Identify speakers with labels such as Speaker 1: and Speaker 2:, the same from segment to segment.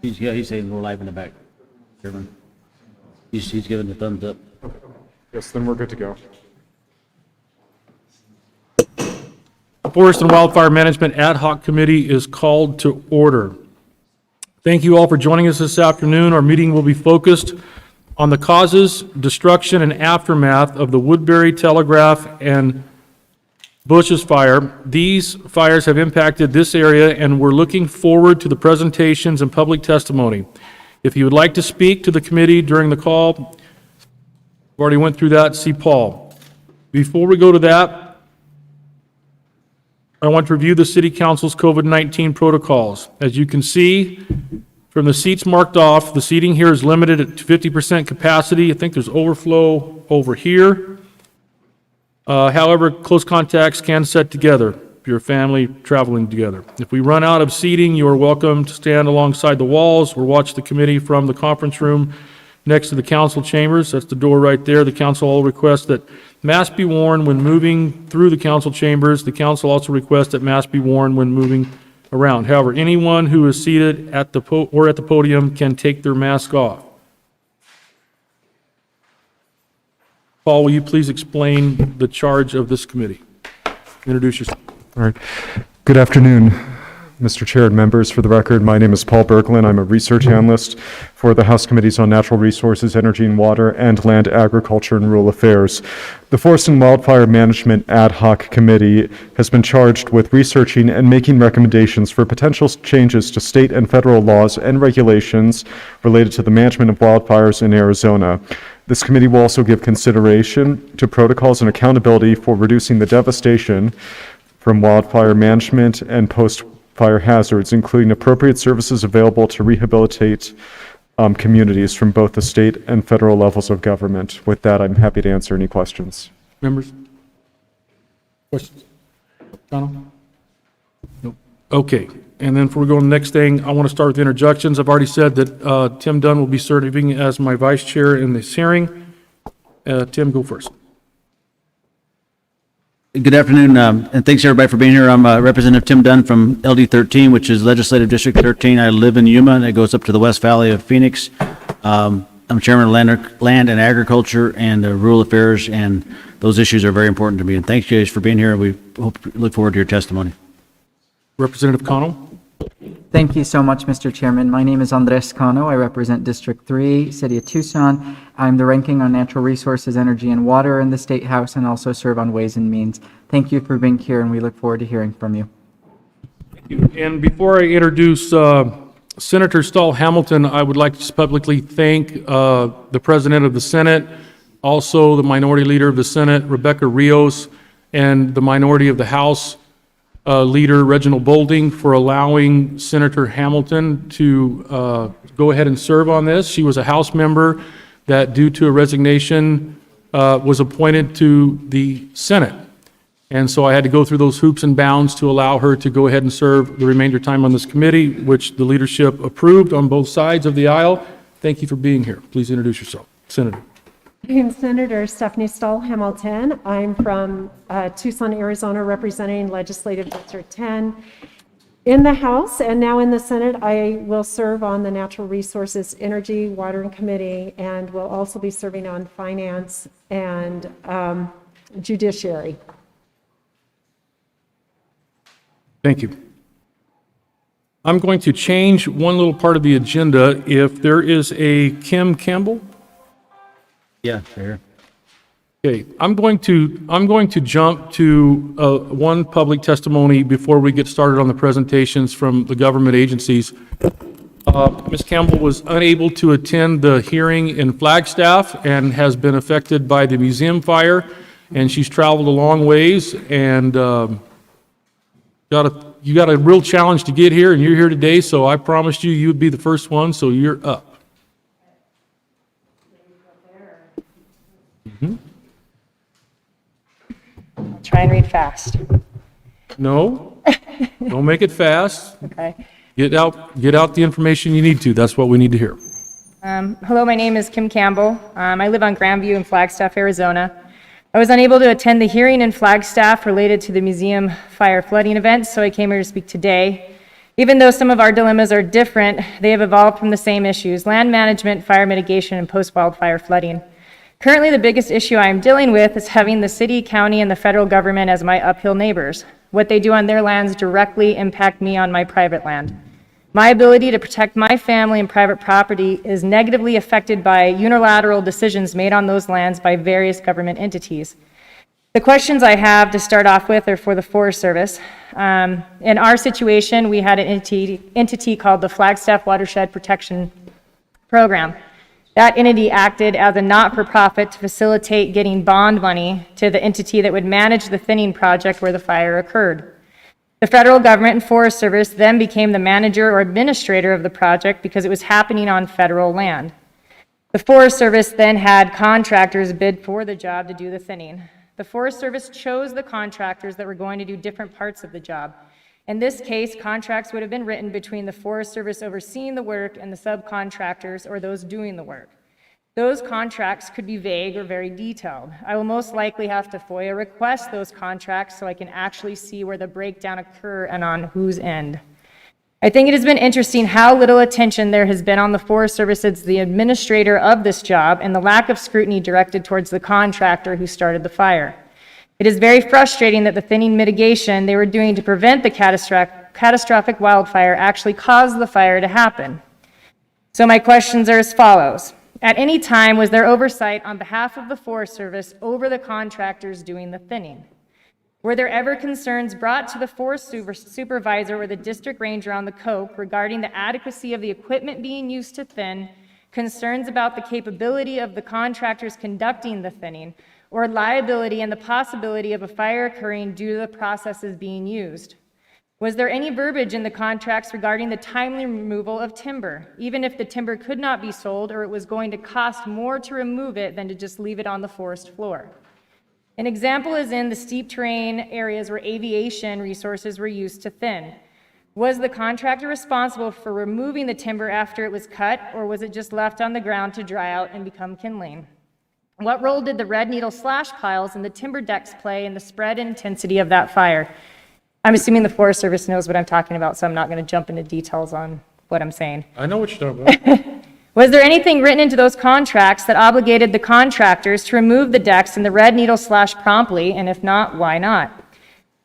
Speaker 1: He's saying we're live in the back, Chairman. He's giving the thumbs up.
Speaker 2: Yes, then we're good to go.
Speaker 3: The Forest and Wildfire Management Ad Hoc Committee is called to order. Thank you all for joining us this afternoon. Our meeting will be focused on the causes, destruction, and aftermath of the Woodbury, Telegraph, and Bush's fire. These fires have impacted this area, and we're looking forward to the presentations and public testimony. If you would like to speak to the committee during the call, we've already went through that, see Paul. Before we go to that, I want to review the City Council's COVID-19 protocols. As you can see from the seats marked off, the seating here is limited at 50% capacity. I think there's overflow over here. However, close contacts can sit together if you're a family traveling together. If we run out of seating, you are welcome to stand alongside the walls or watch the committee from the conference room next to the council chambers. That's the door right there. The council all requests that masks be worn when moving through the council chambers. The council also requests that masks be worn when moving around. However, anyone who is seated at the podium can take their mask off. Paul, will you please explain the charge of this committee? Introduce yourself.
Speaker 2: All right. Good afternoon, Mr. Chair and members. For the record, my name is Paul Berglund. I'm a research analyst for the House Committees on Natural Resources, Energy and Water, and Land, Agriculture, and Rural Affairs. The Forest and Wildfire Management Ad Hoc Committee has been charged with researching and making recommendations for potential changes to state and federal laws and regulations related to the management of wildfires in Arizona. This committee will also give consideration to protocols and accountability for reducing the devastation from wildfire management and post-fire hazards, including appropriate services available to rehabilitate communities from both the state and federal levels of government. With that, I'm happy to answer any questions.
Speaker 3: Members? Questions? Donald? Nope. Okay. And then before we go to the next thing, I want to start with introductions. I've already said that Tim Dunn will be serving as my vice chair in this hearing. Tim, go first.
Speaker 1: Good afternoon, and thanks everybody for being here. I'm Representative Tim Dunn from LD 13, which is Legislative District 13. I live in Yuma, and it goes up to the West Valley of Phoenix. I'm Chairman of Land and Agriculture and Rural Affairs, and those issues are very important to me. And thanks, guys, for being here. We look forward to your testimony.
Speaker 3: Representative Cano.
Speaker 4: Thank you so much, Mr. Chairman. My name is Andres Cano. I represent District 3, City of Tucson. I'm the ranking on Natural Resources, Energy, and Water in the State House, and also serve on Ways and Means. Thank you for being here, and we look forward to hearing from you.
Speaker 3: Thank you. And before I introduce Senator Stahl Hamilton, I would like to publicly thank the President of the Senate, also the Minority Leader of the Senate, Rebecca Rios, and the Minority of the House, leader Reginald Bolding for allowing Senator Hamilton to go ahead and serve on this. She was a House member that, due to a resignation, was appointed to the Senate. And so I had to go through those hoops and bounds to allow her to go ahead and serve the remainder time on this committee, which the leadership approved on both sides of the aisle. Thank you for being here. Please introduce yourself. Senator.
Speaker 5: I'm Senator Stephanie Stahl Hamilton. I'm from Tucson, Arizona, representing Legislative District 10. In the House and now in the Senate, I will serve on the Natural Resources, Energy, Water and Committee, and will also be serving on Finance and Judiciary.
Speaker 3: Thank you. I'm going to change one little part of the agenda. If there is a Kim Campbell.
Speaker 1: Yeah, sure.
Speaker 3: Okay, I'm going to jump to one public testimony before we get started on the presentations from the government agencies. Ms. Campbell was unable to attend the hearing in Flagstaff and has been affected by the museum fire, and she's traveled a long ways, and you got a real challenge to get here, and you're here today, so I promised you would be the first one, so you're up.
Speaker 6: I'll try and read fast.
Speaker 3: No, don't make it fast.
Speaker 6: Okay.
Speaker 3: Get out the information you need to. That's what we need to hear.
Speaker 6: Hello, my name is Kim Campbell. I live on Grandview in Flagstaff, Arizona. I was unable to attend the hearing in Flagstaff related to the museum fire flooding event, so I came here to speak today. Even though some of our dilemmas are different, they have evolved from the same issues: land management, fire mitigation, and post-wildfire flooding. Currently, the biggest issue I am dealing with is having the city, county, and the federal government as my uphill neighbors. What they do on their lands directly impact me on my private land. My ability to protect my family and private property is negatively affected by unilateral decisions made on those lands by various government entities. The questions I have to start off with are for the Forest Service. In our situation, we had an entity called the Flagstaff Watershed Protection Program. That entity acted as a not-for-profit to facilitate getting bond money to the entity that would manage the thinning project where the fire occurred. The federal government and Forest Service then became the manager or administrator of the project because it was happening on federal land. The Forest Service then had contractors bid for the job to do the thinning. The Forest Service chose the contractors that were going to do different parts of the job. In this case, contracts would have been written between the Forest Service overseeing the work and the subcontractors or those doing the work. Those contracts could be vague or very detailed. I will most likely have to FOIA request those contracts so I can actually see where the breakdown occur and on whose end. I think it has been interesting how little attention there has been on the Forest Service as the administrator of this job and the lack of scrutiny directed towards the contractor who started the fire. It is very frustrating that the thinning mitigation they were doing to prevent the catastrophic wildfire actually caused the fire to happen. So my questions are as follows. At any time, was there oversight on behalf of the Forest Service over the contractors doing the thinning? Were there ever concerns brought to the forest supervisor or the district ranger on the COPE regarding the adequacy of the equipment being used to thin, concerns about the capability of the contractors conducting the thinning, or liability and the possibility of a fire occurring due to the processes being used? Was there any verbiage in the contracts regarding the timely removal of timber, even if the timber could not be sold or it was going to cost more to remove it than to just leave it on the forest floor? An example is in the steep terrain areas where aviation resources were used to thin. Was the contractor responsible for removing the timber after it was cut, or was it just left on the ground to dry out and become kindling? What role did the red needle slash piles and the timber decks play in the spread and intensity of that fire? I'm assuming the Forest Service knows what I'm talking about, so I'm not going to jump into details on what I'm saying.
Speaker 3: I know what you're talking about.
Speaker 6: Was there anything written into those contracts that obligated the contractors to remove the decks and the red needle slash promptly, and if not, why not?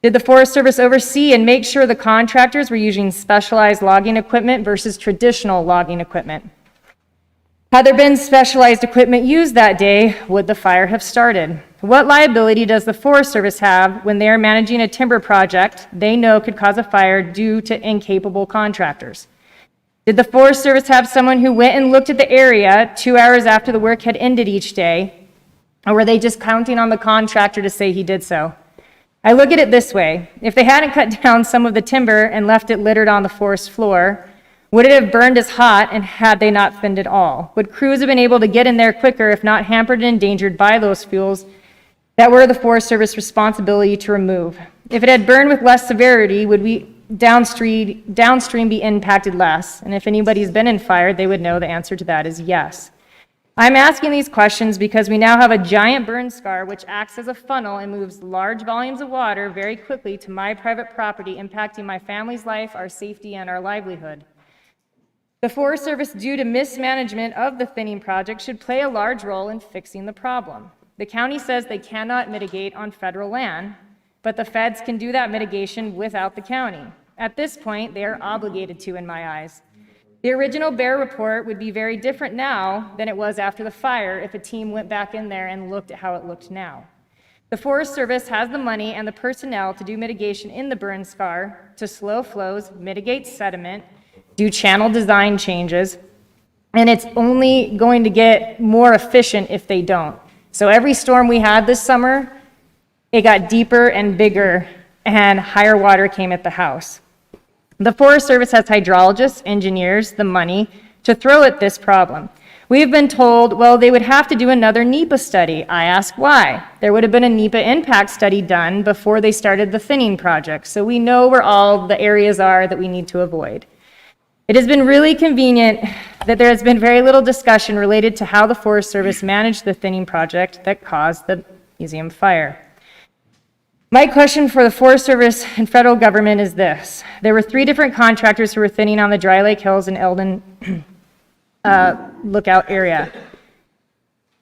Speaker 6: Did the Forest Service oversee and make sure the contractors were using specialized logging equipment versus traditional logging equipment? Had there been specialized equipment used that day, would the fire have started? What liability does the Forest Service have when they are managing a timber project they know could cause a fire due to incapable contractors? Did the Forest Service have someone who went and looked at the area 2 hours after the work had ended each day, or were they just counting on the contractor to say he did so? I look at it this way. If they hadn't cut down some of the timber and left it littered on the forest floor, would it have burned as hot and had they not thinned it all? Would crews have been able to get in there quicker if not hampered and endangered by those fuels that were the Forest Service responsibility to remove? If it had burned with less severity, would we downstream be impacted less? And if anybody's been in fire, they would know the answer to that is yes. I'm asking these questions because we now have a giant burn scar which acts as a funnel and moves large volumes of water very quickly to my private property, impacting my family's life, our safety, and our livelihood. The Forest Service, due to mismanagement of the thinning project, should play a large role in fixing the problem. The county says they cannot mitigate on federal land, but the feds can do that mitigation without the county. At this point, they are obligated to, in my eyes. The original Bear report would be very different now than it was after the fire if a team went back in there and looked at how it looked now. The Forest Service has the money and the personnel to do mitigation in the burn scar, to slow flows, mitigate sediment, do channel design changes, and it's only going to get more efficient if they don't. So every storm we had this summer, it got deeper and bigger and higher water came at the house. The Forest Service has hydrologists, engineers, the money to throw at this problem. We've been told, well, they would have to do another NEPA study. I ask why. There would have been a NEPA impact study done before they started the thinning project, so we know where all the areas are that we need to avoid. It has been really convenient that there has been very little discussion related to how the Forest Service managed the thinning project that caused the museum fire. My question for the Forest Service and federal government is this. There were 3 different contractors who were thinning on the Dry Lake Hills and Eldon Lookout area.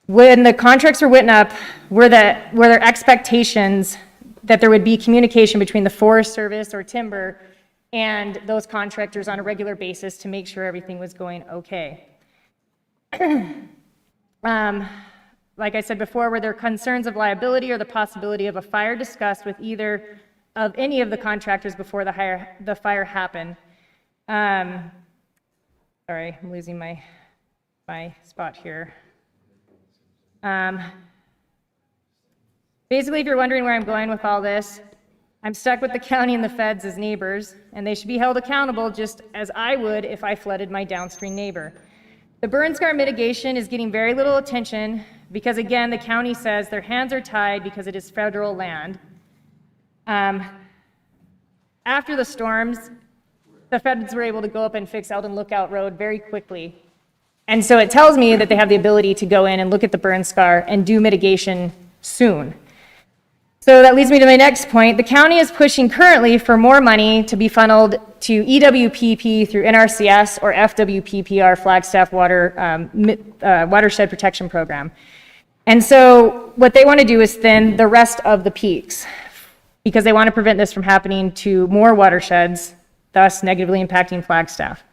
Speaker 6: When the contracts were written up, were there expectations that there would be communication between the Forest Service or timber and those contractors on a regular basis to make sure everything was going okay? Like I said before, were there concerns of liability or the possibility of a fire discussed with either of any of the contractors before the fire happened? Sorry, I'm losing my spot here. Basically, if you're wondering where I'm going with all this, I'm stuck with the county and the feds as neighbors, and they should be held accountable just as I would if I flooded my downstream neighbor. The burn scar mitigation is getting very little attention because, again, the county says their hands are tied because it is federal land. After the storms, the feds were able to go up and fix Eldon Lookout Road very quickly. And so it tells me that they have the ability to go in and look at the burn scar and do mitigation soon. So that leads me to my next point. The county is pushing currently for more money to be funneled to EWPP through NRCS or FWPP, our Flagstaff Watershed Protection Program. And so what they want to do is thin the rest of the peaks because they want to prevent this from happening to more watersheds, thus negatively impacting Flagstaff.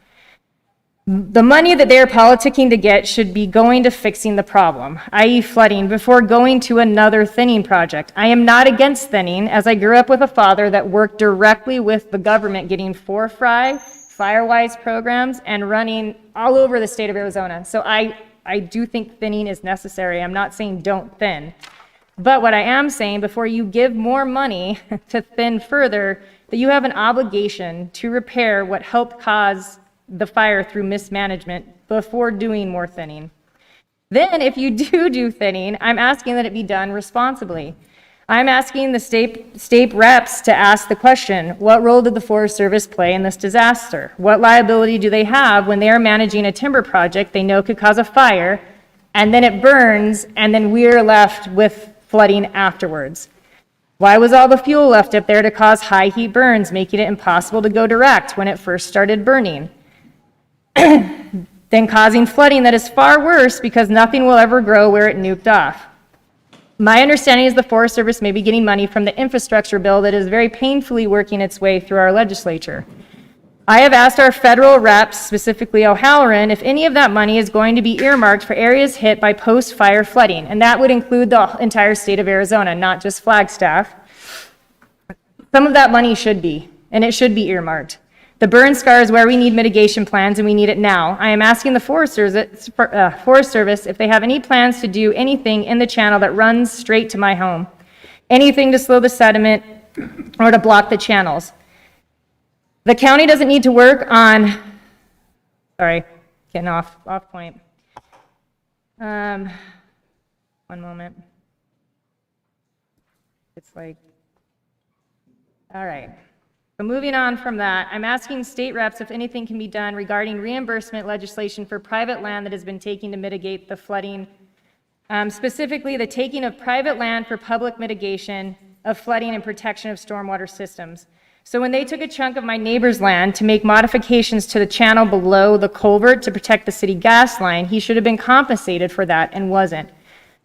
Speaker 6: The money that they are politicking to get should be going to fixing the problem, i.e. flooding, before going to another thinning project. I am not against thinning, as I grew up with a father that worked directly with the government getting Firewise programs and running all over the state of Arizona. So I do think thinning is necessary. I'm not saying don't thin. But what I am saying, before you give more money to thin further, that you have an obligation to repair what helped cause the fire through mismanagement before doing more thinning. Then if you do thinning, I'm asking that it be done responsibly. I'm asking the state reps to ask the question, what role did the Forest Service play in this disaster? What liability do they have when they are managing a timber project they know could cause a fire, and then it burns, and then we're left with flooding afterwards? Why was all the fuel left up there to cause high heat burns, making it impossible to go direct when it first started burning? Then causing flooding that is far worse because nothing will ever grow where it nuked off. My understanding is the Forest Service may be getting money from the infrastructure bill that is very painfully working its way through our legislature. I have asked our federal reps, specifically O'Halloran, if any of that money is going to be earmarked for areas hit by post-fire flooding, and that would include the entire state of Arizona, not just Flagstaff. Some of that money should be, and it should be earmarked. The burn scar is where we need mitigation plans, and we need it now. I am asking the Forest Service if they have any plans to do anything in the channel that runs straight to my home. Anything to slow the sediment or to block the channels. The county doesn't need to work on, sorry, getting off point. One moment. It's like, all right. So moving on from that, I'm asking state reps if anything can be done regarding reimbursement legislation for private land that has been taken to mitigate the flooding, specifically the taking of private land for public mitigation of flooding and protection of stormwater systems. So when they took a chunk of my neighbor's land to make modifications to the channel below the culvert to protect the city gas line, he should have been compensated for that and wasn't.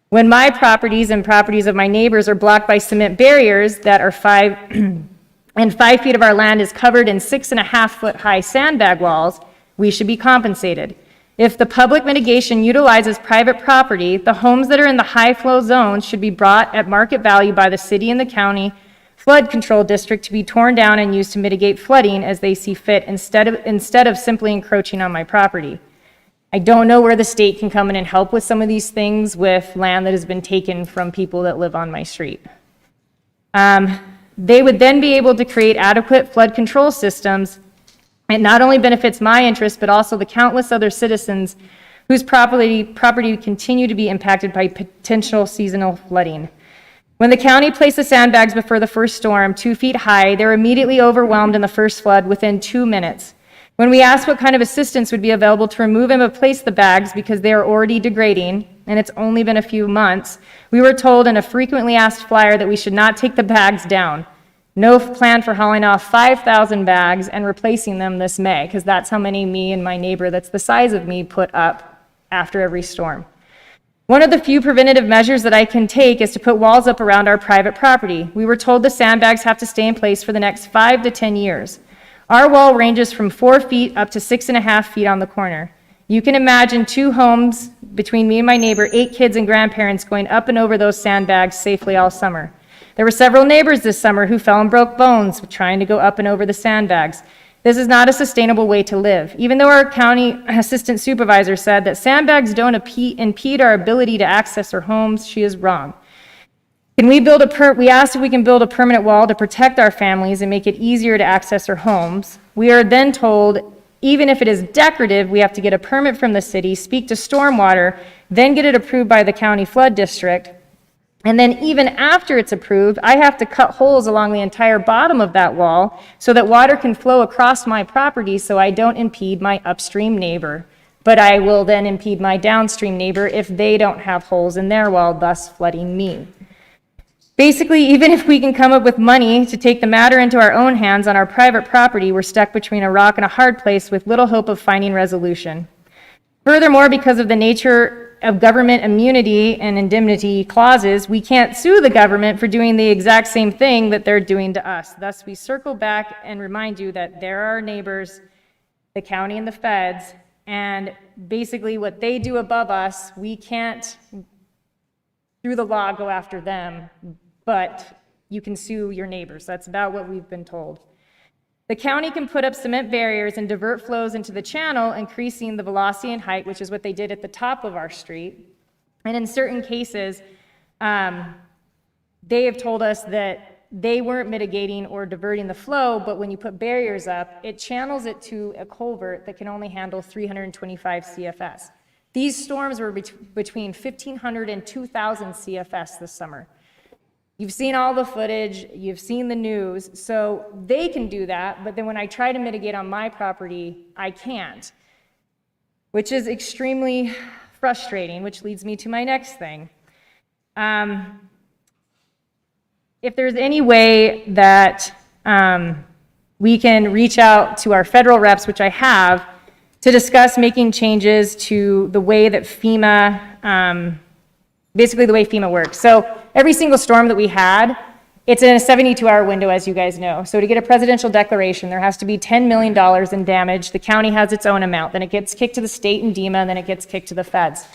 Speaker 6: When my properties and properties of my neighbors are blocked by cement barriers that are 5 and 5 feet of our land is covered in 6.5-foot high sandbag walls, we should be compensated. If the public mitigation utilizes private property, the homes that are in the high flow zones should be brought at market value by the city and the county flood control district to be torn down and used to mitigate flooding as they see fit instead of simply encroaching on my property. I don't know where the state can come in and help with some of these things with land that has been taken from people that live on my street. They would then be able to create adequate flood control systems. It not only benefits my interests, but also the countless other citizens whose property continue to be impacted by potential seasonal flooding. When the county placed the sandbags before the first storm, 2 feet high, they were immediately overwhelmed in the first flood within 2 minutes. When we asked what kind of assistance would be available to remove and replace the bags because they are already degrading, and it's only been a few months, we were told in a frequently asked flyer that we should not take the bags down. No plan for hauling off 5,000 bags and replacing them this May, because that's how many me and my neighbor that's the size of me put up after every storm. One of the few preventative measures that I can take is to put walls up around our private property. We were told the sandbags have to stay in place for the next 5 to 10 years. Our wall ranges from 4 feet up to 6.5 feet on the corner. You can imagine 2 homes between me and my neighbor, 8 kids and grandparents going up and over those sandbags safely all summer. There were several neighbors this summer who fell and broke bones trying to go up and over the sandbags. This is not a sustainable way to live. Even though our county assistant supervisor said that sandbags don't impede our ability to access our homes, she is wrong. We asked if we can build a permanent wall to protect our families and make it easier to access our homes. We are then told, even if it is decorative, we have to get a permit from the city, speak to stormwater, then get it approved by the county flood district. And then even after it's approved, I have to cut holes along the entire bottom of that wall so that water can flow across my property so I don't impede my upstream neighbor. But I will then impede my downstream neighbor if they don't have holes in their wall, thus flooding me. Basically, even if we can come up with money to take the matter into our own hands on our private property, we're stuck between a rock and a hard place with little hope of finding resolution. Furthermore, because of the nature of government immunity and indemnity clauses, we can't sue the government for doing the exact same thing that they're doing to us. Thus, we circle back and remind you that they're our neighbors, the county and the feds, and basically what they do above us, we can't, through the law, go after them, but you can sue your neighbors. That's about what we've been told. The county can put up cement barriers and divert flows into the channel, increasing the velocity and height, which is what they did at the top of our street. And in certain cases, they have told us that they weren't mitigating or diverting the flow, but when you put barriers up, it channels it to a culvert that can only handle 325 CFS. These storms were between 1,500 and 2,000 CFS this summer. You've seen all the footage, you've seen the news, so they can do that, but then when I try to mitigate on my property, I can't, which is extremely frustrating, which leads me to my next thing. If there's any way that we can reach out to our federal reps, which I have, to discuss making changes to the way that FEMA, basically the way FEMA works. So every single storm that we had, it's in a 72-hour window, as you guys know. So to get a presidential declaration, there has to be $10 million in damage. The county has its own amount. Then it gets kicked to the state and DEMA, and then it gets kicked to the feds.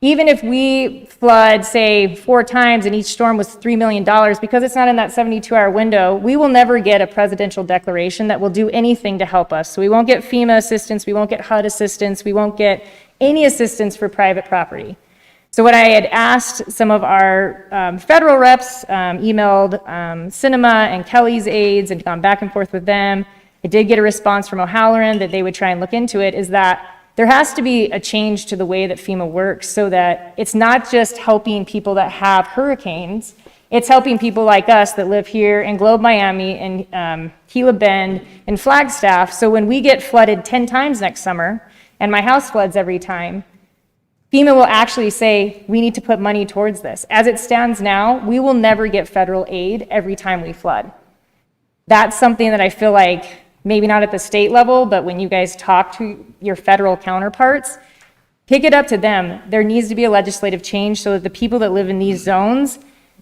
Speaker 6: Even if we flood, say, 4 times and each storm was $3 million, because it's not in that 72-hour window, we will never get a presidential declaration that will do anything to help us. So we won't get FEMA assistance, we won't get HUD assistance, we won't get any assistance for private property. So what I had asked some of our federal reps, emailed Cinema and Kelly's aides and gone back and forth with them. I did get a response from O'Halloran that they would try and look into it, is that there has to be a change to the way that FEMA works so that it's not just helping people that have hurricanes, it's helping people like us that live here in Globe, Miami, and Gila Bend, and Flagstaff. So when we get flooded 10 times next summer, and my house floods every time, FEMA will actually say, we need to put money towards this. As it stands now, we will never get federal aid every time we flood. That's something that I feel like, maybe not at the state level, but when you guys talk to your federal counterparts, pick it up to them. There needs to be a legislative change so that the people that live in these zones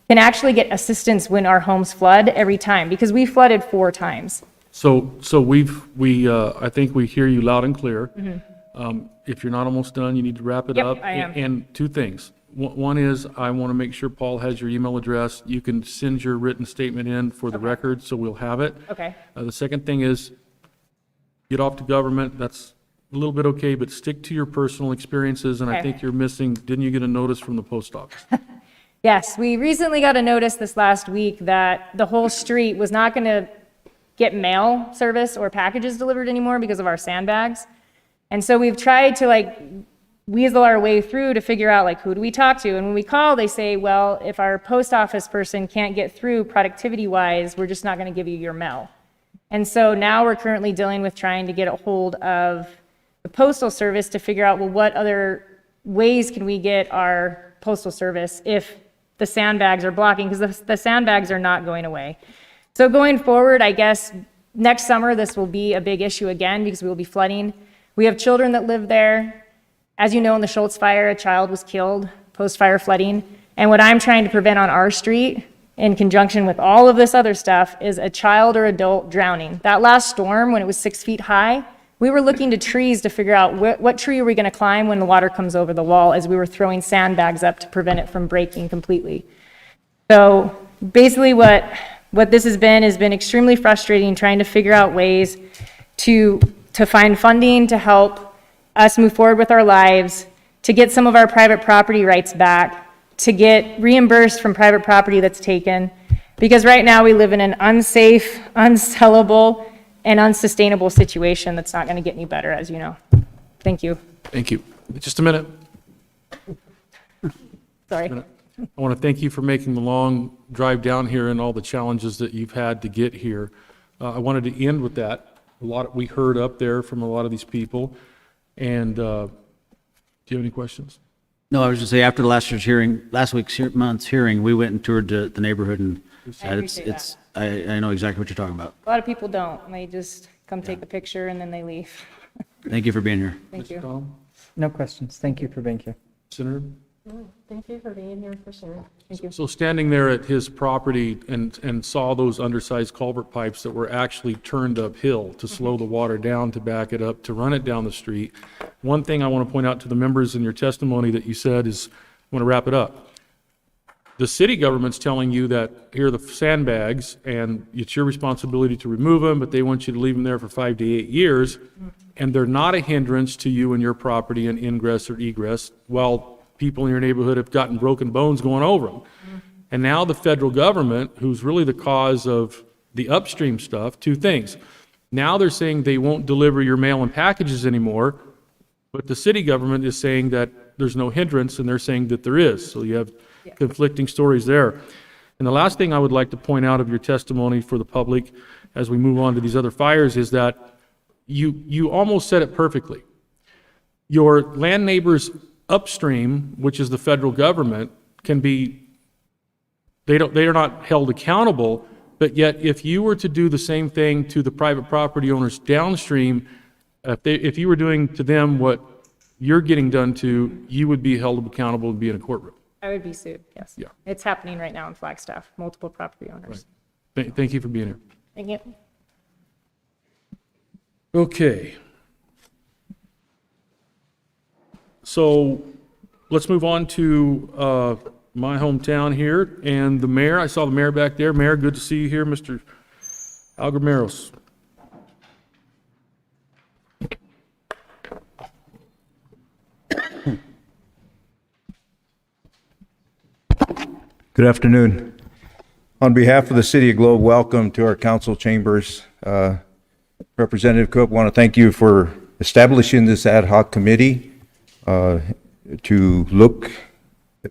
Speaker 6: can actually get assistance when our homes flood every time, because we flooded 4 times.
Speaker 3: So I think we hear you loud and clear. If you're not almost done, you need to wrap it
Speaker 6: Yep,
Speaker 3: up.
Speaker 6: I am.
Speaker 3: And 2 things. One is, I want to make sure Paul has your email address. You can send your written statement in for the record, so we'll have it.
Speaker 6: Okay.
Speaker 3: The second thing is, get off to government. That's a little bit okay, but stick to your personal experiences, and I
Speaker 6: Okay.
Speaker 3: think you're missing, didn't you get a notice from the post office?
Speaker 6: Yes, we recently got a notice this last week that the whole street was not going to get mail service or packages delivered anymore because of our sandbags. And so we've tried to weasel our way through to figure out who do we talk to? And when we call, they say, well, if our post office person can't get through productivity wise, we're just not going to give you your mail. And so now we're currently dealing with trying to get a hold of the postal service to figure out, well, what other ways can we get our postal service if the sandbags are blocking, because the sandbags are not going away. So going forward, I guess next summer, this will be a big issue again because we will be flooding. We have children that live there. As you know, in the Schultz fire, a child was killed post-fire flooding. And what I'm trying to prevent on our street, in conjunction with all of this other stuff, is a child or adult drowning. That last storm, when it was 6 feet high, we were looking to trees to figure out what tree are we going to climb when the water comes over the wall, as we were throwing sandbags up to prevent it from breaking completely. So basically what this has been extremely frustrating, trying to figure out ways to find funding to help us move forward with our lives, to get some of our private property rights back, to get reimbursed from private property that's taken. Because right now we live in an unsafe, unsellable, and unsustainable situation that's not going to get any better, as you know. Thank you.
Speaker 3: Thank you. Just a minute.
Speaker 6: Sorry.
Speaker 3: I want to thank you for making the long drive down here and all the challenges that you've had to get here. I wanted to end with that. We heard up there from a lot of these people. And do you have any questions?
Speaker 1: No, I was just say, after last month's hearing, we went and toured the neighborhood, and
Speaker 6: I appreciate
Speaker 1: I know exactly what you're talking about.
Speaker 6: A lot of people don't. They just come take a picture and then they leave.
Speaker 1: Thank you for being here.
Speaker 6: Thank you.
Speaker 3: Tom,
Speaker 4: No questions. Thank you for being here.
Speaker 3: Senator?
Speaker 5: Thank you for being here, for sharing.
Speaker 6: Thank you.
Speaker 3: So standing there at his property and saw those undersized culvert pipes that were actually turned uphill to slow the water down, to back it up, to run it down the street. One thing I want to point out to the members in your testimony that you said is, I want to wrap it up. The city government's telling you that here are the sandbags and it's your responsibility to remove them, but they want you to leave them there for 5 to 8 years. And they're not a hindrance to you and your property and ingress or egress, while people in your neighborhood have gotten broken bones going over them. And now the federal government, who's really the cause of the upstream stuff, 2 things. Now they're saying they won't deliver your mail and packages anymore, but the city government is saying that there's no hindrance, and they're saying that there is. So you have conflicting stories there. And the last thing I would like to point out of your testimony for the public as we move on to these other fires is that you almost said it perfectly. Your land neighbors upstream, which is the federal government, they are not held accountable, but yet if you were to do the same thing to the private property owners downstream, if you were doing to them what you're getting done to, you would be held accountable and be in a courtroom.
Speaker 6: I would be sued, yes.
Speaker 3: Yeah.
Speaker 6: It's happening right now in Flagstaff, multiple property owners.
Speaker 3: Thank you for being here.
Speaker 6: Thank you.
Speaker 3: Okay. So let's move on to my hometown here and the mayor. I saw the mayor back there. Mayor, good to see you here, Mr. Algrameros.
Speaker 7: Good afternoon. On behalf of the City of Globe, welcome to our council chambers. Representative Cook, want to thank you for establishing this ad hoc committee to look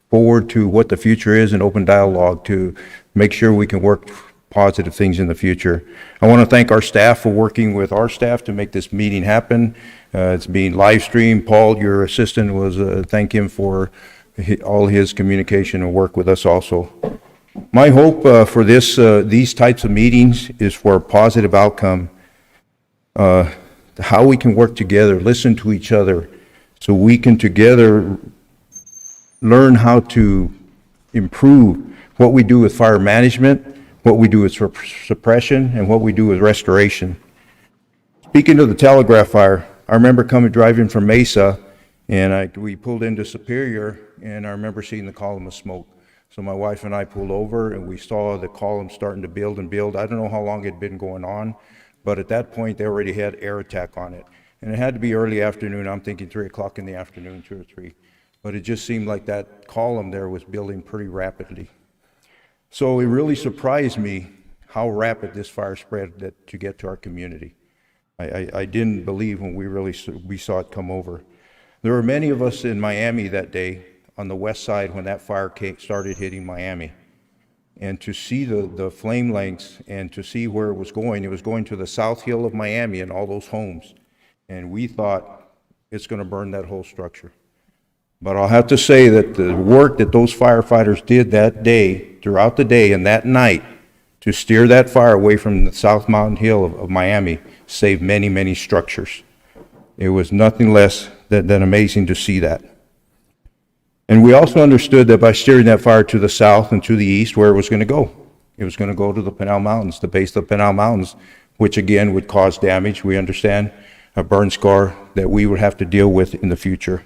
Speaker 7: forward to what the future is and open dialogue to make sure we can work positive things in the future. I want to thank our staff for working with our staff to make this meeting happen. It's being live streamed. Paul, your assistant, was thank him for all his communication and work with us also. My hope for these types of meetings is for a positive outcome. How we can work together, listen to each other, so we can together learn how to improve what we do with fire management, what we do with suppression, and what we do with restoration. Speaking of the telegraph fire, I remember driving from Mesa, and we pulled into Superior, and I remember seeing the column of smoke. So my wife and I pulled over, and we saw the column starting to build and build. I don't know how long it had been going on, but at that point, they already had air attack on it. And it had to be early afternoon. I'm thinking 3 o'clock in the afternoon, 2 or 3. But it just seemed like that column there was building pretty rapidly. So it really surprised me how rapid this fire spread to get to our community. I didn't believe when we saw it come over. There were many of us in Miami that day on the west side when that fire started hitting Miami. And to see the flame lengths and to see where it was going to the South Hill of Miami and all those homes. And we thought it's going to burn that whole structure. But I'll have to say that the work that those firefighters did that day, throughout the day and that night, to steer that fire away from the South Mountain Hill of Miami, saved many, many structures. It was nothing less than amazing to see that. And we also understood that by steering that fire to the south and to the east, where it was going to go. It was going to go to the Pinal Mountains, the base of the Pinal Mountains, which again would cause damage, we understand, a burn scar that we would have to deal with in the future.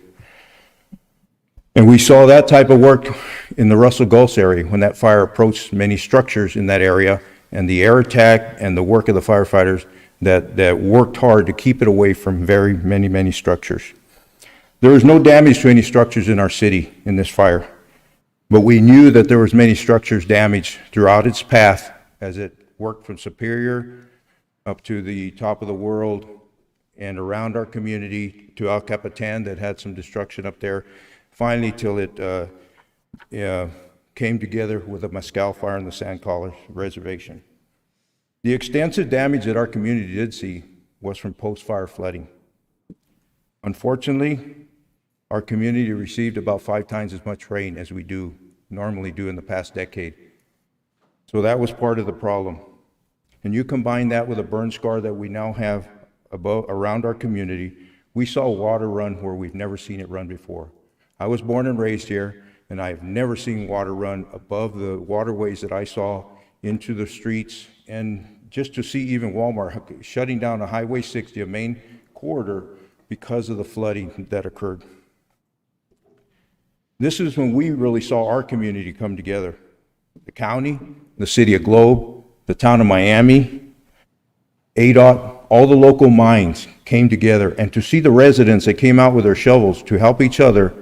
Speaker 7: And we saw that type of work in the Russell Gulch area when that fire approached many structures in that area, and the air attack and the work of the firefighters that worked hard to keep it away from very many structures. There was no damage to any structures in our city in this fire, but we knew that there was many structures damaged throughout its path as it worked from Superior up to the top of the world and around our community to El Capitan that had some destruction up there, finally till it came together with a mescal fire in the San Carlos Reservation. The extensive damage that our community did see was from post-fire flooding. Unfortunately, our community received about 5 times as much rain as we normally do in the past decade. So that was part of the problem. And you combine that with a burn scar that we now have around our community, we saw water run where we've never seen it run before. I was born and raised here, and I have never seen water run above the waterways that I saw into the streets, and just to see even Walmart shutting down a Highway 60, a main corridor, because of the flooding that occurred. This is when we really saw our community come together. The county, the city of Globe, the town of Miami, ADOT, all the local minds came together, and to see the residents that came out with their shovels to help each other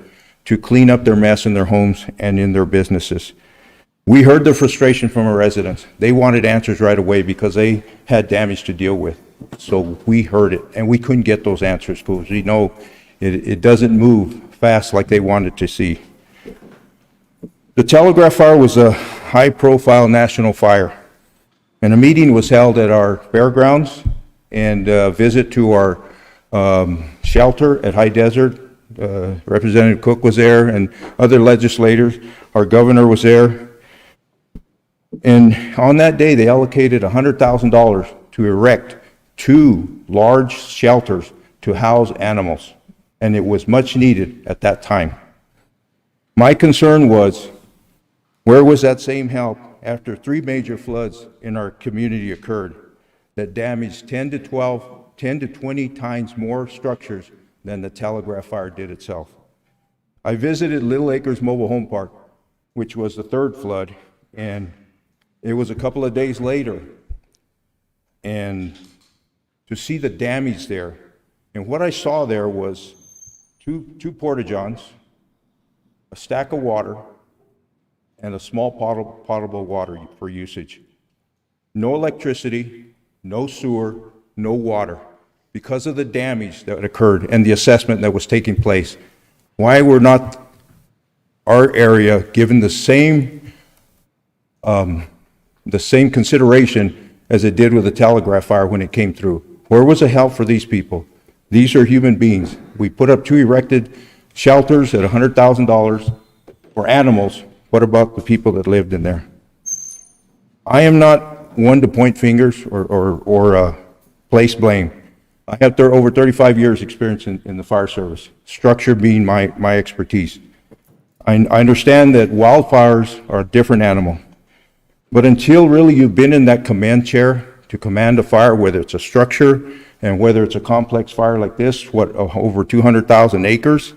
Speaker 7: to clean up their mess in their homes and in their businesses. We heard the frustration from our residents. They wanted answers right away because they had damage to deal with. So we heard it, and we couldn't get those answers because we know it doesn't move fast like they wanted to see. The telegraph fire was a high-profile national fire, and a meeting was held at our fairgrounds and a visit to our shelter at High Desert. Representative Cook was there and other legislators. Our governor was there. And on that day, they allocated $100,000 to erect 2 large shelters to house animals, and it was much needed at that time. My concern was, where was that same help after 3 major floods in our community occurred that damaged 10 to 20 times more structures than the telegraph fire did itself? I visited Little Acres Mobile Home Park, which was the 3rd flood, and it was a couple of days later, and to see the damage there, and what I saw there was two porta-johns, a stack of water, and a small potable water for usage. No electricity, no sewer, no water, because of the damage that occurred and the assessment that was taking place. Why were not our area given the same consideration as it did with the telegraph fire when it came through? Where was the help for these people? These are human beings. We put up 2 erected shelters at $100,000 for animals. What about the people that lived in there? I am not one to point fingers or place blame. I have over 35 years experience in the fire service, structure being my expertise. I understand that wildfires are a different animal, but until really you've been in that command chair to command a fire, whether it's a structure and whether it's a complex fire like this, over 200,000 acres,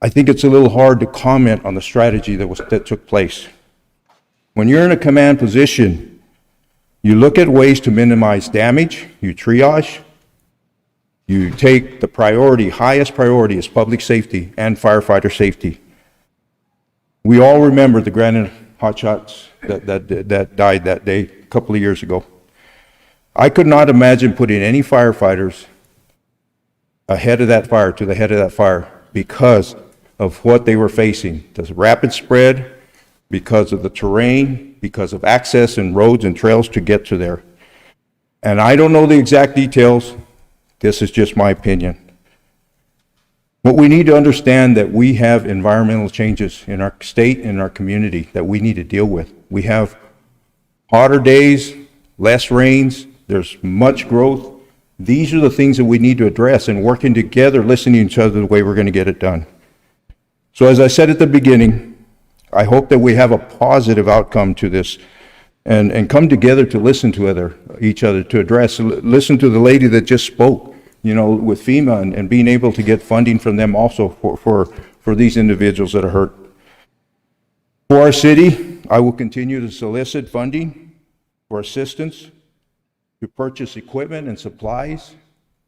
Speaker 7: I think it's a little hard to comment on the strategy that took place. When you're in a command position, you look at ways to minimize damage, you triage, you take the highest priority is public safety and firefighter safety. We all remember the Granite hotshots that died that day a couple of years ago. I could not imagine putting any firefighters ahead of that fire, to the head of that fire, because of what they were facing. The rapid spread, because of the terrain, because of access and roads and trails to get to there. And I don't know the exact details. This is just my opinion. But we need to understand that we have environmental changes in our state and our community that we need to deal with. We have hotter days, less rains, there's much growth. These are the things that we need to address, and working together, listening to each other, the way we're going to get it done. So as I said at the beginning, I hope that we have a positive outcome to this and come together to listen to each other, to address, listen to the lady that just spoke, with FEMA and being able to get funding from them also for these individuals that are hurt. For our city, I will continue to solicit funding for assistance to purchase equipment and supplies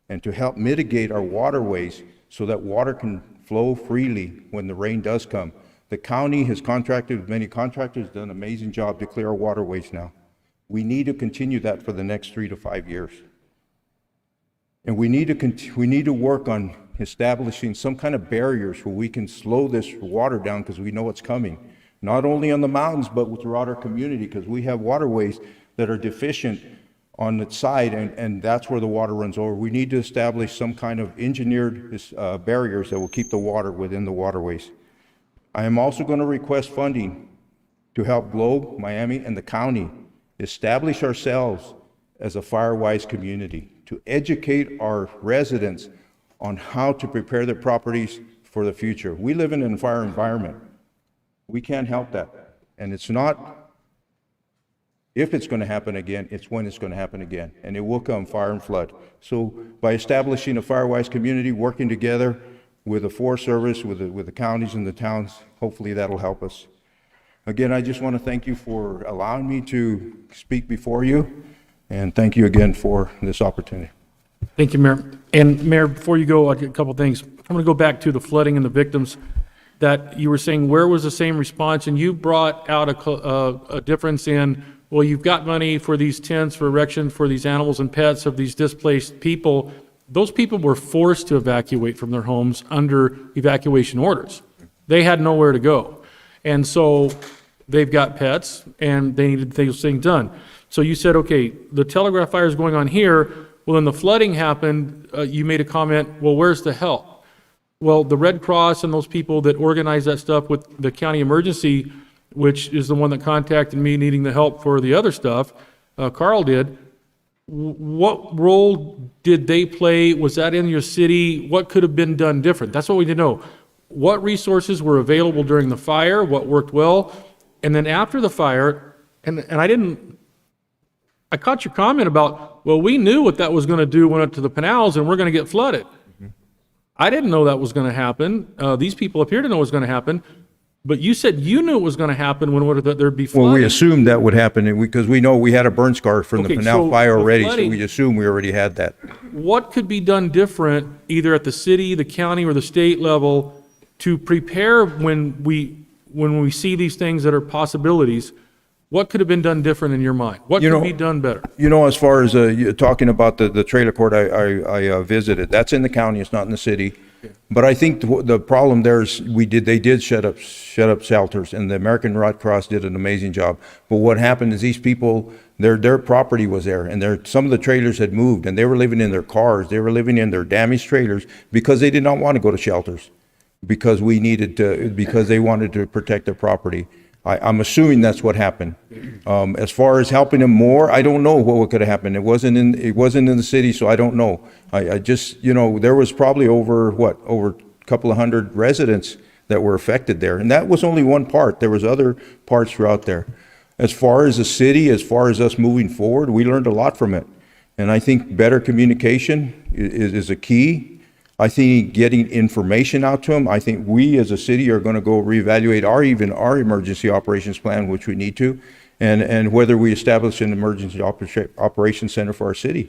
Speaker 7: and to help mitigate our waterways so that water can flow freely when the rain does come. The county has contracted with many contractors, done an amazing job to clear our waterways now. We need to continue that for the next 3 to 5 years. And we need to work on establishing some kind of barriers where we can slow this water down, because we know it's coming. Not only on the mountains, but throughout our community, because we have waterways that are deficient on its side, and that's where the water runs over. We need to establish some kind of engineered barriers that will keep the water within the waterways. I am also going to request funding to help Globe, Miami, and the county establish ourselves as a fire-wise community, to educate our residents on how to prepare their properties for the future. We live in a fire environment. We can't help that. And it's not if it's going to happen again, it's when it's going to happen again. And it will come, fire and flood. So by establishing a fire-wise community, working together with the Forest Service, with the counties and the towns, hopefully that'll help us. Again, I just want to thank you for allowing me to speak before you, and thank you again for this opportunity.
Speaker 3: Thank you, Mayor. And Mayor, before you go, a couple things. I'm going to go back to the flooding and the victims that you were saying, where was the same response? And you brought out a difference in, well, you've got money for these tents for erection for these animals and pets of these displaced people. Those people were forced to evacuate from their homes under evacuation orders. They had nowhere to go. And so they've got pets and they needed those things done. So you said, okay, the telegraph fire is going on here. Well, then the flooding happened. You made a comment, well, where's the help? Well, the Red Cross and those people that organize that stuff with the county emergency, which is the one that contacted me needing the help for the other stuff, Carl did. What role did they play? Was that in your city? What could have been done different? That's what we need to know. What resources were available during the fire? What worked well? And then after the fire, I caught your comment about, well, we knew what that was going to do when it went to the canals and we're going to get flooded. I didn't know that was going to happen. These people appear to know it was going to happen. But you said you knew it was going to happen when there'd be flooding.
Speaker 7: Well, we assumed that would happen because we know we had a burn scar from the canal fire already, so we assumed we already had that.
Speaker 3: What could be done different, either at the city, the county, or the state level, to prepare when when we see these things that are possibilities, what could have been done different in your mind? What
Speaker 7: You
Speaker 3: could
Speaker 7: know-
Speaker 3: be done better?
Speaker 7: You know, as far as you talking about the trailer court I visited, that's in the county, it's not in the city. But I think the problem there is they did shut up shelters, and the American Red Cross did an amazing job. But what happened is these people, their property was there, and some of the trailers had moved, and they were living in their cars, they were living in their damaged trailers because they did not want to go to shelters, because they wanted to protect their property. I'm assuming that's what happened. As far as helping them more, I don't know what could have happened. It wasn't in the city, so I don't know. I just, there was probably over a couple of hundred residents that were affected there. And that was only one part. There was other parts throughout there. As far as the city, as far as us moving forward, we learned a lot from it. And I think better communication is a key. I think getting information out to them. I think we as a city are going to go reevaluate our emergency operations plan, which we need to, and whether we establish an emergency operations center for our city.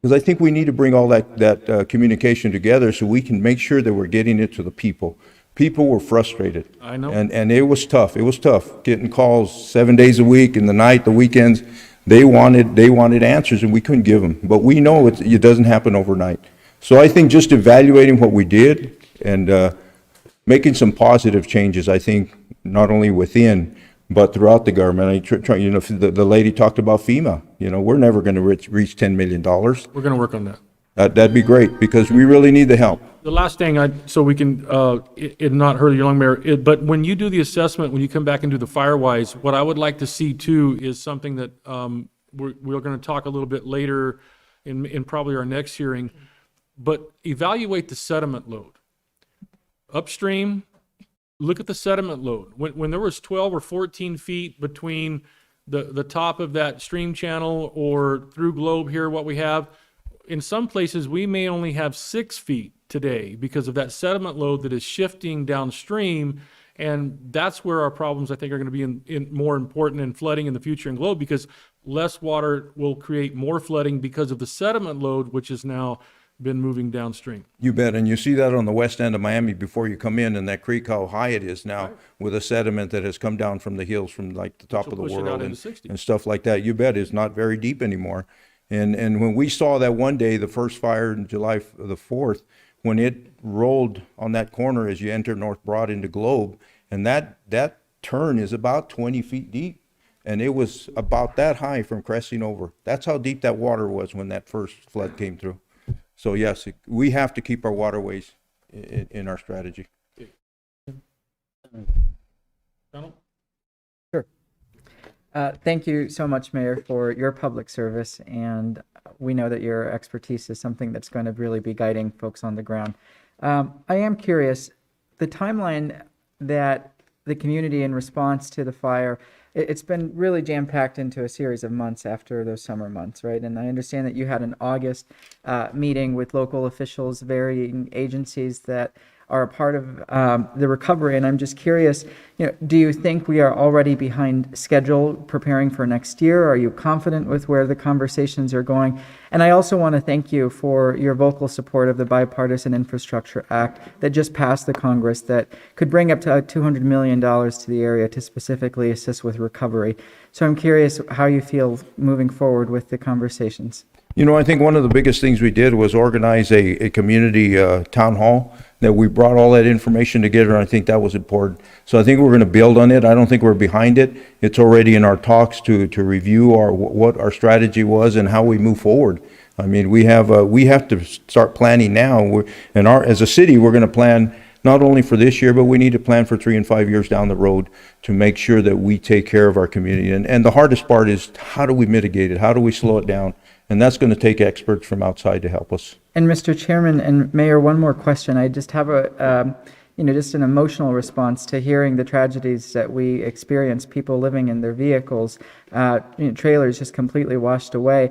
Speaker 7: Because I think we need to bring all that communication together so we can make sure that we're getting it to the people. People were frustrated.
Speaker 3: I know.
Speaker 7: And it was tough. It was tough getting calls 7 days a week, in the night, the weekends. They wanted answers, and we couldn't give them. But we know it doesn't happen overnight. So I think just evaluating what we did and making some positive changes, I think, not only within, but throughout the government. The lady talked about FEMA. We're never going to reach $10 million.
Speaker 3: We're going to work on that.
Speaker 7: That'd be great, because we really need the help.
Speaker 3: The last thing, so we can, it not hurt your long mayor, but when you do the assessment, when you come back and do the Firewise, what I would like to see too is something that we're going to talk a little bit later in probably our next hearing, but evaluate the sediment load. Upstream, look at the sediment load. When there was 12 or 14 feet between the top of that stream channel or through Globe here, what we have, in some places we may only have 6 feet today because of that sediment load that is shifting downstream. And that's where our problems, I think, are going to be in more important in flooding in the future in Globe, because less water will create more flooding because of the sediment load, which has now been moving downstream.
Speaker 7: You bet, and you see that on the west end of Miami before you come in that creek, how high it is now, with the sediment that has come down from the hills, from like the top of the
Speaker 3: push it out
Speaker 7: world
Speaker 3: into 60.
Speaker 7: and stuff like that. You bet, it's not very deep anymore. And when we saw that one day, the first fire in July the 4th, when it rolled on that corner as you enter North Broad into Globe, and that turn is about 20 feet deep, and it was about that high from cresting over. That's how deep that water was when that first flood came through. So yes, we have to keep our waterways in our strategy.
Speaker 3: Donald?
Speaker 4: Sure. Thank you so much, Mayor, for your public service, and we know that your expertise is something that's going to really be guiding folks on the ground. I am curious, the timeline that the community in response to the fire, it's been really jam-packed into a series of months after those summer months, right? And I understand that you had an August meeting with local officials, varying agencies that are a part of the recovery. And I'm just curious, do you think we are already behind schedule preparing for next year? Are you confident with where the conversations are going? And I also want to thank you for your vocal support of the Bipartisan Infrastructure Act that just passed the Congress that could bring up to $200 million to the area to specifically assist with recovery. So I'm curious how you feel moving forward with the conversations.
Speaker 7: I think one of the biggest things we did was organize a community town hall, that we brought all that information together, and I think that was important. So I think we're going to build on it. I don't think we're behind it. It's already in our talks to review what our strategy was and how we move forward. I mean, we have to start planning now. As a city, we're going to plan not only for this year, but we need to plan for 3 and 5 years down the road to make sure that we take care of our community. And the hardest part is, how do we mitigate it? How do we slow it down? And that's going to take experts from outside to help us.
Speaker 4: And Mr. Chairman and Mayor, one more question. I just have just an emotional response to hearing the tragedies that we experience, people living in their vehicles, trailers just completely washed away.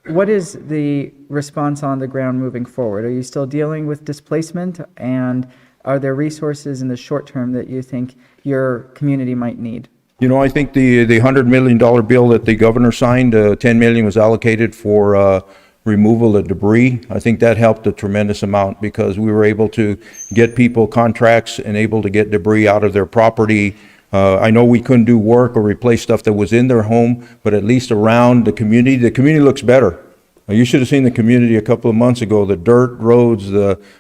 Speaker 4: What is the response on the ground moving forward? Are you still dealing with displacement? And are there resources in the short term that you think your community might need?
Speaker 7: I think the $100 million bill that the governor signed, $10 million was allocated for removal of debris. I think that helped a tremendous amount, because we were able to get people contracts and able to get debris out of their property I know we couldn't do work or replace stuff that was in their home, but at least around the community looks better. You should have seen the community a couple of months ago, the dirt roads,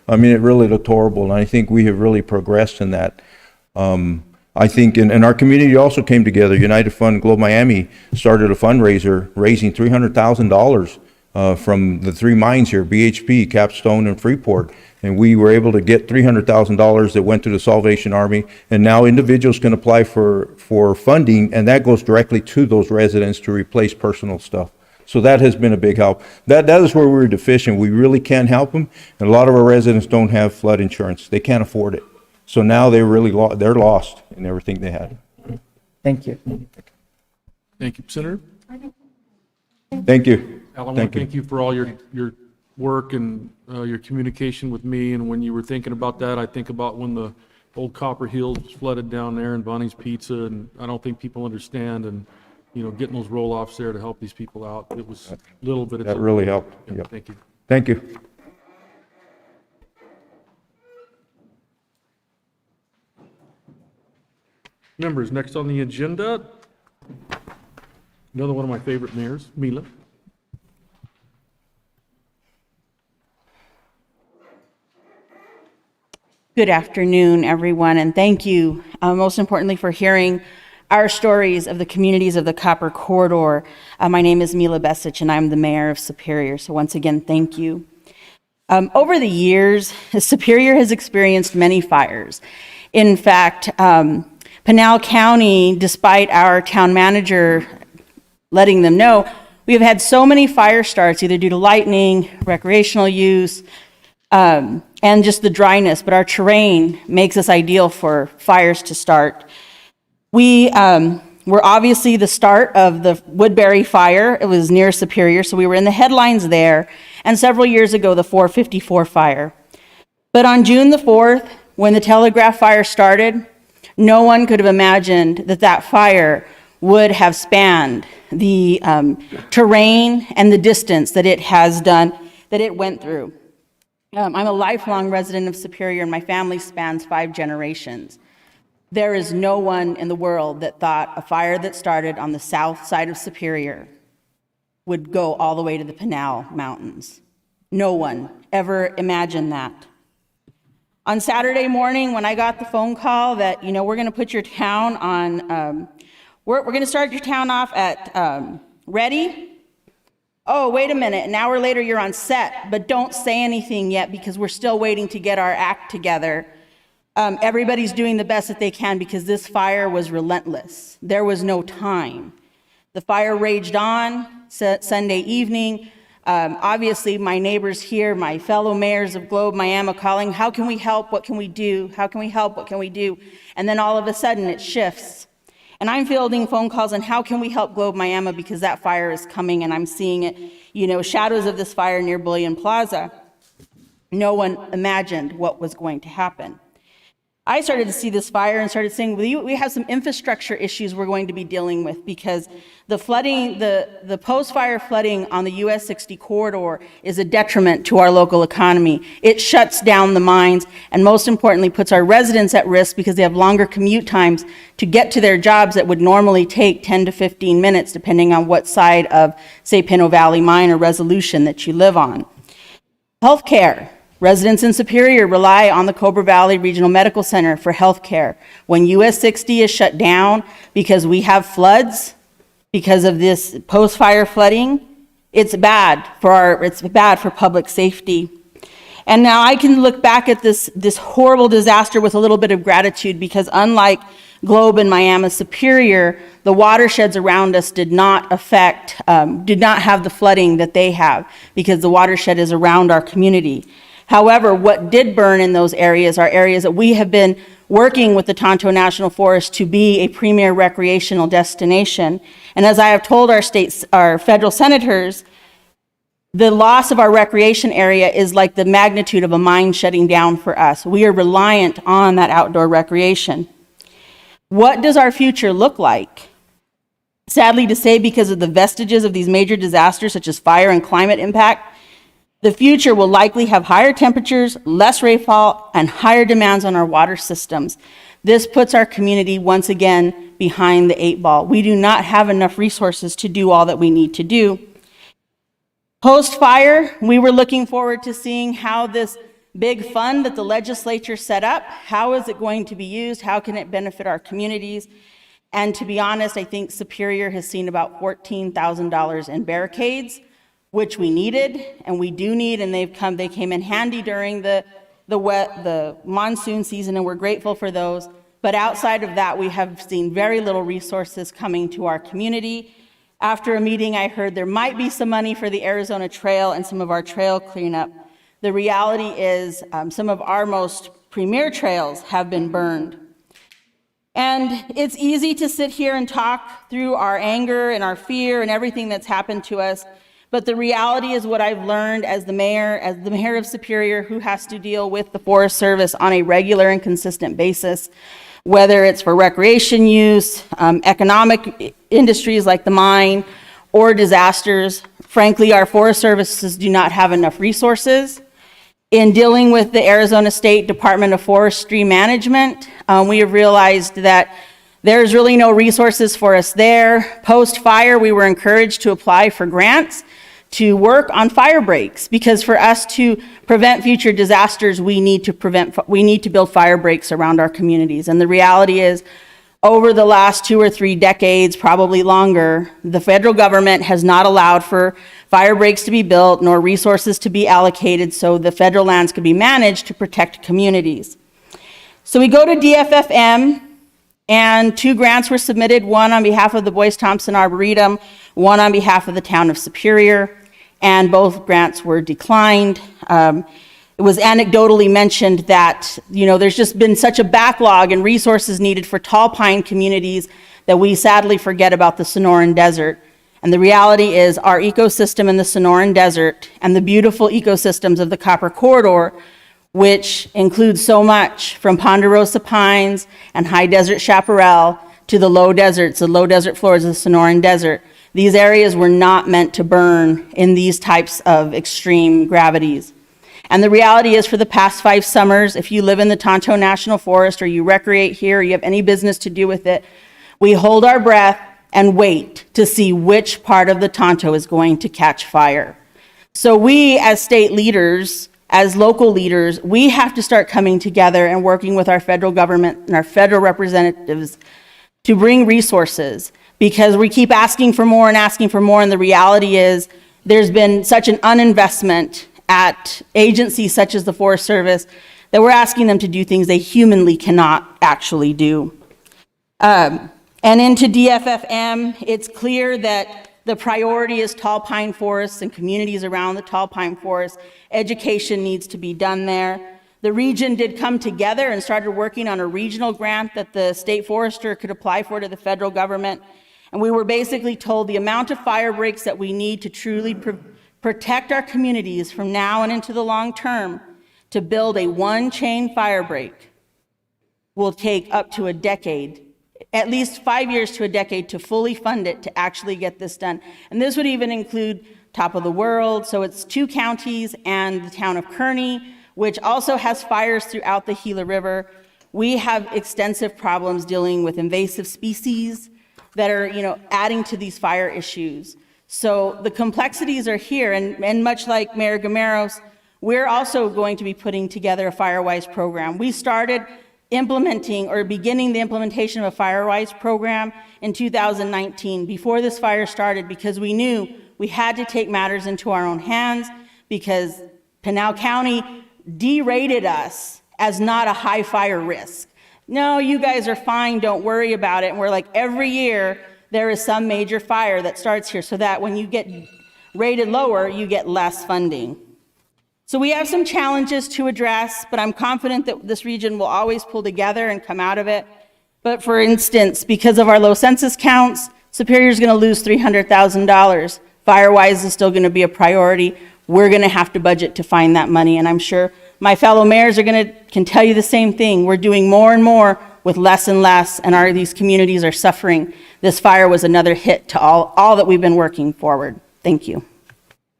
Speaker 7: I mean, it really looked horrible, and I think we have really progressed in that. I think, and our community also came together. United Fund Globe Miami started a fundraiser raising $300,000 from the three mines here, BHP, Capstone, and Freeport. And we were able to get $300,000 that went to the Salvation Army. And now individuals can apply for funding, and that goes directly to those residents to replace personal stuff. So that has been a big help. That is where we're deficient. We really can't help them. And a lot of our residents don't have flood insurance. They can't afford it. So now they're really they're lost in everything they had.
Speaker 4: Thank you.
Speaker 3: Thank you. Senator?
Speaker 7: Thank you.
Speaker 3: Al, I want to thank you for all your work and your communication with me. And when you were thinking about that, I think about when the old Copper Hills flooded down there and Bonnie's Pizza, and I don't think people understand, and, you know, getting those roll-offs there to help these people out. It was little, but it's.
Speaker 7: That really helped.
Speaker 3: Yeah,
Speaker 7: Yep.
Speaker 3: thank you.
Speaker 7: Thank you.
Speaker 3: Members, next on the agenda, another one of my favorite mayors, Mila.
Speaker 8: Good afternoon, everyone, and thank you, most importantly, for hearing our stories of the communities of the Copper Corridor. My name is Mila Besic, and I'm the mayor of Superior, so once again, thank you. Over the years, Superior has experienced many fires. In fact, Pinal County, despite our town manager letting them know, we have had so many fire starts, either due to lightning, recreational use, and just the dryness, but our terrain makes us ideal for fires to start. We were obviously the start of the Woodbury fire. It was near Superior, so we were in the headlines there, and several years ago, the 454 fire. But on June the 4th, when the Telegraph fire started, no one could have imagined that that fire would have spanned the terrain and the distance that it has done, that it went through. I'm a lifelong resident of Superior, and my family spans 5 generations. There is no one in the world that thought a fire that started on the south side of Superior would go all the way to the Pinal Mountains. No one ever imagined that. On Saturday morning, when I got the phone call that, you know, we're going to put your town on, we're going to start your town off at ready. Oh, wait a minute, an hour later you're on set, but don't say anything yet because we're still waiting to get our act together. Everybody's doing the best that they can because this fire was relentless. There was no time. The fire raged on Sunday evening. Obviously, my neighbors here, my fellow mayors of Globe Miami calling, how can we help? What can we do? How can we help? What can we do? And then all of a sudden it shifts. And I'm fielding phone calls on how can we help Globe Miami because that fire is coming and I'm seeing it, you know, shadows of this fire near Bullion Plaza. No one imagined what was going to happen. I started to see this fire and started saying, we have some infrastructure issues we're going to be dealing with because the flooding, the post-fire flooding on the US 60 corridor is a detriment to our local economy. It shuts down the mines and most importantly puts our residents at risk because they have longer commute times to get to their jobs that would normally take 10 to 15 minutes depending on what side of, say, Pinto Valley Mine or Resolution that you live on. Healthcare. Residents in Superior rely on the Cobra Valley Regional Medical Center for health care. When US 60 is shut down because we have floods, because of this post-fire flooding, it's bad for public safety. And now I can look back at this horrible disaster with a little bit of gratitude because unlike Globe and Miami Superior, the watersheds around us did not have the flooding that they have because the watershed is around our community. However, what did burn in those areas are areas that we have been working with the Tonto National Forest to be a premier recreational destination. And as I have told our federal senators, the loss of our recreation area is like the magnitude of a mine shutting down for us. We are reliant on that outdoor recreation. What does our future look like? Sadly to say, because of the vestiges of these major disasters such as fire and climate impact, The future will likely have higher temperatures, less rainfall, and higher demands on our water systems. This puts our community once again behind the 8 ball. We do not have enough resources to do all that we need to do. Post-fire, we were looking forward to seeing how this big fund that the legislature set up, how is it going to be used? How can it benefit our communities? And to be honest, I think Superior has seen about $14,000 in barricades, which we needed, and we do need, and they came in handy during the monsoon season, and we're grateful for those. But outside of that, we have seen very little resources coming to our community. After a meeting, I heard there might be some money for the Arizona Trail and some of our trail cleanup. The reality is some of our most premier trails have been burned. And it's easy to sit here and talk through our anger and our fear and everything that's happened to us. But the reality is what I've learned as the mayor of Superior, who has to deal with the Forest Service on a regular and consistent basis, whether it's for recreation use, economic industries like the mine, or disasters. Frankly, our Forest Services do not have enough resources. In dealing with the Arizona State Department of Forestry Management, we have realized that there's really no resources for us there. Post-fire, we were encouraged to apply for grants to work on fire breaks, because for us to prevent future disasters, we need to build fire breaks around our communities. And the reality is, over the last 2 or 3 decades, probably longer, the federal government has not allowed for fire breaks to be built nor resources to be allocated so the federal lands could be managed to protect communities. So we go to DFFM, and 2 grants were submitted, one on behalf of the Boyce Thompson Arboretum, one on behalf of the town of Superior, and both grants were declined. It was anecdotally mentioned that, there's just been such a backlog and resources needed for tall pine communities that we sadly forget about the Sonoran Desert. And the reality is our ecosystem in the Sonoran Desert and the beautiful ecosystems of the Copper Corridor, which includes so much from ponderosa pines and high desert chaparral to the low deserts, the low desert floors of the Sonoran Desert. These areas were not meant to burn in these types of extreme gravities. And the reality is, for the past 5 summers, if you live in the Tonto National Forest or you recreate here, or you have any business to do with it, we hold our breath and wait to see which part of the Tonto is going to catch fire. So we, as state leaders, as local leaders, we have to start coming together and working with our federal government and our federal representatives to bring resources, because we keep asking for more, and the reality is there's been such an uninvestment at agencies such as the Forest Service that we're asking them to do things they humanly cannot actually do. And into DFFM, it's clear that the priority is tall pine forests and communities around the tall pine forests. Education needs to be done there. The region did come together and started working on a regional grant that the state forester could apply for to the federal government. And we were basically told the amount of fire breaks that we need to truly protect our communities from now and into the long term to build a 1-chain fire break will take up to a decade, at least 5 years to a decade, to fully fund it to actually get this done. And this would even include top of the world, so it's 2 counties and the town of Kearney, which also has fires throughout the Gila River. We have extensive problems dealing with invasive species that are, adding to these fire issues. So the complexities are here, and much like Mayor Gameros, we're also going to be putting together a FireWise program. We started beginning the implementation of a FireWise program in 2019, before this fire started, because we knew we had to take matters into our own hands, because Pinal County derated us as not a high fire risk. No, you guys are fine, don't worry about it. And we're like, every year, there is some major fire that starts here, so that when you get rated lower, you get less funding. So we have some challenges to address, but I'm confident that this region will always pull together and come out of it. But for instance, because of our low census counts, Superior is going to lose $300,000. FireWise is still going to be a priority. We're going to have to budget to find that money, and I'm sure my fellow mayors can tell you the same thing. We're doing more and more with less and less, and these communities are suffering. This fire was another hit to all that we've been working forward. Thank you.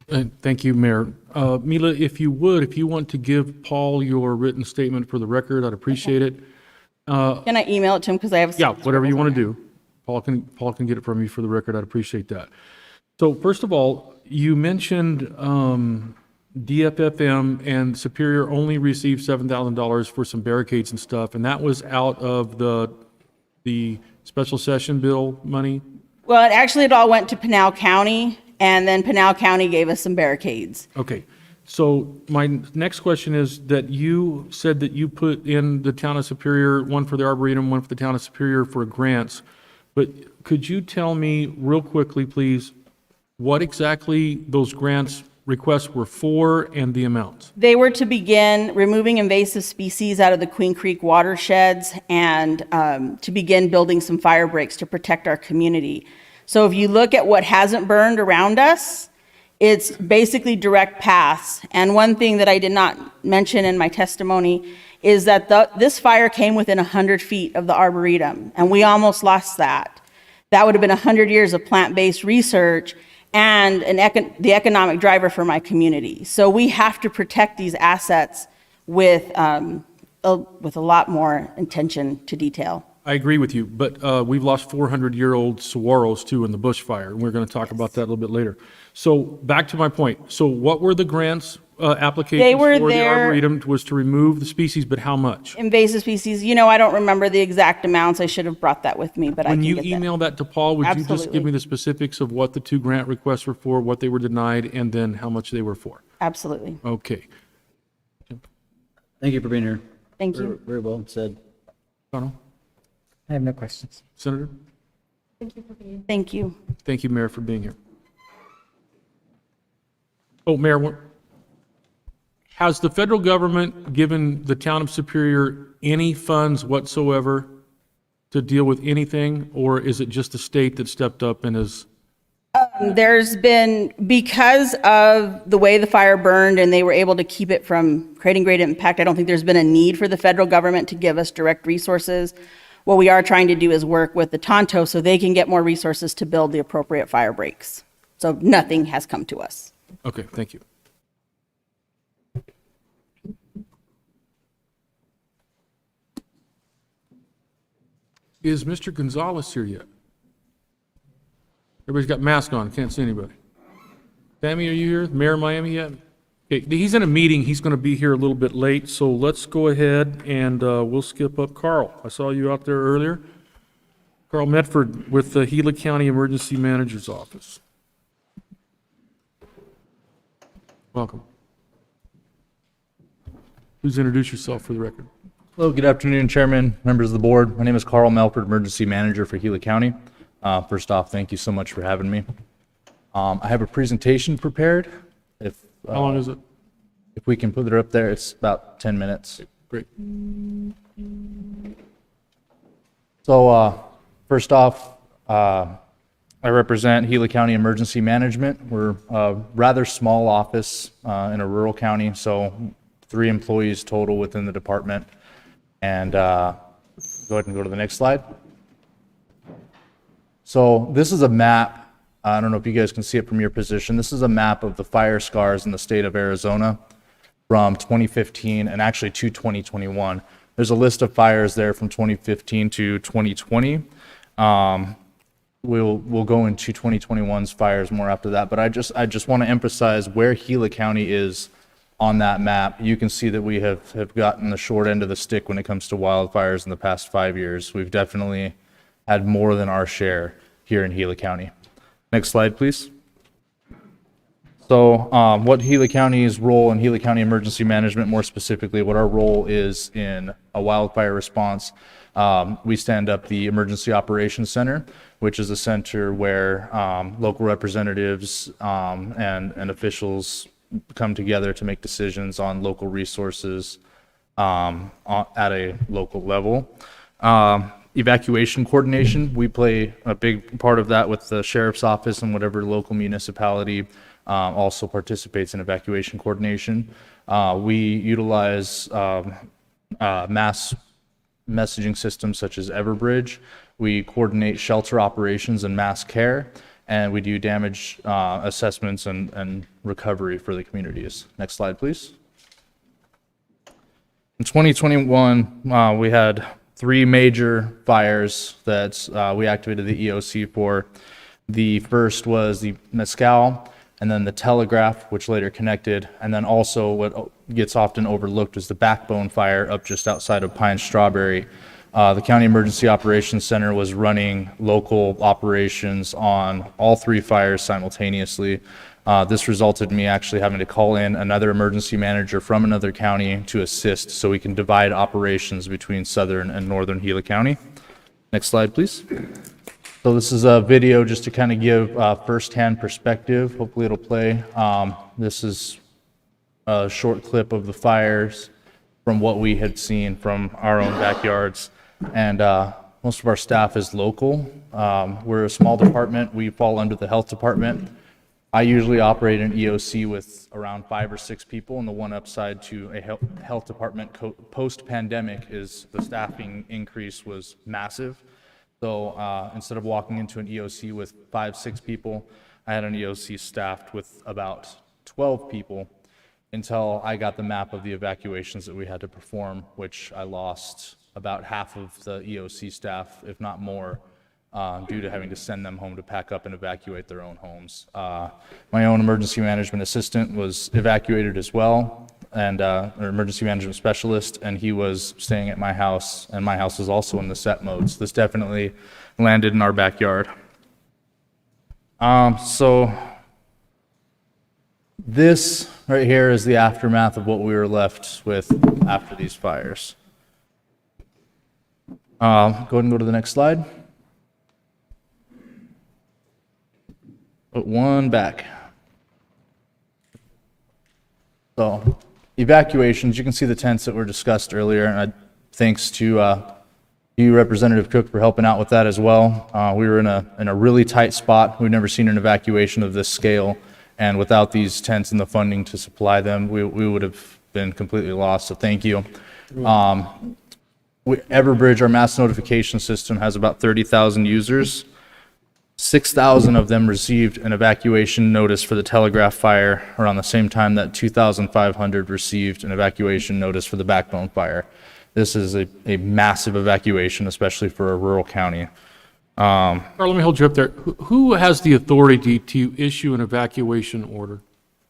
Speaker 3: Thank you, Mayor. Mila, if you want to give Paul your written statement for the record, I'd appreciate it.
Speaker 8: Can I email it to him, because I have.
Speaker 3: Yeah, whatever you want to do. Paul can get it from you for the record. I'd appreciate that. So first of all, you mentioned DFFM and Superior only received $7,000 for some barricades and stuff, and that was out of the special session bill money?
Speaker 8: Well, it all went to Pinal County, and then Pinal County gave us some barricades.
Speaker 3: Okay. So my next question is that you said that you put in the town of Superior, one for the Arboretum, one for the town of Superior for grants. But could you tell me real quickly, please, what exactly those grants requests were for and the amounts?
Speaker 8: They were to begin removing invasive species out of the Queen Creek watersheds and to begin building some fire breaks to protect our community. So if you look at what hasn't burned around us, it's basically direct paths. And one thing that I did not mention in my testimony is that this fire came within 100 feet of the Arboretum, and we almost lost that. That would have been 100 years of plant-based research and the economic driver for my community. So we have to protect these assets with a lot more attention to detail.
Speaker 3: I agree with you, but we've lost 400-year-old saguaros too in the bushfire, and we're going to talk about that a little bit later. So back to my point. So what were the grants applications
Speaker 8: They were
Speaker 3: for the
Speaker 8: there-
Speaker 3: Arboretum was to remove the species, but how much?
Speaker 8: Invasive species, I don't remember the exact amounts. I should have brought that with me, but I
Speaker 3: When
Speaker 8: can
Speaker 3: you
Speaker 8: get that.
Speaker 3: email that to Paul, would you just give
Speaker 8: Absolutely.
Speaker 3: me the specifics of what the two grant requests were for, what they were denied, and then how much they were for?
Speaker 8: Absolutely.
Speaker 3: Okay.
Speaker 1: Thank you for being here.
Speaker 8: Thank you.
Speaker 1: Very well said.
Speaker 3: Connell?
Speaker 4: I have no questions.
Speaker 3: Senator?
Speaker 8: Thank you.
Speaker 3: Thank you, Mayor, for being here. Oh, Mayor, has the federal government given the town of Superior any funds whatsoever to deal with anything, or is it just the state that stepped up and is?
Speaker 8: There's been, because of the way the fire burned and they were able to keep it from creating great impact, I don't think there's been a need for the federal government to give us direct resources. What we are trying to do is work with the Tonto so they can get more resources to build the appropriate fire breaks. So nothing has come to us.
Speaker 3: Okay, thank you. Is Mr. Gonzalez here yet? Everybody's got masks on, can't see anybody. Tammy, are you here? Mayor of Miami yet? Okay, he's in a meeting, he's going to be here a little bit late, so let's go ahead and we'll skip up Carl. I saw you out there earlier. Carl Medford with the Gila County Emergency Manager's Office. Welcome. Please introduce yourself for the record.
Speaker 9: Hello, good afternoon, Chairman, members of the board. My name is Carl Melford, Emergency Manager for Gila County. First off, thank you so much for having me. I have a presentation prepared.
Speaker 3: How long is it?
Speaker 9: If we can put it up there, it's about 10 minutes.
Speaker 3: Great.
Speaker 9: So, first off, I represent Gila County Emergency Management. We're a rather small office in a rural county, so 3 employees total within the department. And go ahead and go to the next slide. So this is a map. I don't know if you guys can see it from your position. This is a map of the fire scars in the state of Arizona from 2015 and actually to 2021. There's a list of fires there from 2015 to 2020. We'll go into 2021's fires more after that, but I just want to emphasize where Gila County is on that map. You can see that we have gotten the short end of the stick when it comes to wildfires in the past 5 years. We've definitely had more than our share here in Gila County. Next slide, please. So what Gila County's role in Gila County Emergency Management, more specifically, what our role is in a wildfire response, we stand up the Emergency Operations Center, which is a center where local representatives and officials come together to make decisions on local resources at a local level. Evacuation coordination, we play a big part of that with the sheriff's office, and whatever local municipality also participates in evacuation coordination. We utilize mass messaging systems such as Everbridge. We coordinate shelter operations and mass care, and we do damage assessments and recovery for the communities. Next slide, please. In 2021, we had 3 major fires that we activated the EOC for. The first was the Mescal, and then the Telegraph, which later connected, and then also what gets often overlooked is the Backbone Fire up just outside of Pine Strawberry. The County Emergency Operations Center was running local operations on all 3 fires simultaneously. This resulted in me actually having to call in another emergency manager from another county to assist so we can divide operations between southern and northern Gila County. Next slide, please. So this is a video just to kind of give firsthand perspective. Hopefully it'll play. This is a short clip of the fires from what we had seen from our own backyards. And most of our staff is local. We're a small department. We fall under the health department. I usually operate an EOC with around 5 or 6 people, and the one upside to a health department post-pandemic is the staffing increase was massive. So instead of walking into an EOC with 5, 6 people, I had an EOC staffed with about 12 people until I got the map of the evacuations that we had to perform, which I lost about half of the EOC staff, if not more, due to having to send them home to pack up and evacuate their own homes. My own emergency management assistant was evacuated as well, and an emergency management specialist, and he was staying at my house, and my house was also in the set mode. So this definitely landed in our backyard. So this right here is the aftermath of what we were left with after these fires. Go ahead and go to the next slide. Put one back. So evacuations, you can see the tents that were discussed earlier, and thanks to you, Representative Cook, for helping out with that as well. We were in a really tight spot. We've never seen an evacuation of this scale, and without these tents and the funding to supply them, we would have been completely lost, so thank you. Everbridge, our mass notification system, has about 30,000 users. 6,000 of them received an evacuation notice for the Telegraph Fire around the same time that 2,500 received an evacuation notice for the Backbone Fire. This is a massive evacuation, especially for a rural county.
Speaker 3: Carl, let me hold you up there. Who has the authority to issue an evacuation order?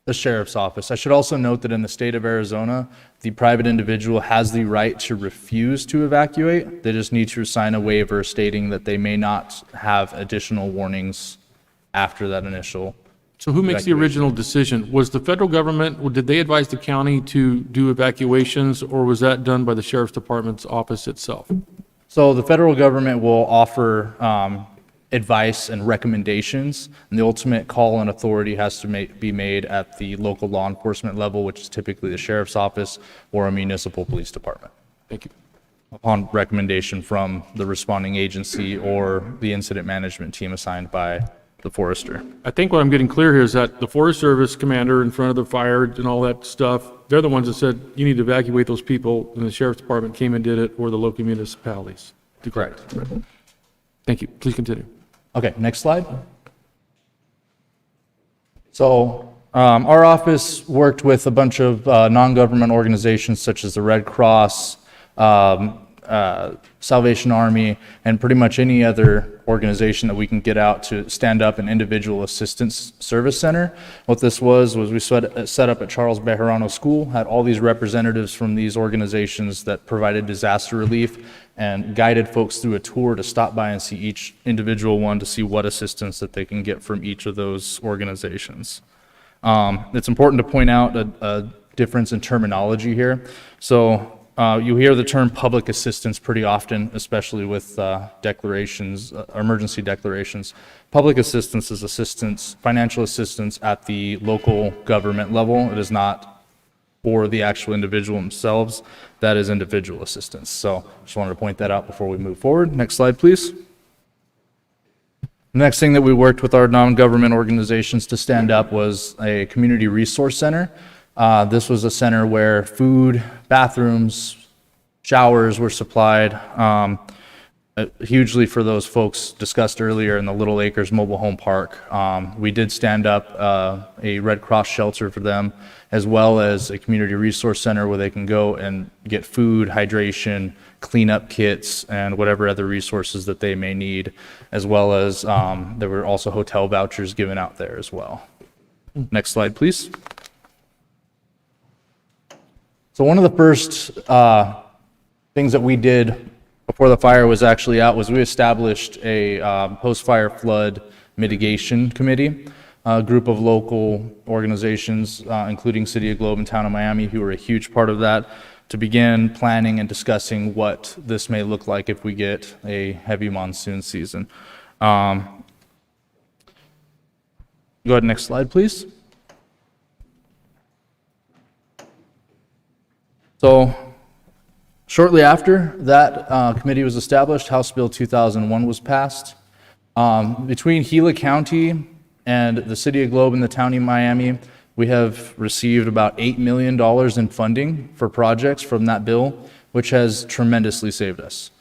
Speaker 9: The sheriff's office. I should also note that in the state of Arizona, the private individual has the right to refuse to evacuate. They just need to sign a waiver stating that they may not have additional warnings after that initial.
Speaker 3: So who makes the original decision? Was the federal government, or did they advise the county to do evacuations, or was that done by the sheriff's department's office itself?
Speaker 9: So the federal government will offer advice and recommendations, and the ultimate call and authority has to be made at the local law enforcement level, which is typically the sheriff's office or a municipal police department.
Speaker 3: Thank you.
Speaker 9: Upon recommendation from the responding agency or the incident management team assigned by the forester.
Speaker 3: I think what I'm getting clear here is that the Forest Service commander in front of the fire and all that stuff, they're the ones that said, you need to evacuate those people, and the sheriff's department came and did it, or the local municipalities.
Speaker 9: Correct.
Speaker 3: Thank you. Please continue.
Speaker 9: Okay, next slide. So our office worked with a bunch of non-government organizations such as the Red Cross, Salvation Army, and pretty much any other organization that we can get out to stand up an individual assistance service center. What this was we set up at Charles Bejarano School, had all these representatives from these organizations that provided disaster relief and guided folks through a tour to stop by and see each individual one to see what assistance that they can get from each of those organizations. It's important to point out a difference in terminology here. So you hear the term public assistance pretty often, especially with declarations, emergency declarations. Public assistance is assistance, financial assistance at the local government level. It is not for the actual individual themselves. That is individual assistance. So just wanted to point that out before we move forward. Next slide, please. The next thing that we worked with our non-government organizations to stand up was a community resource center. This was a center where food, bathrooms, showers were supplied. hugely for those folks discussed earlier in the Little Acres Mobile Home Park. We did stand up a Red Cross shelter for them, as well as a community resource center where they can go and get food, hydration, cleanup kits, and whatever other resources that they may need, as well as there were also hotel vouchers given out there as well. Next slide, please. So one of the first things that we did before the fire was actually out was we established a post-fire flood mitigation committee, a group of local organizations, including City of Globe and Town of Miami, who were a huge part of that, to begin planning and discussing what this may look like if we get a heavy monsoon season. Go ahead, next slide, please. So shortly after that committee was established, House Bill 2001 was passed. Between Gila County and the City of Globe and the Town of Miami, we have received about $8 million in funding for projects from that bill, which has tremendously saved us.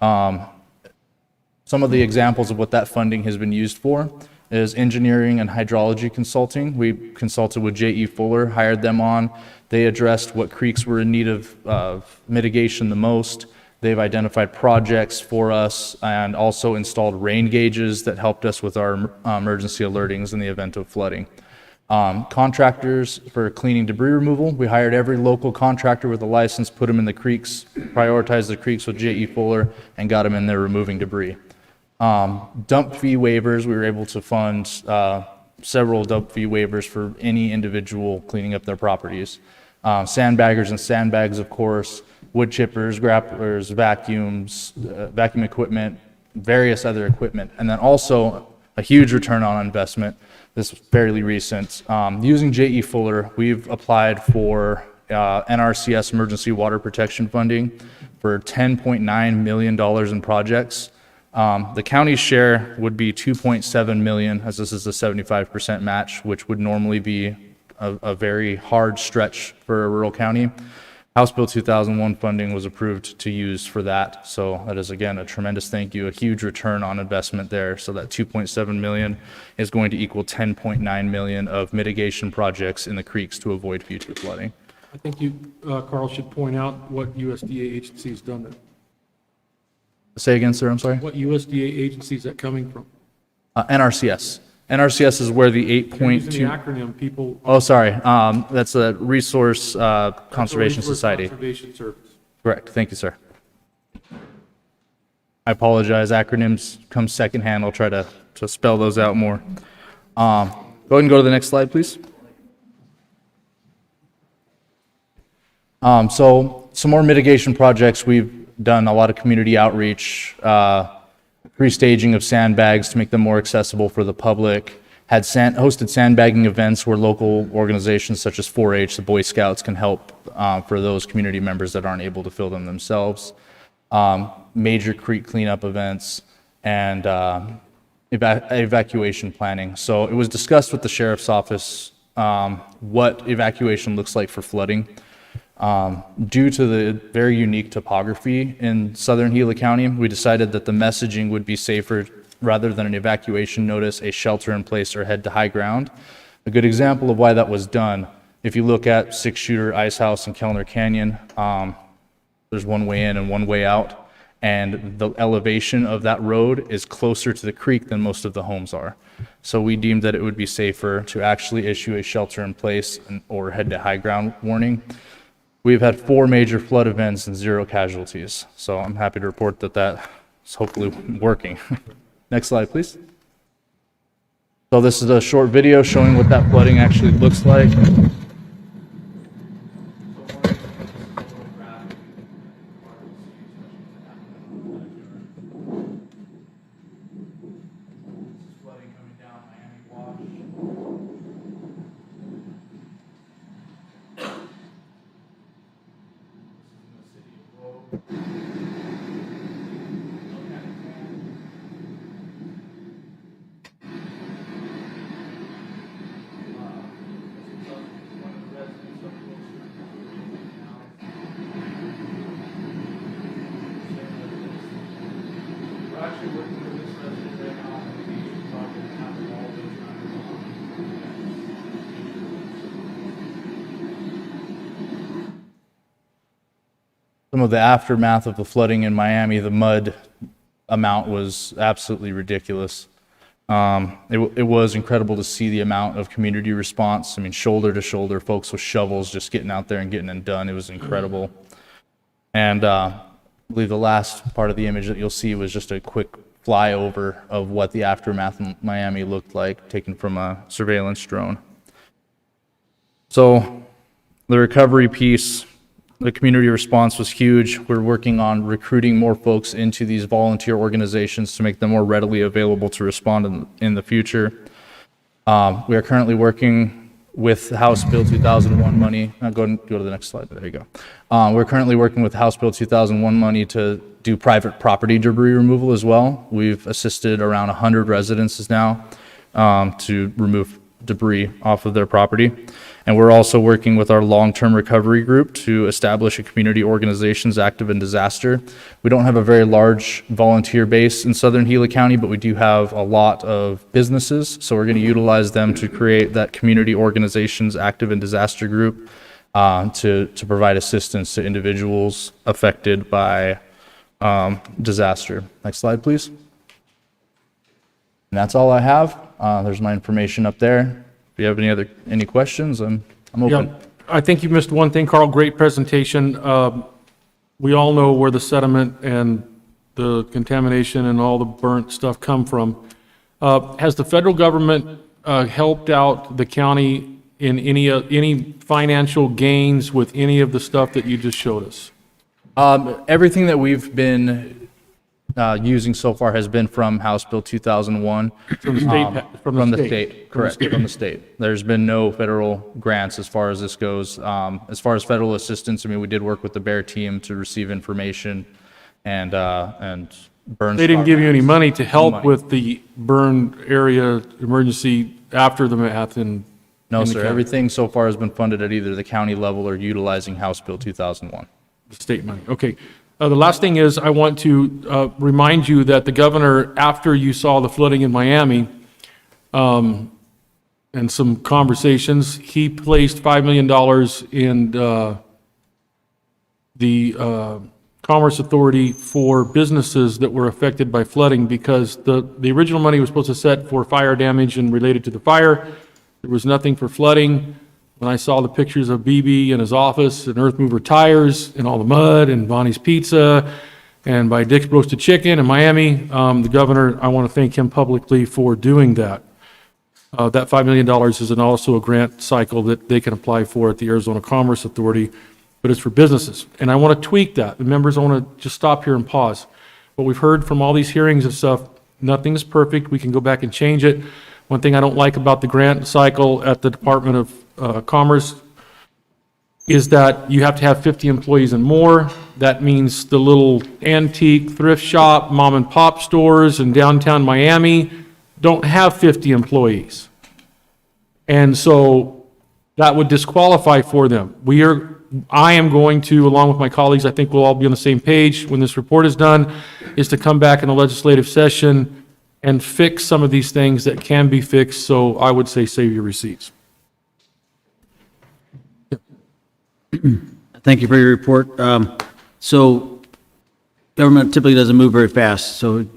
Speaker 9: Some of the examples of what that funding has been used for is engineering and hydrology consulting. We consulted with J.E. Fuller, hired them on. They addressed what creeks were in need of mitigation the most. They've identified projects for us and also installed rain gauges that helped us with our emergency alertings in the event of flooding. Contractors for cleaning debris removal. We hired every local contractor with a license, put them in the creeks, prioritized the creeks with J.E. Fuller, and got them in there removing debris. Dump fee waivers, we were able to fund several dump fee waivers for any individual cleaning up their properties. Sandbaggers and sandbags, of course, wood chippers, grapplers, vacuums, vacuum equipment, various other equipment, and then also a huge return on investment. This is fairly recent. Using J.E. Fuller, we've applied for NRCS emergency water protection funding for $10.9 million in projects. The county's share would be $2.7 million, as this is a 75% match, which would normally be a very hard stretch for a rural county. House Bill 2001 funding was approved to use for that. So that is, again, a tremendous thank you, a huge return on investment there. So that 2.7 million is going to equal 10.9 million of mitigation projects in the creeks to avoid future flooding.
Speaker 3: I think you, Carl, should point out what USDA agency has done that.
Speaker 9: Say again, sir, I'm sorry?
Speaker 3: What USDA agency is that coming from?
Speaker 9: NRCS. NRCS is where the
Speaker 3: Using
Speaker 9: 8.2.
Speaker 3: the acronym, people.
Speaker 9: Oh, sorry. That's a Resource Conservation
Speaker 3: Resource
Speaker 9: Society.
Speaker 3: Conservation Service.
Speaker 9: Correct. Thank you, sir. I apologize. Acronyms come secondhand. I'll try to spell those out more. Go ahead and go to the next slide, please. So some more mitigation projects. We've done a lot of community outreach, pre-staging of sandbags to make them more accessible for the public, had hosted sandbagging events where local organizations such as 4-H, the Boy Scouts, can help for those community members that aren't able to fill them themselves. Major creek cleanup events and evacuation planning. So it was discussed with the sheriff's office what evacuation looks like for flooding. Due to the very unique topography in southern Gila County, we decided that the messaging would be safer rather than an evacuation notice, a shelter in place, or head to high ground. A good example of why that was done, if you look at 6-Shooter Ice House and Kellner Canyon, there's one way in and one way out, and the elevation of that road is closer to the creek than most of the homes are. So we deemed that it would be safer to actually issue a shelter in place or head to high ground warning. We've had 4 major flood events and 0 casualties. So I'm happy to report that that is hopefully working. Next slide, please. So this is a short video showing what that flooding actually looks like. Some of the aftermath of the flooding in Miami, the mud amount was absolutely ridiculous. It was incredible to see the amount of community response. I mean, shoulder to shoulder, folks with shovels just getting out there and getting it done. It was incredible. And I believe the last part of the image that you'll see was just a quick flyover of what the aftermath in Miami looked like, taken from a surveillance drone. So the recovery piece, the community response was huge. We're working on recruiting more folks into these volunteer organizations to make them more readily available to respond in the future. We are currently working with House Bill 2001 money. Go to the next slide. There you go. We're currently working with House Bill 2001 money to do private property debris removal as well. We've assisted around 100 residences now to remove debris off of their property. And we're also working with our long-term recovery group to establish a community organizations active in disaster. We don't have a very large volunteer base in Southern Gila County, but we do have a lot of businesses. So we're going to utilize them to create that community organizations active in disaster group to provide assistance to individuals affected by disaster. Next slide, please. And that's all I have. There's my information up there. If you have any questions, I'm open.
Speaker 3: Yeah, I think you missed one thing, Carl. Great presentation. We all know where the sediment and the contamination and all the burnt stuff come from. Has the federal government helped out the county in any financial gains with any of the stuff that you just showed us?
Speaker 9: Everything that we've been using so far has been from House Bill 2001.
Speaker 3: From the state?
Speaker 9: From the state, correct, from the state. There's been no federal grants as far as this goes. As far as federal assistance, I mean, we did work with the BEAR team to receive information and burn.
Speaker 3: They didn't give you any money to help
Speaker 9: money.
Speaker 3: with the burn area emergency after the math in
Speaker 9: No,
Speaker 3: in the
Speaker 9: sir,
Speaker 3: county?
Speaker 9: everything so far has been funded at either the county level or utilizing House Bill 2001.
Speaker 3: The state money, okay. The last thing is, I want to remind you that the governor, after you saw the flooding in Miami, and some conversations, he placed $5 million in the Commerce Authority for businesses that were affected by flooding, because the original money was supposed to set for fire damage and related to the fire. There was nothing for flooding. When I saw the pictures of BB in his office and Earth Mover tires and all the mud and Bonnie's Pizza and by Dick's Roasted Chicken in Miami, the governor, I want to thank him publicly for doing that. That $5 million is also a grant cycle that they can apply for at the Arizona Commerce Authority, but it's for businesses. And I want to tweak that. The members, I want to just stop here and pause. What we've heard from all these hearings and stuff, nothing is perfect. We can go back and change it. One thing I don't like about the grant cycle at the Department of Commerce is that you have to have 50 employees and more. That means the little antique thrift shop, mom and pop stores in downtown Miami don't have 50 employees. And so that would disqualify for them. I am going to, along with my colleagues, I think we'll all be on the same page when this report is done, is to come back in a legislative session and fix some of these things that can be fixed. So I would say save your receipts.
Speaker 1: Thank you for your report. So government typically doesn't move very fast. So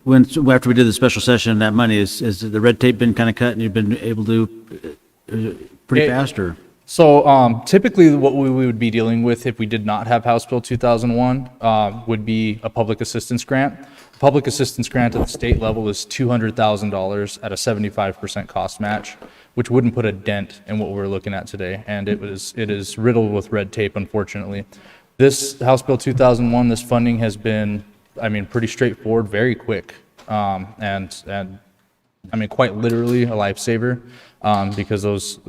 Speaker 1: after we did the special session, that money, has the red tape been kind of cut and you've been able to pretty fast, or?
Speaker 9: So typically what we would be dealing with if we did not have House Bill 2001 would be a public assistance grant. Public assistance grant at the state level is $200,000 at a 75% cost match, which wouldn't put a dent in what we're looking at today. And it is riddled with red tape, unfortunately. This House Bill 2001, this funding has been, I mean, pretty straightforward, very quick, and I mean, quite literally a lifesaver, because those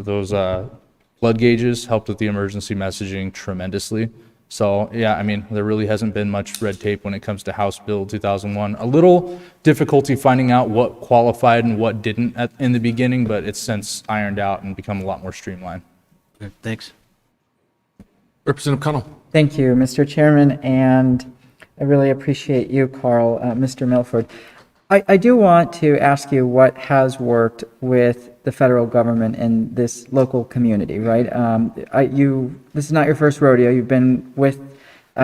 Speaker 9: flood gauges helped with the emergency messaging tremendously. So yeah, I mean, there really hasn't been much red tape when it comes to House Bill 2001. A little difficulty finding out what qualified and what didn't in the beginning, but it's since ironed out and become a lot more streamlined.
Speaker 1: Okay, thanks.
Speaker 3: Representative Connell.
Speaker 4: Thank you, Mr. Chairman. And I really appreciate you, Carl, Mr. Milford. I do want to ask you what has worked with the federal government in this local community, right? This is not your first rodeo. You've been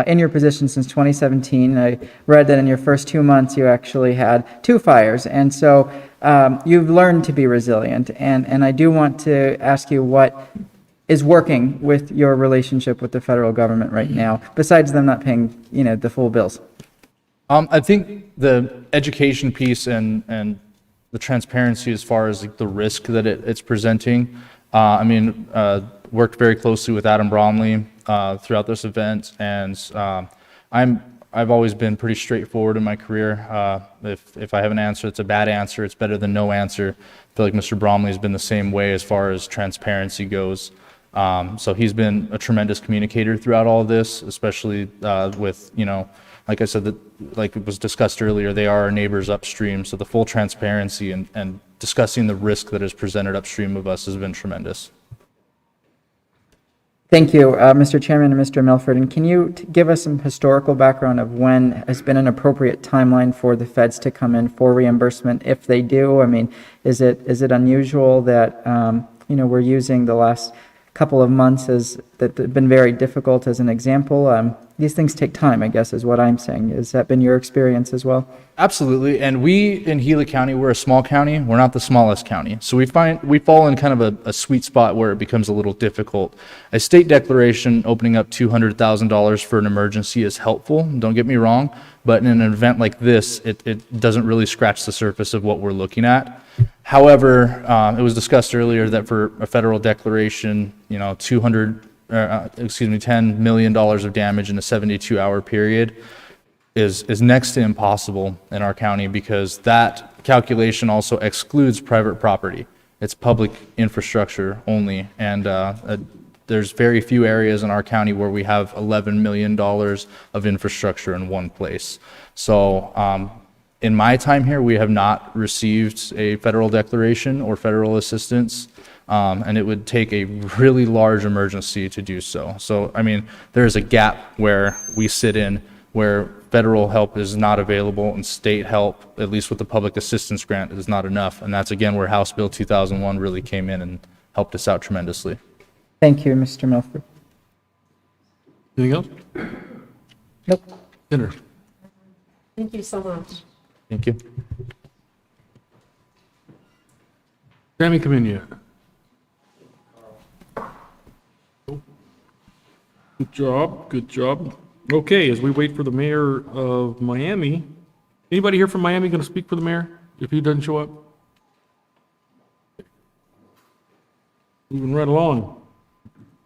Speaker 4: in your position since 2017. I read that in your first 2 months, you actually had 2 fires. And so you've learned to be resilient. And I do want to ask you what is working with your relationship with the federal government right now, besides them not paying, the full bills.
Speaker 9: I think the education piece and the transparency as far as like the risk that it's presenting. Worked very closely with Adam Bromley throughout this event, and I've always been pretty straightforward in my career. If I have an answer, it's a bad answer. It's better than no answer. I feel like Mr. Bromley has been the same way as far as transparency goes. So he's been a tremendous communicator throughout all of this, especially with, like I said, like it was discussed earlier, they are our neighbors upstream. So the full transparency and discussing the risk that is presented upstream of us has been tremendous.
Speaker 4: Thank you, Mr. Chairman and Mr. Milford. And can you give us some historical background of when has been an appropriate timeline for the feds to come in for reimbursement, if they do? I mean, is it unusual that, we're using the last couple of months that have been very difficult as an example? These things take time, I guess, is what I'm saying. Has that been your experience as well?
Speaker 9: Absolutely. And we in Gila County, we're a small county. We're not the smallest county. So we fall in kind of a sweet spot where it becomes a little difficult. A state declaration opening up $200,000 for an emergency is helpful. Don't get me wrong. But in an event like this, it doesn't really scratch the surface of what we're looking at. However, it was discussed earlier that for a federal declaration, $10 million of damage in a 72-hour period is next to impossible in our county, because that calculation also excludes private property. It's public infrastructure only, and there's very few areas in our county where we have $11 million of infrastructure in one place. So in my time here, we have not received a federal declaration or federal assistance. And it would take a really large emergency to do so. So, there's a gap where we sit in, where federal help is not available and state help, at least with the public assistance grant, is not enough. And that's, again, where House Bill 2001 really came in and helped us out tremendously.
Speaker 4: Thank you, Mr. Milford.
Speaker 3: Anything else?
Speaker 4: Nope.
Speaker 3: Dinner.
Speaker 5: Thank you so much.
Speaker 9: Thank you.
Speaker 3: Grammy Comminia. Good job, good job. Okay, as we wait for the mayor of Miami, anybody here from Miami going to speak for the mayor if he doesn't show up? Moving right along.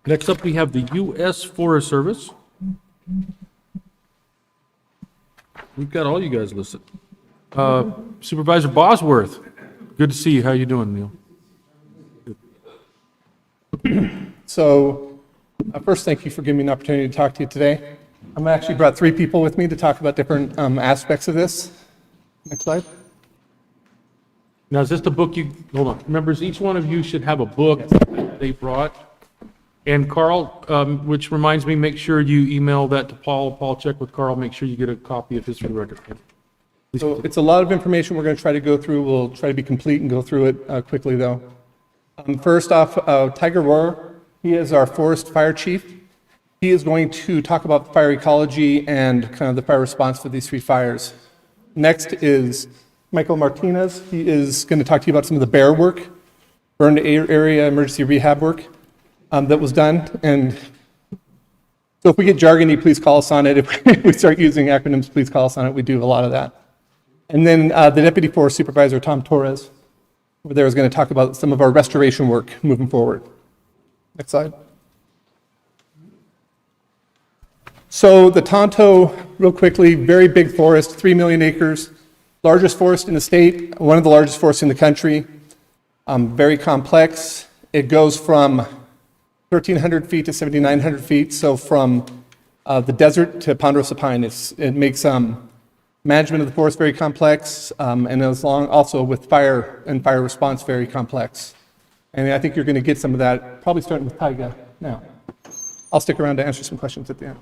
Speaker 3: Next up, we have the U.S. Forest Service. We've got all you guys listed. Supervisor Bosworth, good to see you. How you doing, Neil?
Speaker 10: So, first, thank you for giving me an opportunity to talk to you today. I've actually brought 3 people with me to talk about different aspects of this. Next slide.
Speaker 3: Now, is this the book hold on, members, each one of you should have a book they brought. And Carl, which reminds me, make sure you email that to Paul. Paul, check with Carl, make sure you get a copy of his for the record.
Speaker 10: So it's a lot of information we're going to try to go through. We'll try to be complete and go through it quickly, though. First off, Tiger Rohr, he is our forest fire chief. He is going to talk about fire ecology and kind of the fire response for these 3 fires. Next is Michael Martinez. He is going to talk to you about some of the bear work, burned area emergency rehab work that was done. And so if we get jargony, please call us on it. If we start using acronyms, please call us on it. We do a lot of that. And then the Deputy Forest Supervisor, Tom Torres, over there is going to talk about some of our restoration work moving forward. Next slide. So the Tonto, real quickly, very big forest, 3 million acres, largest forest in the state, one of the largest forests in the country, very complex. It goes from 1,300 feet to 7,900 feet, so from the desert to Ponderosa Pine. It makes management of the forest very complex, and as long also with fire and fire response very complex. And I think you're going to get some of that, probably starting with Taiga now. I'll stick around to answer some questions at the end.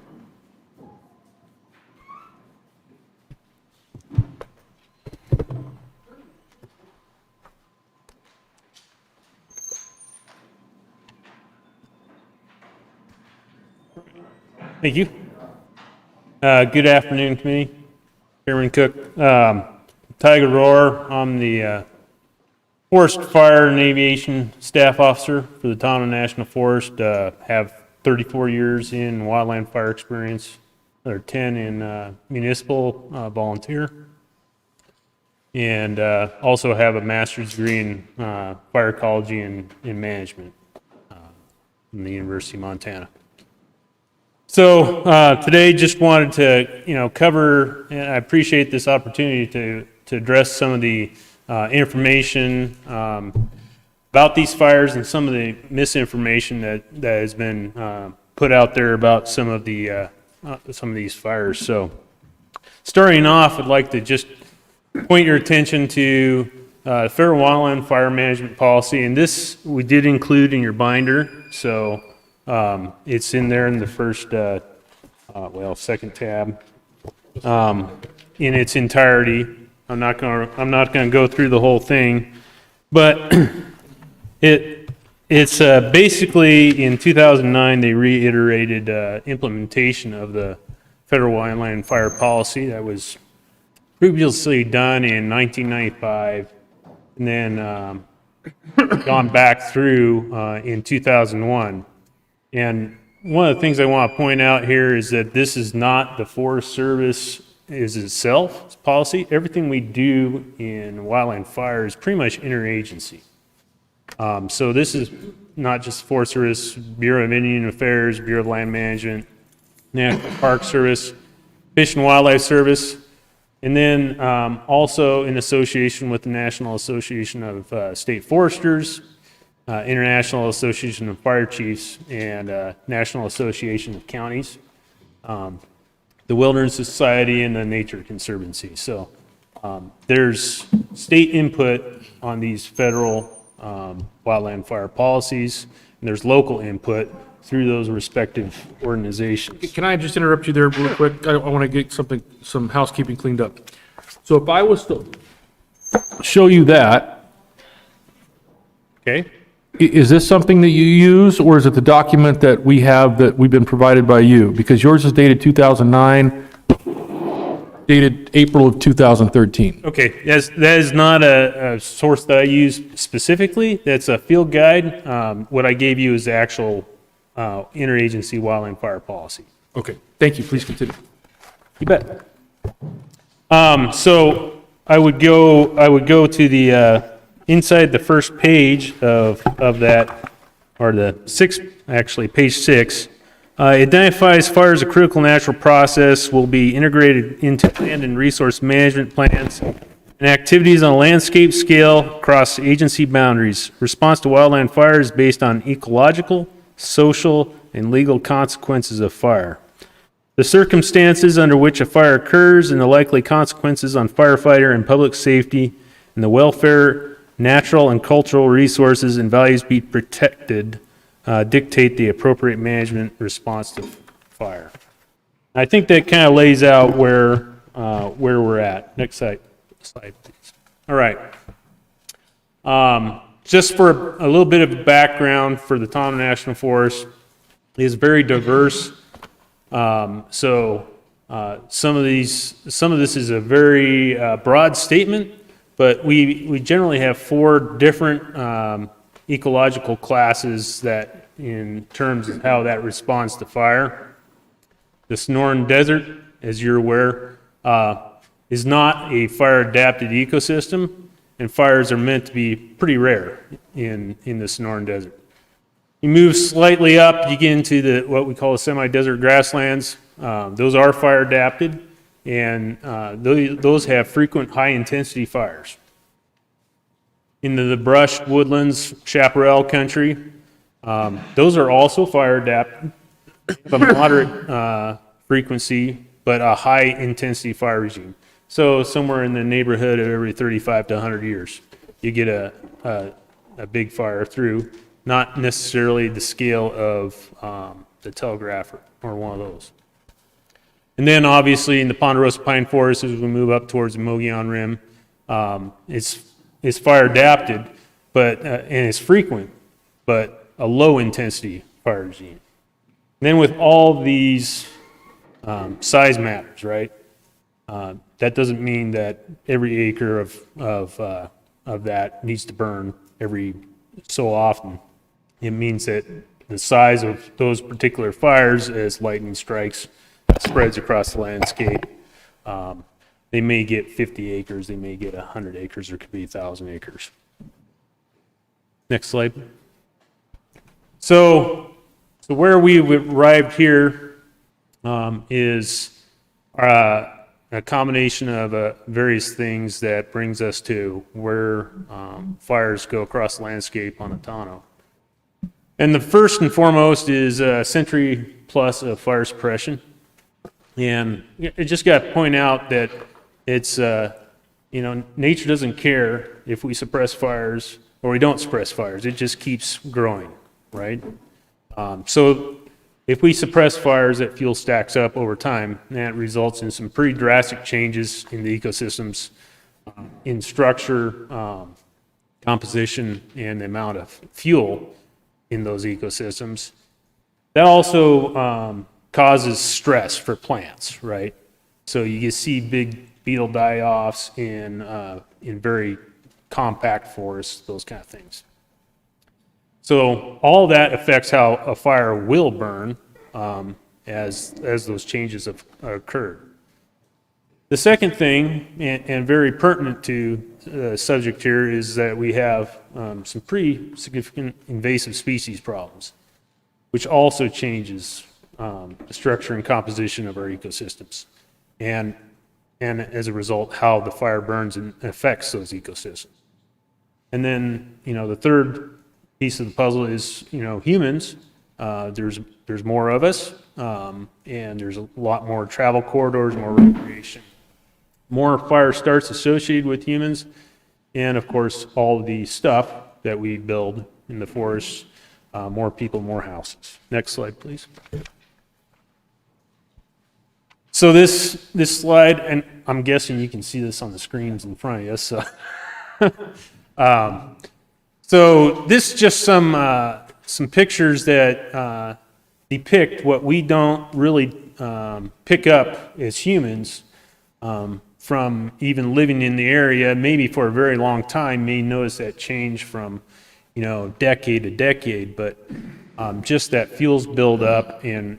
Speaker 11: Thank you. Good afternoon, committee. Chairman Cook. Tiger Roar. I'm the Forest Fire and Aviation Staff Officer for the Tonto National Forest. Have 34 years in wildland fire experience, or 10 in municipal volunteer, and also have a master's degree in fire ecology and in management from the University of Montana. So today, just wanted to cover, and I appreciate this opportunity to address some of the information about these fires and some of the misinformation that has been put out there about some of these fires. So starting off, I'd like to just point your attention to Federal Wildland Fire Management Policy, and this we did include in your binder. So it's in there in the first, second tab, in its entirety. I'm not gonna go through the whole thing, but it's basically in 2009 they reiterated implementation of the Federal Wildland Fire Policy that was previously done in 1995, and then gone back through in 2001. And one of the things I want to point out here is that this is not the Forest Service is itself policy. Everything we do in wildland fire is pretty much interagency. So this is not just Forest Service, Bureau of Indian Affairs, Bureau of Land Management, National Park Service, Fish and Wildlife Service, and then also in association with the National Association of State Foresters, International Association of Fire Chiefs, and National Association of Counties, the Wilderness Society, and the Nature Conservancy. So there's state input on these federal wildland fire policies, and there's local input through those respective organizations.
Speaker 3: Can I just interrupt you there real quick? I want to get some housekeeping cleaned up. So if I was to show you that,
Speaker 11: Okay?
Speaker 3: is this something that you use, or is it the document that we have that we've been provided by you? Because yours is dated 2009, dated April of 2013.
Speaker 11: Okay, that is not a source that I use specifically. That's a field guide. What I gave you is the actual interagency wildland fire policy.
Speaker 3: Okay, thank you. Please continue.
Speaker 11: You bet. So I would go to the inside the first page of that, or the sixth, actually page 6. Identifies fire as a critical natural process, will be integrated into land and resource management plans and activities on a landscape scale across agency boundaries. Response to wildland fire is based on ecological, social, and legal consequences of fire. The circumstances under which a fire occurs and the likely consequences on firefighter and public safety and the welfare, natural and cultural resources and values be protected dictate the appropriate management response to fire. I think that kind of lays out where we're at. Next slide, please. All right. Just for a little bit of background for the Tonto National Forest, it is very diverse. So some of this is a very broad statement, but we generally have 4 different ecological classes that, in terms of how that responds to fire. The Sonoran Desert, as you're aware, is not a fire-adapted ecosystem, and fires are meant to be pretty rare in the Sonoran Desert. You move slightly up, you get into what we call the semi-desert grasslands. Those are fire-adapted, and those have frequent high-intensity fires. Into the brush, woodlands, chaparral country, those are also fire-adapted, but moderate frequency, but a high-intensity fire regime. So somewhere in the neighborhood of every 35 to 100 years, you get a big fire through, not necessarily the scale of the Telegraph or one of those. And then obviously in the Ponderosa Pine Forest, as we move up towards the Mogollon Rim, it's fire adapted, but and it's frequent, but a low intensity fire regime. Then with all these, size matters, right? That doesn't mean that every acre of that needs to burn every so often. It means that the size of those particular fires, as lightning strikes, spreads across the landscape, they may get 50 acres, they may get 100 acres, or it could be 1,000 acres. Next slide. So where we've arrived here is a combination of various things that brings us to where fires go across the landscape on Tano. And the first and foremost is a century plus of fire suppression. And I just got to point out that it's, nature doesn't care if we suppress fires or we don't suppress fires. It just keeps growing, right? So if we suppress fires, that fuel stacks up over time, and that results in some pretty drastic changes in the ecosystems, in structure, composition, and the amount of fuel in those ecosystems. That also causes stress for plants, right? So you see big beetle die-offs in very compact forests, those kind of things. So all that affects how a fire will burn as those changes have occurred. The second thing, and very pertinent to the subject here, is that we have some pretty significant invasive species problems, which also changes the structure and composition of our ecosystems, and as a result, how the fire burns and affects those ecosystems. And then, the third piece of the puzzle is, humans. There's more of us, and there's a lot more travel corridors, more recreation, more fire starts associated with humans, and of course, all the stuff that we build in the forests, more people, more houses. Next slide, please. So this slide, and I'm guessing you can see this on the screens in front of you, so. So this is just some pictures that depict what we don't really pick up as humans from even living in the area, maybe for a very long time, may notice that change from, decade to decade, but just that fuels build up and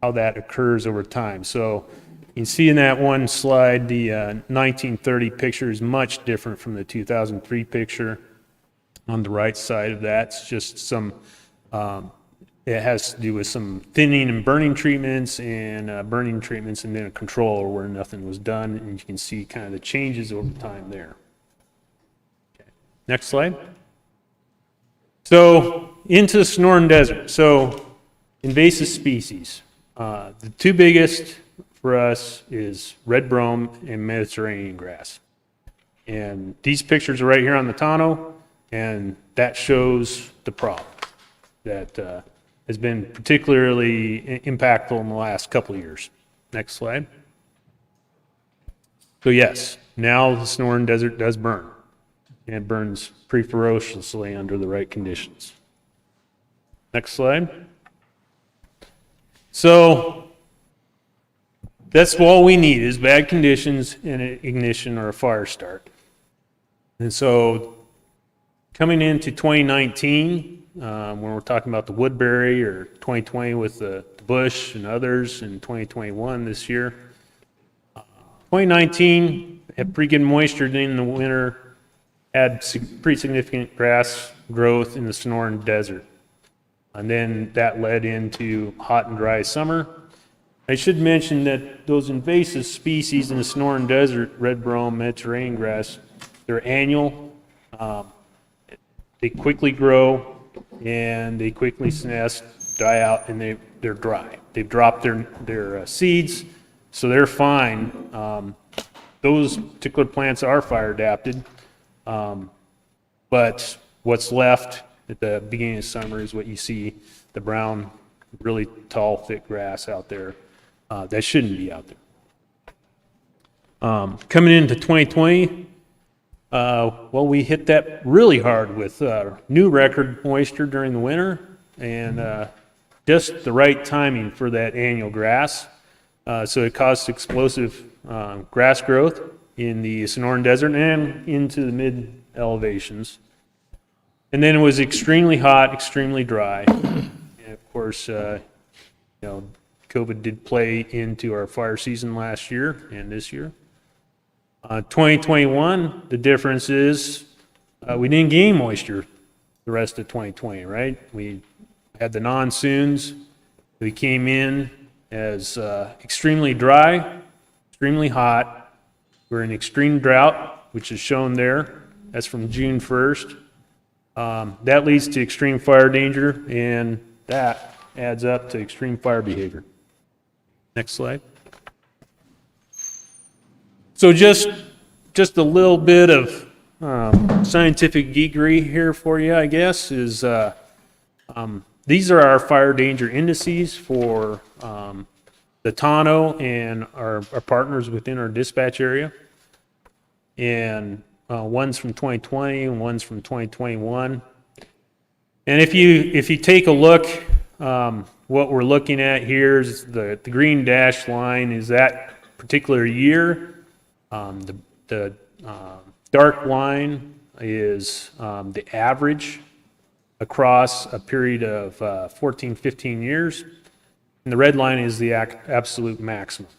Speaker 11: how that occurs over time. So you can see in that one slide, the 1930 picture is much different from the 2003 picture. On the right side of that, it's just some, it has to do with some thinning and burning treatments, and then a control where nothing was done, and you can see kind of the changes over time there. Okay. Next slide. So into the Sonoran Desert. So invasive species. The two biggest for us is red brome and Mediterranean grass. And these pictures are right here on the Tano, and that shows the problem that has been particularly impactful in the last couple of years. Next slide. So yes, now the Sonoran Desert does burn, and it burns pretty ferociously under the right conditions. Next slide. So that's all we need is bad conditions and an ignition or a fire start. And so coming into 2019, when we're talking about the Woodbury, or 2020 with the Bush and others, and 2021 this year, 2019 had pretty good moisture during the winter, had pretty significant grass growth in the Sonoran Desert. And then that led into hot and dry summer. I should mention that those invasive species in the Sonoran Desert, red brome, Mediterranean grass, they're annual. They quickly grow, and they quickly senesce, die out, and they're dry. They've dropped their seeds, so they're fine. Those particular plants are fire adapted, but what's left at the beginning of summer is what you see, the brown, really tall, thick grass out there. That shouldn't be out there. Coming into 2020, we hit that really hard with new record moisture during the winter, and just the right timing for that annual grass. So it caused explosive grass growth in the Sonoran Desert and into the mid elevations. And then it was extremely hot, extremely dry. And of course, COVID did play into our fire season last year and this year. 2021, the difference is we didn't gain moisture the rest of 2020, right? We had the monsoons. We came in as extremely dry, extremely hot. We're in extreme drought, which is shown there. That's from June 1st. That leads to extreme fire danger, and that adds up to extreme fire behavior. Next slide. So just a little bit of scientific geekery here for you, I guess, is these are our fire danger indices for the Tonto and our partners within our dispatch area. And one's from 2020 and one's from 2021. And if you take a look, what we're looking at here is the green dashed line is that particular year. The dark line is the average across a period of 14, 15 years. And the red line is the absolute maximum.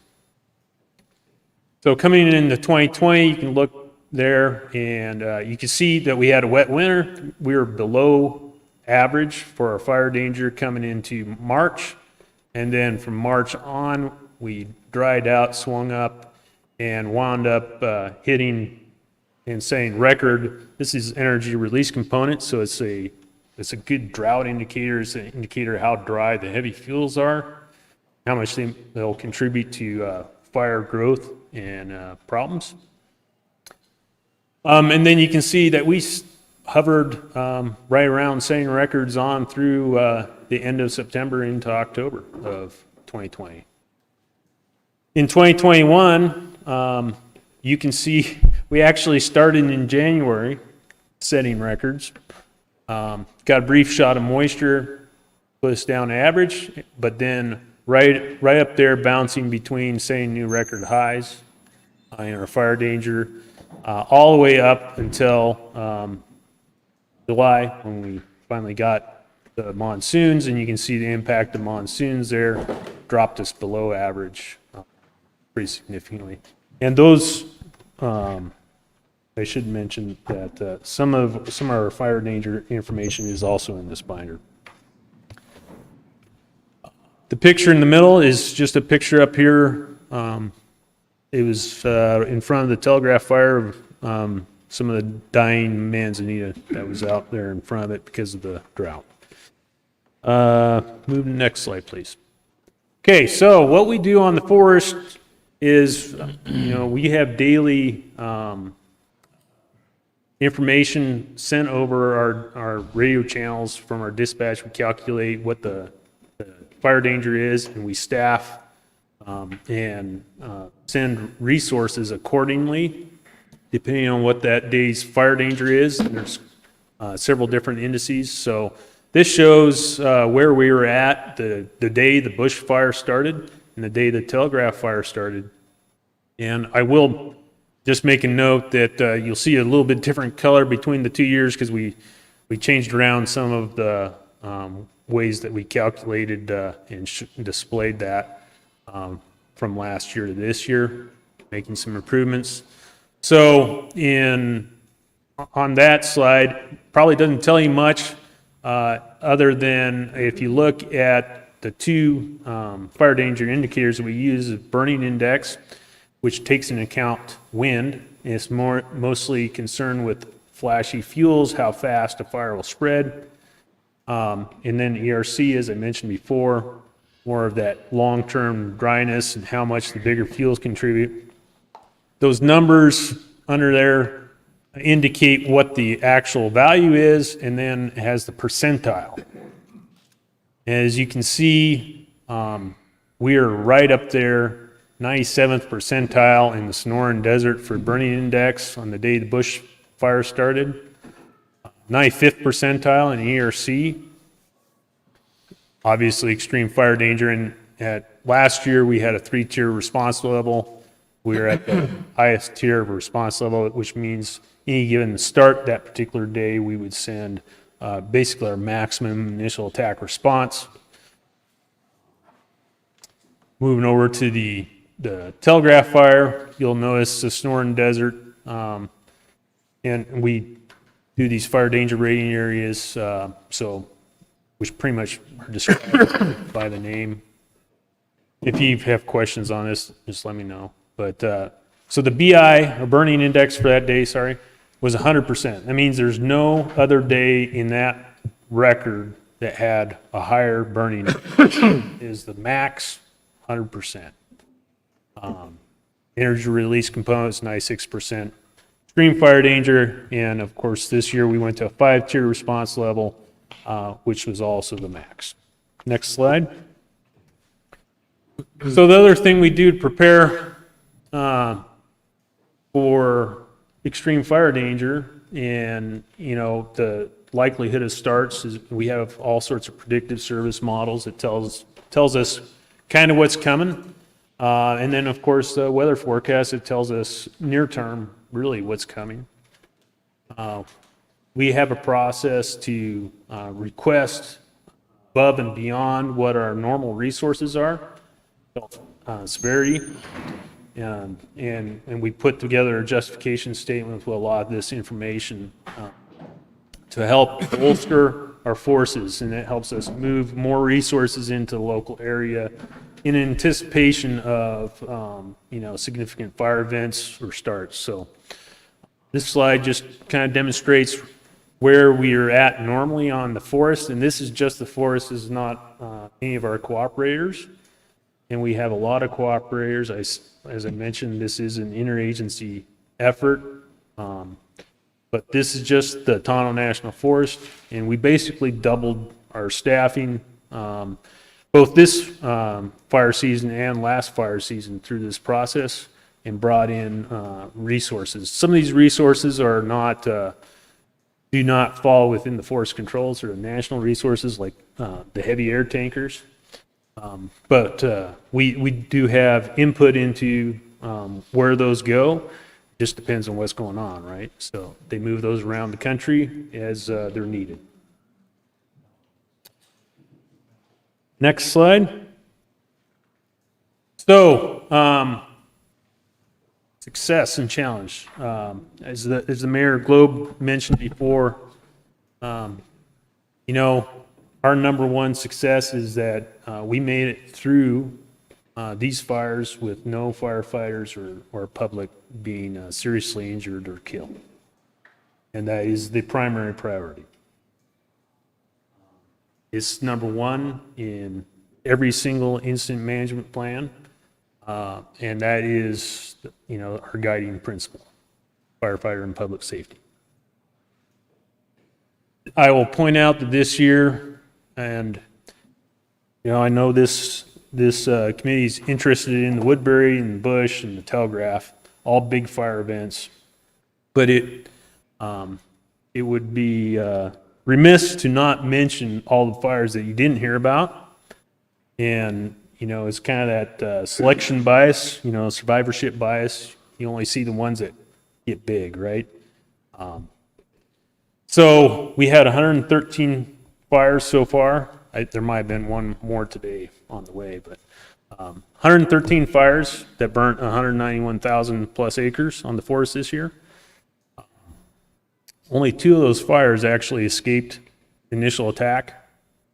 Speaker 11: So coming into 2020, you can look there and you can see that we had a wet winter. We were below average for our fire danger coming into March. And then from March on, we dried out, swung up, and wound up hitting and saying record. This is energy release component, so it's a good drought indicator. It's an indicator how dry the heavy fuels are, how much they'll contribute to fire growth and problems. And then you can see that we hovered right around setting records on through the end of September into October of 2020. In 2021, you can see we actually started in January setting records. Got a brief shot of moisture, put us down to average, but then right up there bouncing between setting new record highs in our fire danger, all the way up until July when we finally got the monsoons, and you can see the impact of monsoons there dropped us below average pretty significantly. And those, I should mention that some of our fire danger information is also in this binder. The picture in the middle is just a picture up here. It was in front of the telegraph fire of some of the dying manzanita that was out there in front of it because of the drought. Move to the next slide, please. Okay, so what we do on the forest is, we have daily information sent over our radio channels from our dispatch. We calculate what the fire danger is, and we staff and send resources accordingly, depending on what that day's fire danger is. And there's several different indices. So this shows where we were at the day the bush fire started and the day the telegraph fire started. And I will just make a note that you'll see a little bit different color between the 2 years because we changed around some of the ways that we calculated and displayed that from last year to this year, making some improvements. So on that slide, probably doesn't tell you much other than if you look at the two fire danger indicators that we use, is burning index, which takes into account wind, and it's mostly concerned with flashy fuels, how fast a fire will spread. And then ERC, as I mentioned before, more of that long-term dryness and how much the bigger fuels contribute. Those numbers under there indicate what the actual value is, and then it has the percentile. As you can see, we are right up there, 97th percentile in the Sonoran Desert for burning index on the day the bush fire started, 95th percentile in ERC. Obviously, extreme fire danger, and last year, we had a 3-tier response level. We were at the highest tier of response level, which means any given start that particular day, we would send basically our maximum initial attack response. Moving over to the Telegraph fire, you'll notice the Sonoran Desert, and we do these fire danger rating areas, which pretty much are described by the name. If you have questions on this, just let me know. But so the BI, or burning index for that day, was 100%. That means there's no other day in that record that had a higher burning is the max 100%. Energy release components 96%. Extreme fire danger, and of course this year we went to a 5-tier response level, which was also the max. Next slide. So the other thing we do to prepare for extreme fire danger and, the likelihood of starts is we have all sorts of predictive service models that tells us kind of what's coming. And then, of course, the weather forecast, it tells us near term, really what's coming. We have a process to request above and beyond what our normal resources are, severity, and we put together a justification statement with a lot of this information to help bolster our forces, and it helps us move more resources into the local area in anticipation of significant fire events or starts. So this slide just kind of demonstrates where we are at normally on the forest, and this is just the forest, this is not any of our cooperators. And we have a lot of cooperators. As I mentioned, this is an interagency effort, but this is just the Tono National Forest, and we basically doubled our staffing both this fire season and last fire season through this process, and brought in resources. Some of these resources are not do not fall within the forest controls or the national resources, like the heavy air tankers. But we do have input into where those go. Just depends on what's going on, right? So they move those around the country as they're needed. Next slide. So success and challenge. As the Mayor Globe mentioned before, our number one success is that we made it through these fires with no firefighters or public being seriously injured or killed. And that is the primary priority. It's number one in every single incident management plan, and that is, our guiding principle, firefighter and public safety. I will point out that this year, and I know this committee is interested in the Woodbury and the Bush and the Telegraph, all big fire events, but it would be remiss to not mention all the fires that you didn't hear about. And it's kind of that selection bias, survivorship bias. You only see the ones that get big, right? So we had 113 fires so far. There might have been one more today on the way, but 113 fires that burnt 191,000 plus acres on the forest this year. Only 2 of those fires actually escaped initial attack.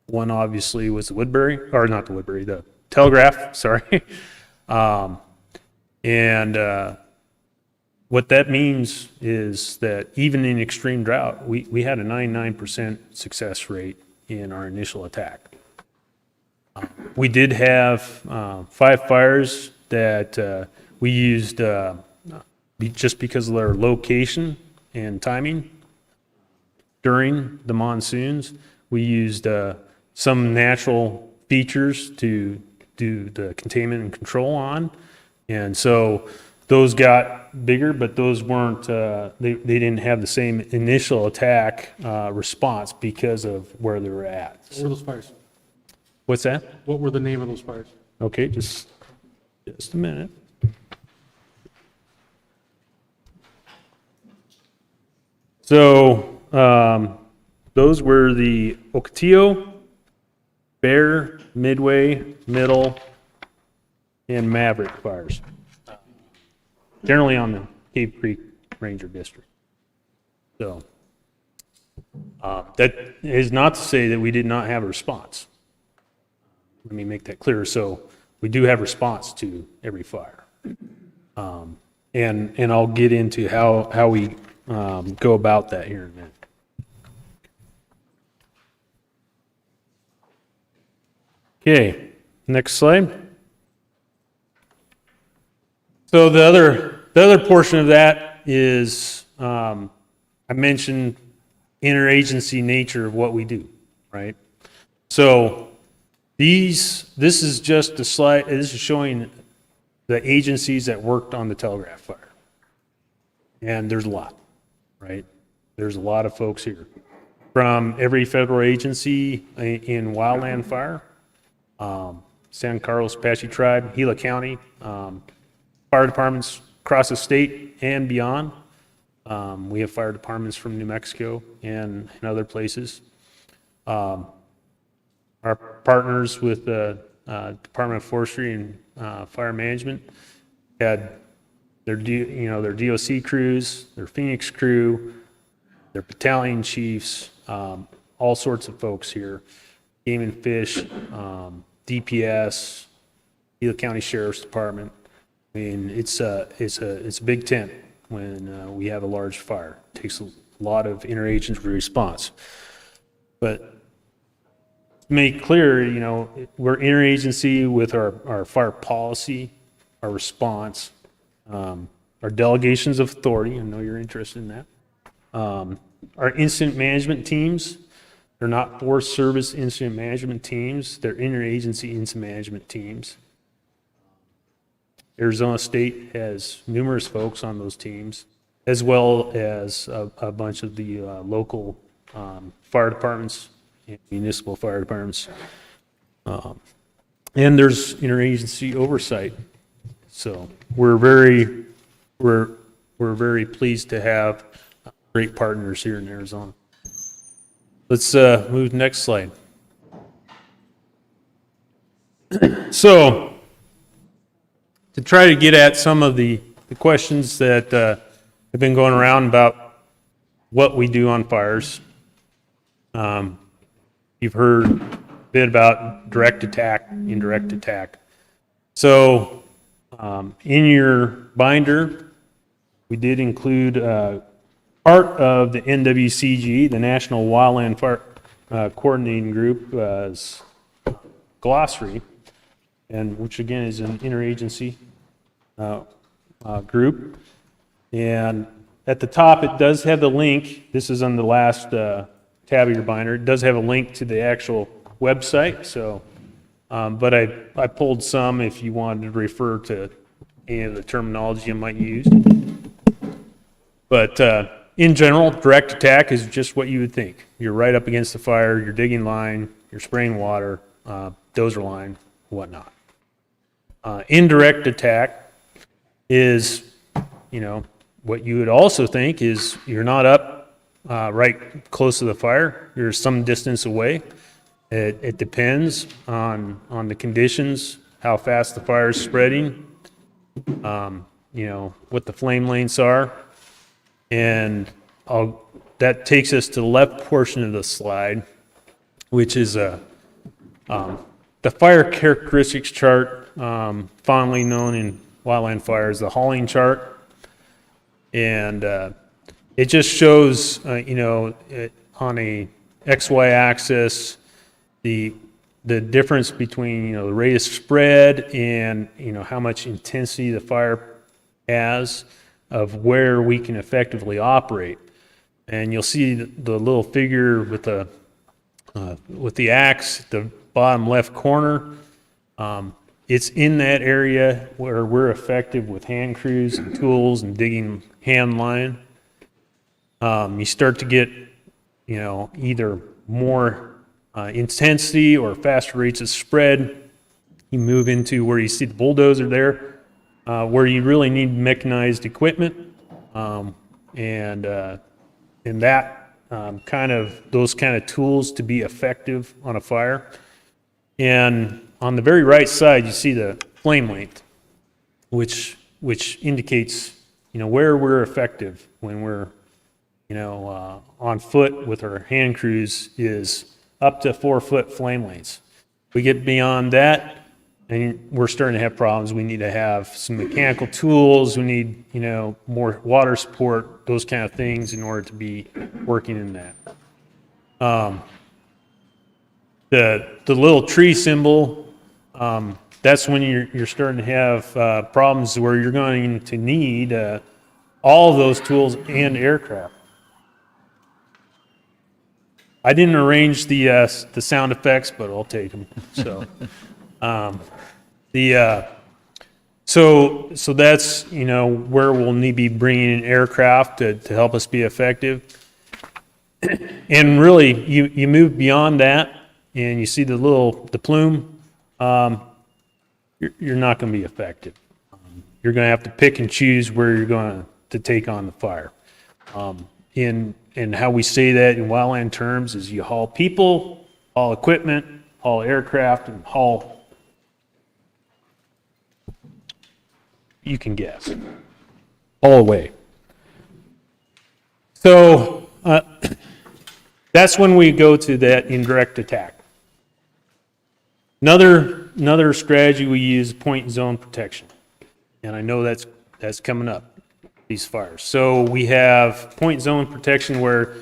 Speaker 11: One obviously was the the Telegraph, sorry. What that means is that even in extreme drought, we had a 99% success rate in our initial attack. We did have 5 fires that we used just because of their location and timing. During the monsoons, we used some natural features to do the containment and control on. And so those got bigger, but those weren't, they didn't have the same initial attack response because of where they were at.
Speaker 3: What were those fires?
Speaker 11: What's that?
Speaker 3: What were the name of those fires?
Speaker 11: Okay, just a minute. So, those were the Ocotillo, Bear, Midway, Middle, and Maverick fires. Generally on the Cave Creek Ranger District. So, that is not to say that we did not have a response. Let me make that clear. So, we do have response to every fire. And I'll get into how we go about that here in a minute. Okay, next slide. So the other portion of that is I mentioned interagency nature of what we do, right? So this is just a slide. This is showing the agencies that worked on the Telegraph fire, and there's a lot, right? There's a lot of folks here from every federal agency in wildland fire. San Carlos Apache Tribe, Gila County, fire departments across the state and beyond. We have fire departments from New Mexico and other places. Our partners with the Department of Forestry and Fire Management had their DOC crews, their Phoenix crew, their battalion chiefs, all sorts of folks here. Game and Fish, DPS, Gila County Sheriff's Department. I mean, it's a big tent when we have a large fire. It takes a lot of interagency response. But to make clear, we're interagency with our fire policy, our response, our delegations of authority. I know you're interested in that. Our incident management teams. They're not Forest Service incident management teams. They're interagency incident management teams. Arizona State has numerous folks on those teams, as well as a bunch of the local fire departments and municipal fire departments. And there's interagency oversight. So we're very pleased to have great partners here in Arizona. Let's move to the next slide. So, to try to get at some of the questions that have been going around about what we do on fires, you've heard a bit about direct attack, indirect attack. So, in your binder, we did include part of the NWCG, the National Wildland Fire Coordinating Group's glossary, and which again is an interagency group. And at the top, it does have the link. This is on the last tab of your binder. It does have a link to the actual website. So, but I pulled some if you wanted to refer to any of the terminology you might use. But in general, direct attack is just what you would think. You're right up against the fire, you're digging line, you're spraying water, dozer line, whatnot. Indirect attack is, what you would also think is you're not up right close to the fire, you're some distance away. It depends on the conditions, how fast the fire is spreading, what the flame lengths are. And that takes us to the left portion of the slide, which is the fire characteristics chart, fondly known in wildland fire as the hauling chart. And it just shows, on a XY axis, the difference between, the rate of spread and, how much intensity the fire has, of where we can effectively operate. And you'll see the little figure with the axe at the bottom left corner. It's in that area where we're effective with hand crews and tools and digging hand line. You start to get, either more intensity or faster rates of spread, you move into where you see the bulldozer there, where you really need mechanized equipment, and that those kind of tools to be effective on a fire. And on the very right side, you see the flame length, which indicates, where we're effective when we're, on foot with our hand crews is up to 4-foot flame lengths. We get beyond that, and we're starting to have problems. We need to have some mechanical tools. We need, more water support, those kind of things in order to be working in that. The little tree symbol, that's when you're starting to have problems where you're going to need all of those tools and aircraft. I didn't arrange the sound effects, but I'll take them. So, so that's where we'll need to be bringing in aircraft to help us be effective. And really, you move beyond that, and you see the plume. You're not going to be effective. You're going to have to pick and choose where you're going to take on the fire. And how we say that in wildland terms is you haul people, haul equipment, haul aircraft, and haul, you can guess, all away. So that's when we go to that indirect attack. Another strategy we use is point and zone protection. And I know that's coming up, these fires. So we have point zone protection where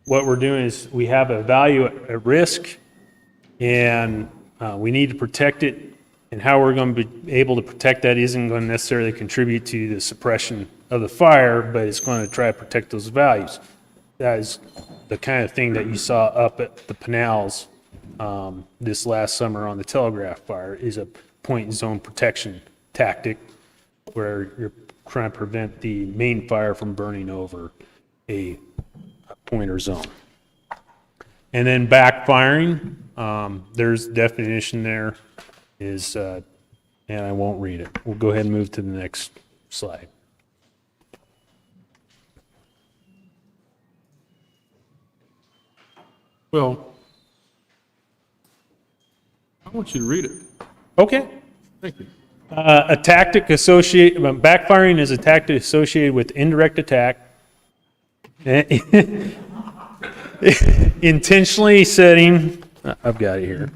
Speaker 11: what we're doing is we have a value at risk, and we need to protect it. And how we're going to be able to protect that isn't going to necessarily contribute to the suppression of the fire, but it's going to try to protect those values. That is the kind of thing that you saw up at the Pinals this last summer on the Telegraph fire, is a point and zone protection tactic where you're trying to prevent the main fire from burning over a point or zone. And then backfiring, there's definition there is, and I won't read it. We'll go ahead and move to the next slide.
Speaker 3: Well, I want you to read it.
Speaker 11: Okay.
Speaker 3: Thank you.
Speaker 11: A tactic associated, backfiring is a tactic associated with indirect attack. Intentionally setting, I've got it here.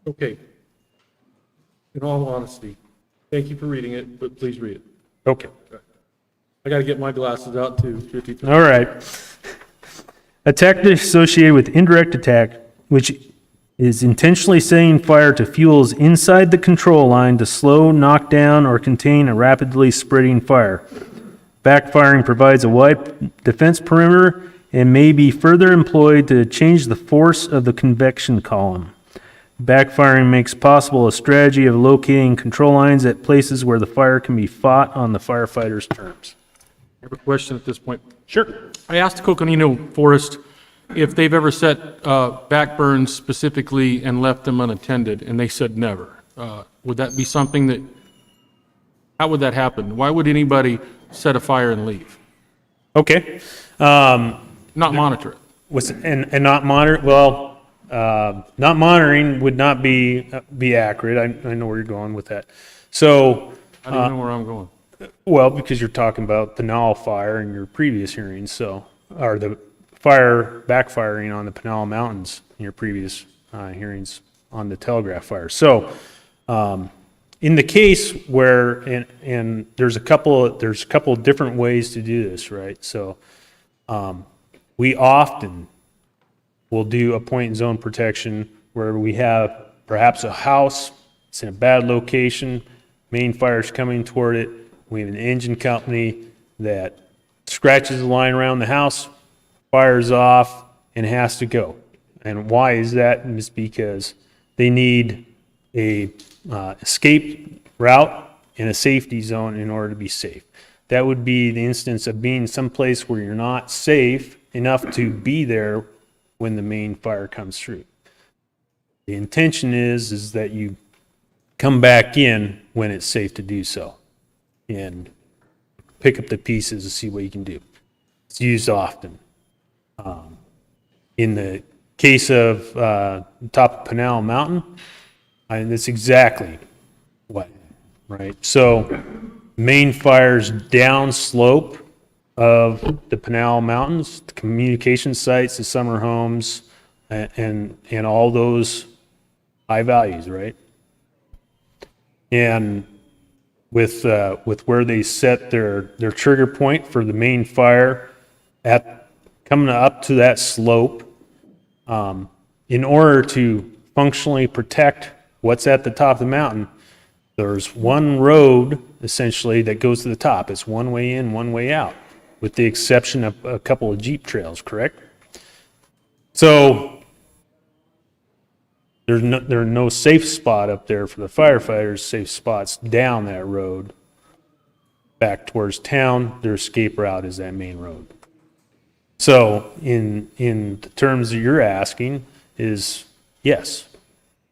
Speaker 3: Okay. In all honesty, thank you for reading it, but please read it.
Speaker 11: Okay.
Speaker 3: I got to get my glasses out too. 53.
Speaker 11: All right. A tactic associated with indirect attack, which is intentionally setting fire to fuels inside the control line to slow, knock down, or contain a rapidly spreading fire. Backfiring provides a wide defense perimeter and may be further employed to change the force of the convection column. Backfiring makes possible a strategy of locating control lines at places where the fire can be fought on the firefighter's terms.
Speaker 3: I have a question at this point.
Speaker 11: Sure.
Speaker 3: I asked Coconino Forest if they've ever set backburns specifically and left them unattended, and they said never. Would that be something that, how would that happen? Why would anybody set a fire and leave?
Speaker 11: Okay.
Speaker 3: Not monitor it.
Speaker 11: And not monitor, well, not monitoring would not be accurate. I know where you're going with that. So,
Speaker 3: How do you know where I'm going?
Speaker 11: well, because you're talking about Pinal fire in your previous hearings, so, or the fire backfiring on the Pinal Mountains in your previous hearings on the Telegraph fire. So, in the case where, and there's a couple of different ways to do this, right? So, we often will do a point and zone protection where we have perhaps a house, it's in a bad location, main fire's coming toward it, we have an engine company that scratches the line around the house, fires off, and has to go. And why is that? It's because they need a escape route and a safety zone in order to be safe. That would be the instance of being someplace where you're not safe enough to be there when the main fire comes through. The intention is that you come back in when it's safe to do so and pick up the pieces and see what you can do. It's used often. In the case of top of Pinal Mountain, that's exactly what, right? So main fires downslope of the Pinal Mountains, the communication sites, the summer homes, and all those high values, right? And with where they set their trigger point for the main fire at coming up to that slope, in order to functionally protect what's at the top of the mountain, there's one road essentially that goes to the top. It's one way in, one way out, with the exception of a couple of Jeep trails, correct? So there's no safe spot up there for the firefighters, safe spots down that road back towards town. Their escape route is that main road. So in the terms that you're asking is, yes,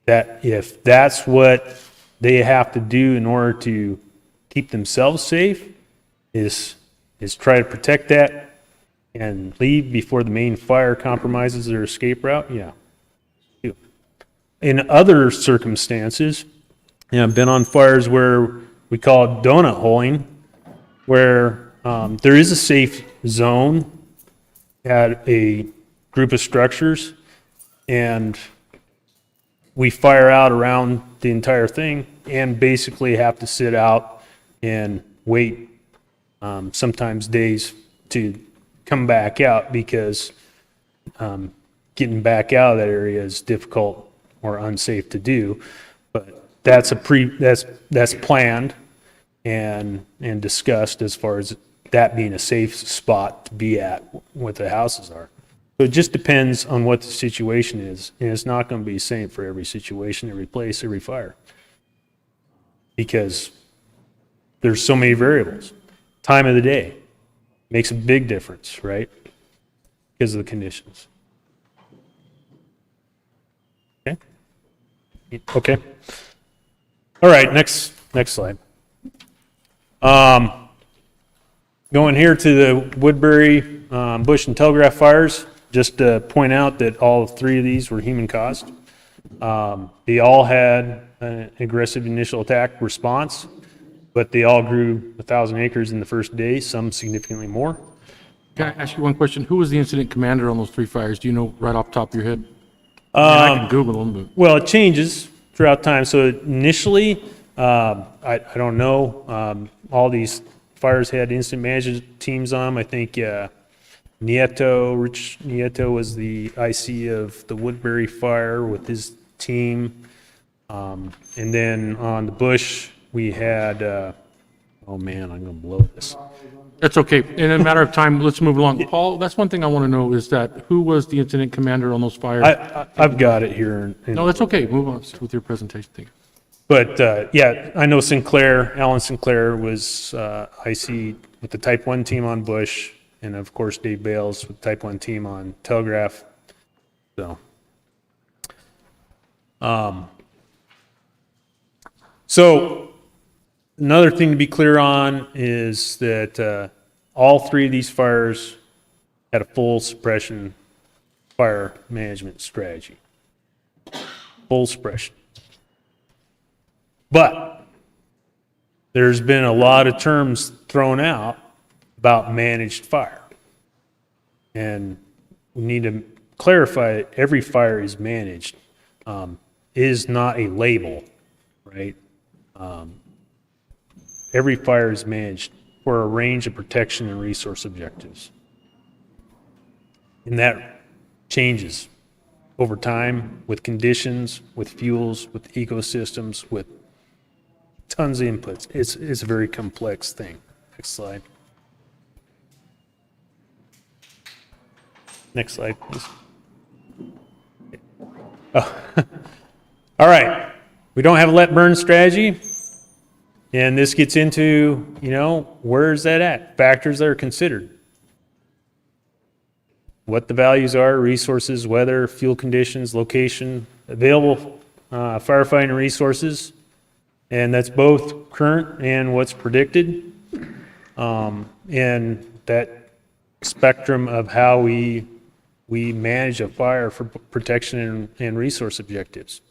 Speaker 11: that if that's what they have to do in order to keep themselves safe, is try to protect that and leave before the main fire compromises their escape route, yeah. In other circumstances, I've been on fires where we call it donut holing, where there is a safe zone at a group of structures, and we fire out around the entire thing and basically have to sit out and wait, sometimes days, to come back out, because getting back out of that area is difficult or unsafe to do. But that's planned and discussed as far as that being a safe spot to be at, what the houses are. So it just depends on what the situation is, and it's not going to be the same for every situation, every place, every fire, because there's so many variables. Time of the day makes a big difference, right? Because of the conditions. Okay. Okay. All right. Next slide. Going here to the Woodbury, Bush, and Telegraph fires. Just to point out that all three of these were human caused. They all had an aggressive initial attack response, but they all grew 1,000 acres in the first day, some significantly more.
Speaker 3: Can I ask you one question? Who was the incident commander on those three fires? Do you know right off the top of your head? I can Google them, but.
Speaker 11: Well, it changes throughout time. So initially, I don't know. All these fires had incident management teams on them. I think Rich Nieto was the IC of the Woodbury fire with his team. And then on the Bush, we had, oh man, I'm going to blow this.
Speaker 3: That's okay. In a matter of time, let's move along. Paul, that's one thing I want to know is that who was the incident commander on those fires?
Speaker 11: I've got it here.
Speaker 3: No, that's okay. Move on with your presentation. Thank you.
Speaker 11: But yeah, I know Alan Sinclair was IC with the Type 1 team on Bush, and of course Dave Bales with the Type 1 team on Telegraph. So another thing to be clear on is that all three of these fires had a full suppression fire management strategy. Full suppression. But there's been a lot of terms thrown out about managed fire. And we need to clarify that every fire is managed, is not a label, right? Every fire is managed for a range of protection and resource objectives. And that changes over time with conditions, with fuels, with ecosystems, with tons of inputs. It's a very complex thing. Next slide. Next slide, please. Oh. All right. We don't have a let burn strategy. And this gets into, where's that at? Factors that are considered. what the values are, resources, weather, fuel conditions, location, available firefighting resources, and that's both current and what's predicted, and that spectrum of how we manage a fire for protection and resource objectives.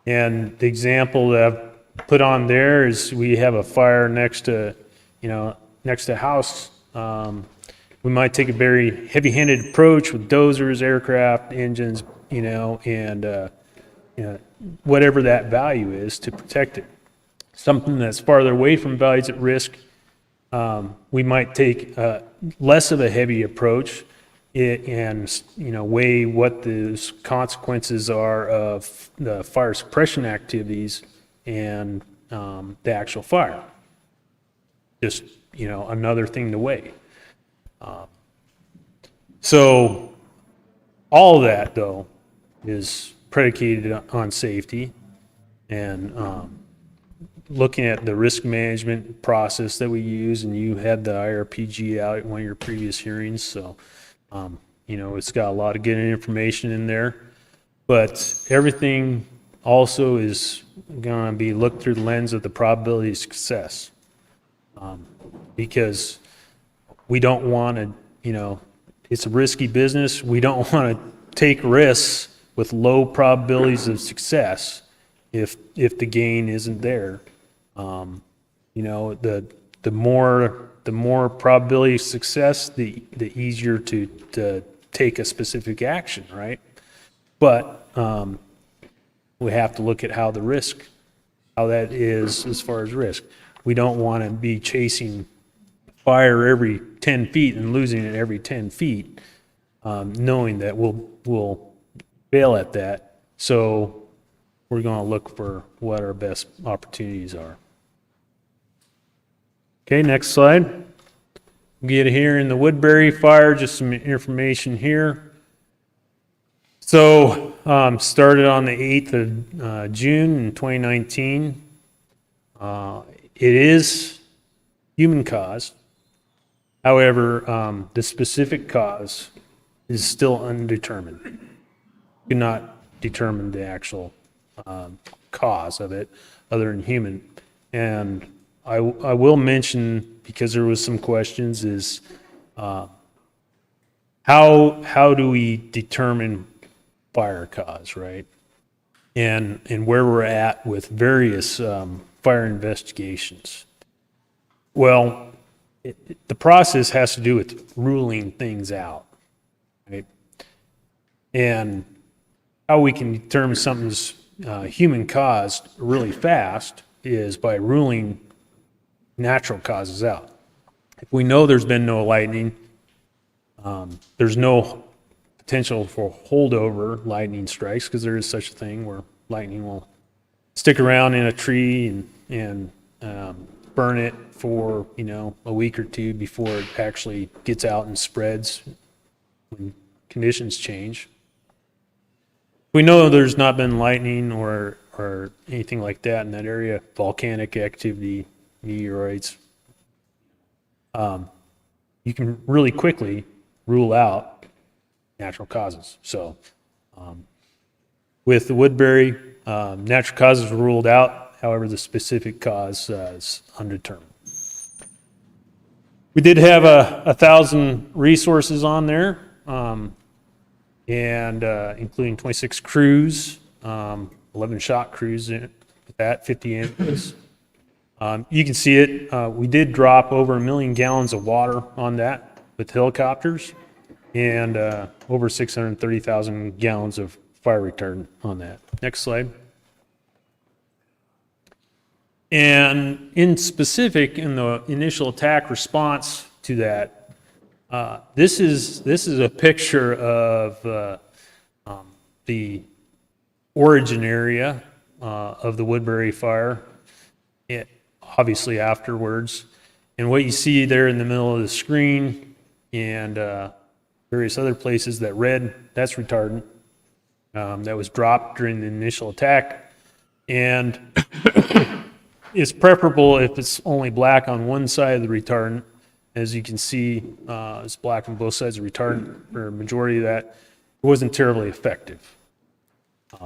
Speaker 11: And the example that I've put on there is we have a fire next to a house. We might take a very heavy-handed approach with dozers, aircraft, engines, and whatever that value is to protect it. Something that's farther away from values at risk, we might take less of a heavy approach and weigh what the consequences are of the fire suppression activities and the actual fire. Just another thing to weigh. So all of that though is predicated on safety and looking at the risk management process that we use, and you had the IRPG out at one of your previous hearings, so it's got a lot of good information in there, but everything also is going to be looked through the lens of the probability of success, because we don't want to, it's a risky business. We don't want to take risks with low probabilities of success if the gain isn't there. The more probability of success, the easier to take a specific action, right? But we have to look at how that is as far as risk. We don't want to be chasing fire every 10 feet and losing it every 10 feet, knowing that we'll fail at that. So we're going to look for what our best opportunities are. Okay, next slide. Get here in the Woodbury fire, just some information here. So started on the 8th of June in 2019. It is human caused. However, the specific cause is still undetermined. You cannot determine the actual cause of it other than human. And I will mention, because there was some questions, is how do we determine fire cause, right? And where we're at with various fire investigations. Well, the process has to do with ruling things out, right? And how we can determine something's human caused really fast is by ruling natural causes out. If we know there's been no lightning, there's no potential for holdover lightning strikes, because there is such a thing where lightning will stick around in a tree and burn it for a week or two before it actually gets out and spreads when conditions change. We know there's not been lightning or anything like that in that area, volcanic activity, meteoroids. You can really quickly rule out natural causes. So with the Woodbury, natural causes were ruled out. However, the specific cause is undetermined. We did have 1,000 resources on there, and including 26 crews, 11 shot crews in that, 50 ambulances. You can see it. We did drop over 1 million gallons of water on that with helicopters, and over 630,000 gallons of fire retardant on that. Next slide. And in specific, in the initial attack response to that, this is a picture of the origin area of the Woodbury fire, obviously afterwards. And what you see there in the middle of the screen and various other places, that red, that's retardant that was dropped during the initial attack. And it's preferable if it's only black on one side of the retardant, As you can see, it's black on both sides of retardant, or majority of that. It wasn't terribly effective.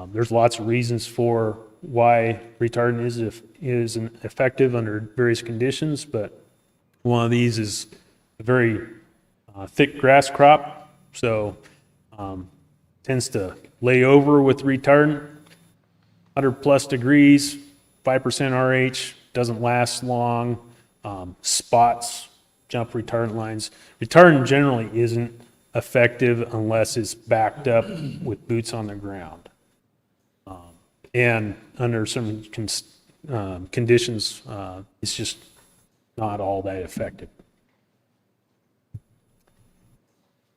Speaker 11: There's lots of reasons for why retardant is effective under various conditions, but one of these is a very thick grass crop, so tends to lay over with retardant. 100 plus degrees, 5% RH, doesn't last long. Spots, jump retardant lines. Retardant generally isn't effective unless it's backed up with boots on the ground. And under some conditions, it's just not all that effective.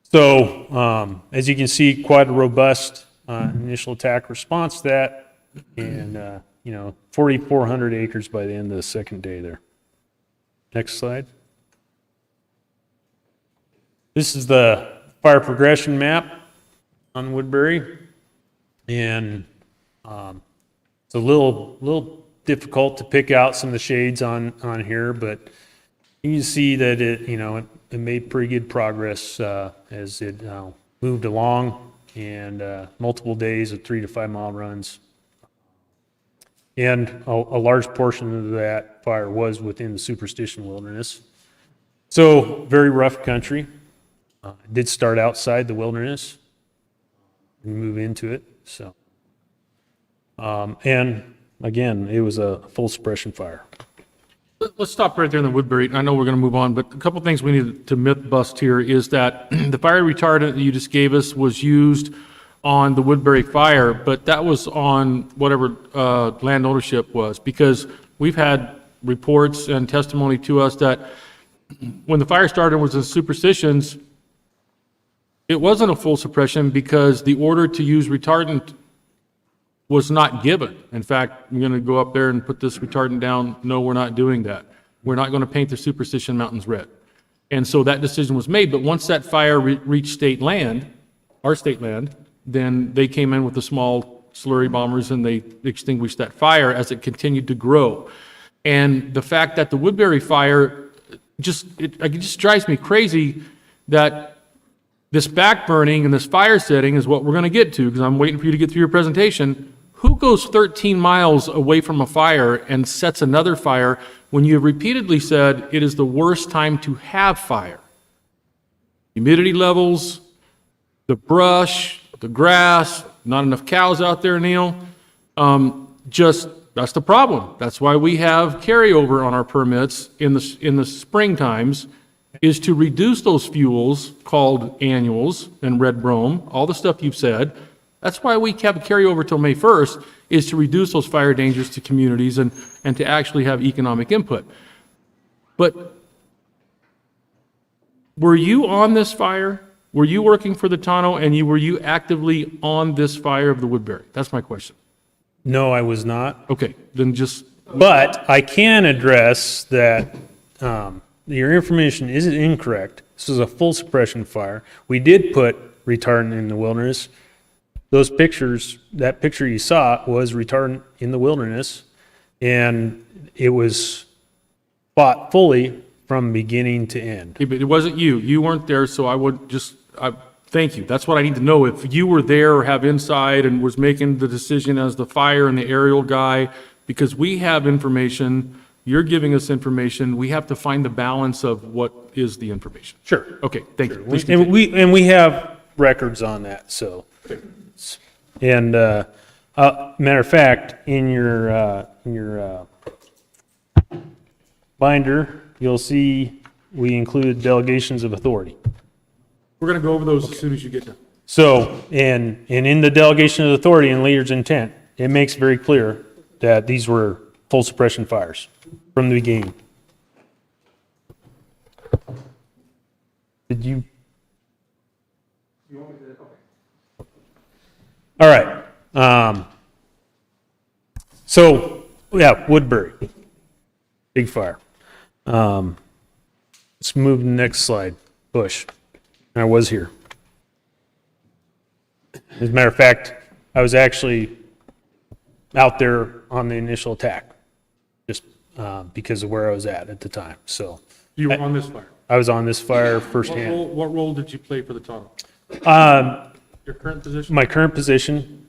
Speaker 11: So as you can see, quite a robust initial attack response to that, and 4,400 acres by the end of the second day there. Next slide. This is the fire progression map on Woodbury, and it's a little difficult to pick out some of the shades on here, but you can see that it made pretty good progress as it moved along, and multiple days of 3 to 5 mile runs. And a large portion of that fire was within the Superstition Wilderness. So very rough country. It did start outside the wilderness and move into it. So, and again, it was a full suppression fire.
Speaker 3: Let's stop right there in the Woodbury. I know we're going to move on, but a couple things we need to myth bust here is that the fire retardant that you just gave us was used on the Woodbury fire, but that was on whatever land ownership was, because we've had reports and testimony to us that when the fire started was in Superstitions, it wasn't a full suppression because the order to use retardant was not given. In fact, I'm going to go up there and put this retardant down. No, we're not doing that. We're not going to paint the Superstition Mountains red. And so that decision was made, but once that fire reached state land, our state land, then they came in with the small slurry bombers and they extinguished that fire as it continued to grow. And the fact that the Woodbury fire it just drives me crazy that this back burning and this fire setting is what we're going to get to, because I'm waiting for you to get through your presentation. Who goes 13 miles away from a fire and sets another fire when you have repeatedly said it is the worst time to have fire? Humidity levels, the brush, the grass, not enough cows out there, Neil. That's the problem. That's why we have carryover on our permits in the spring times, is to reduce those fuels called annuals and red brome, all the stuff you've said. That's why we have a carryover till May 1st, is to reduce those fire dangers to communities and to actually have economic input. But were you on this fire? Were you working for the Tano, and were you actively on this fire of the Woodbury? That's my question.
Speaker 11: No, I was not.
Speaker 3: Okay, then just...
Speaker 11: But I can address that your information is incorrect. This is a full suppression fire. We did put retardant in the wilderness. Those pictures, that picture you saw was retardant in the wilderness, and it was fought fully from beginning to end.
Speaker 3: Yeah, but it wasn't you. You weren't there, so I would just... thank you. That's what I need to know. If you were there or have insight and was making the decision as the fire and the aerial guy, because we have information, you're giving us information, we have to find the balance of what is the information.
Speaker 11: Sure.
Speaker 3: Okay, thank you. Please
Speaker 11: And
Speaker 3: continue.
Speaker 11: we have records on that, so. And matter of fact, in your binder, you'll see we included delegations of authority.
Speaker 3: We're going to go over those as soon as you get done.
Speaker 11: So, and in the delegation of authority and leader's intent, it makes very clear that these were full suppression fires from the beginning. Did you? All right. So, yeah, Woodbury, big fire. Let's move to the next slide. Bush. I was here. As a matter of fact, I was actually out there on the initial attack, just because of where I was at the time. So
Speaker 3: You were on this fire?
Speaker 11: I was on this fire firsthand.
Speaker 3: What role did you play for the tunnel? Your current position?
Speaker 11: My current position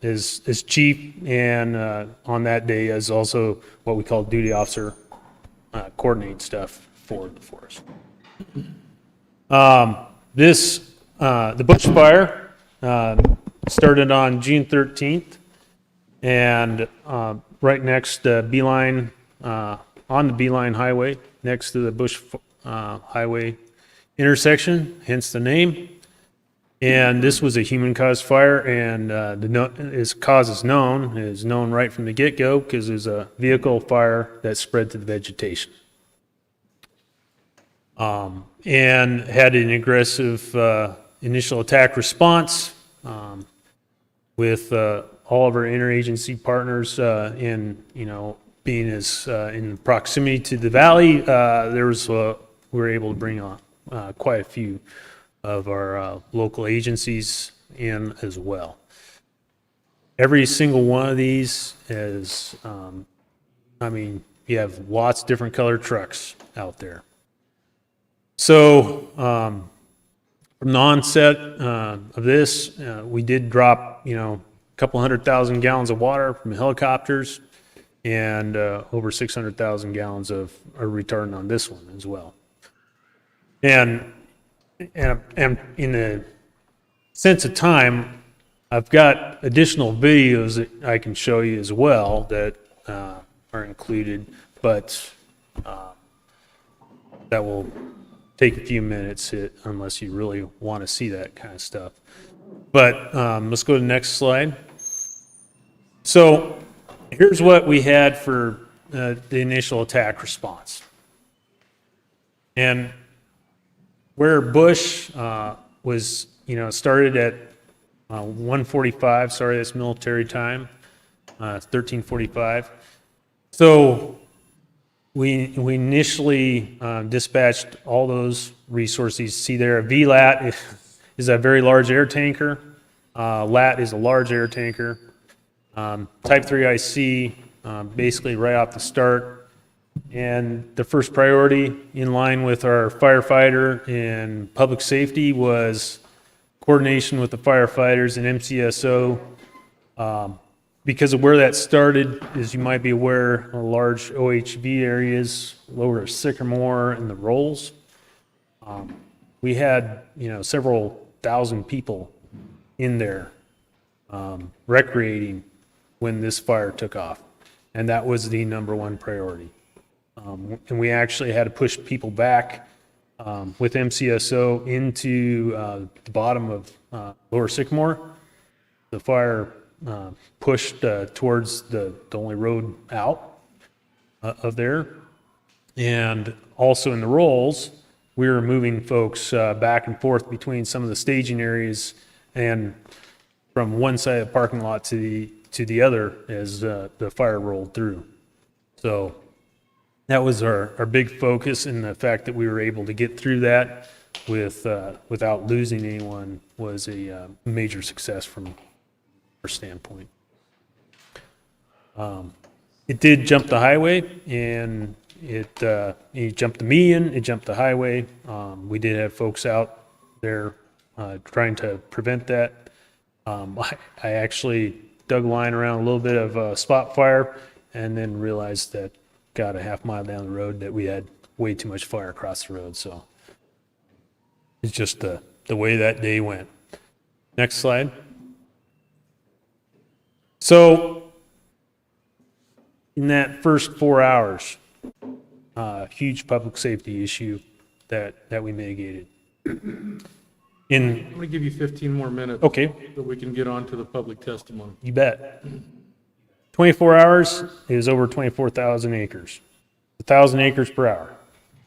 Speaker 11: is chief, and on that day is also what we call duty officer, coordinate stuff for the forest. The bush fire started on June 13th, and right next Beeline, on the Beeline Highway, next to the Bush Highway intersection, hence the name. And this was a human-caused fire, and its cause is known right from the get-go because it was a vehicle fire that spread to the vegetation. And had an aggressive initial attack response with all of our interagency partners being as in proximity to the valley. We were able to bring on quite a few of our local agencies in as well. Every single one of these is, you have lots of different colored trucks out there. So from the onset of this, we did drop, a couple 100,000 gallons of water from helicopters and over 600,000 gallons of retardant on this one as well. And in the sense of time, I've got additional videos that I can show you as well that are included, but that will take a few minutes unless you really want to see that kind of stuff. But let's go to the next slide. So here's what we had for the initial attack response. And where Bush was, started at 1:45, sorry, that's military time, 13:45. So we initially dispatched all those resources. See there, a VLAT is a very large air tanker. LAT is a large air tanker. Type 3 IC, basically right off the start. And the first priority in line with our firefighter and public safety was coordination with the firefighters and MCSO. Because of where that started, as you might be aware, large OHV areas, lower Sycamore and the Rolls. We had, several thousand people in there recreating when this fire took off. And that was the number one priority. And we actually had to push people back with MCSO into the bottom of Lower Sycamore. The fire pushed towards the only road out of there. And also in the Rolls, we were moving folks back and forth between some of the staging areas and from one side of the parking lot to the other as the fire rolled through. So that was our big focus, and the fact that we were able to get through that without losing anyone was a major success from our standpoint. It did jump the highway, and it jumped the median, it jumped the highway. We did have folks out there trying to prevent that. I actually dug a line around a little bit of spot fire and then realized that got a half mile down the road that we had way too much fire across the road. So it's just the way that day went. Next slide. So in that first 4 hours, huge public safety issue that we mitigated.
Speaker 3: I'm going to give you 15 more minutes.
Speaker 11: Okay.
Speaker 3: So we can get on to the public testimony.
Speaker 11: You bet. 24 hours is over 24,000 acres, 1,000 acres per hour.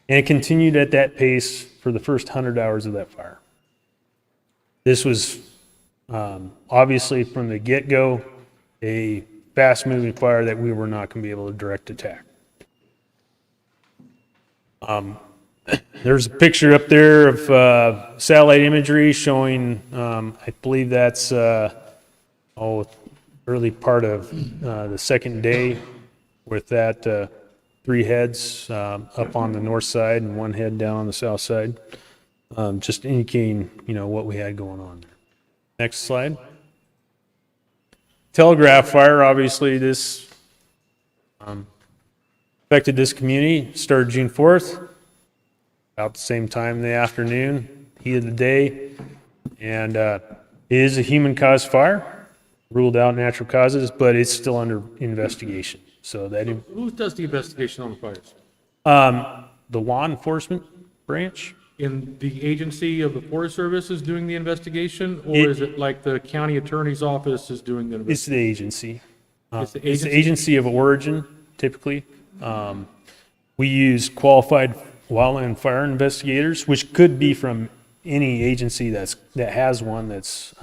Speaker 11: And it continued at that pace for the first 100 hours of that fire. This was obviously from the get-go a fast-moving fire that we were not going to be able to direct attack. There's a picture up there of satellite imagery showing, I believe that's early part of the second day with that three heads up on the north side and one head down on the south side, just indicating, what we had going on there. Next slide. Telegraph fire, obviously this affected this community, started June 4th, about the same time in the afternoon, heat of the day, and it is a human-caused fire, ruled out natural causes, but it's still under investigation. So that
Speaker 3: Who does the investigation on the fires?
Speaker 11: the law enforcement branch.
Speaker 3: In the agency of the Forest Service is doing the investigation, or
Speaker 11: It-
Speaker 3: is it like the county attorney's office is doing the investigation?
Speaker 11: It's the agency.
Speaker 3: It's the
Speaker 11: It's the
Speaker 3: agency?
Speaker 11: agency of origin, typically. We use qualified wildland fire investigators, which could be from any agency that has one that's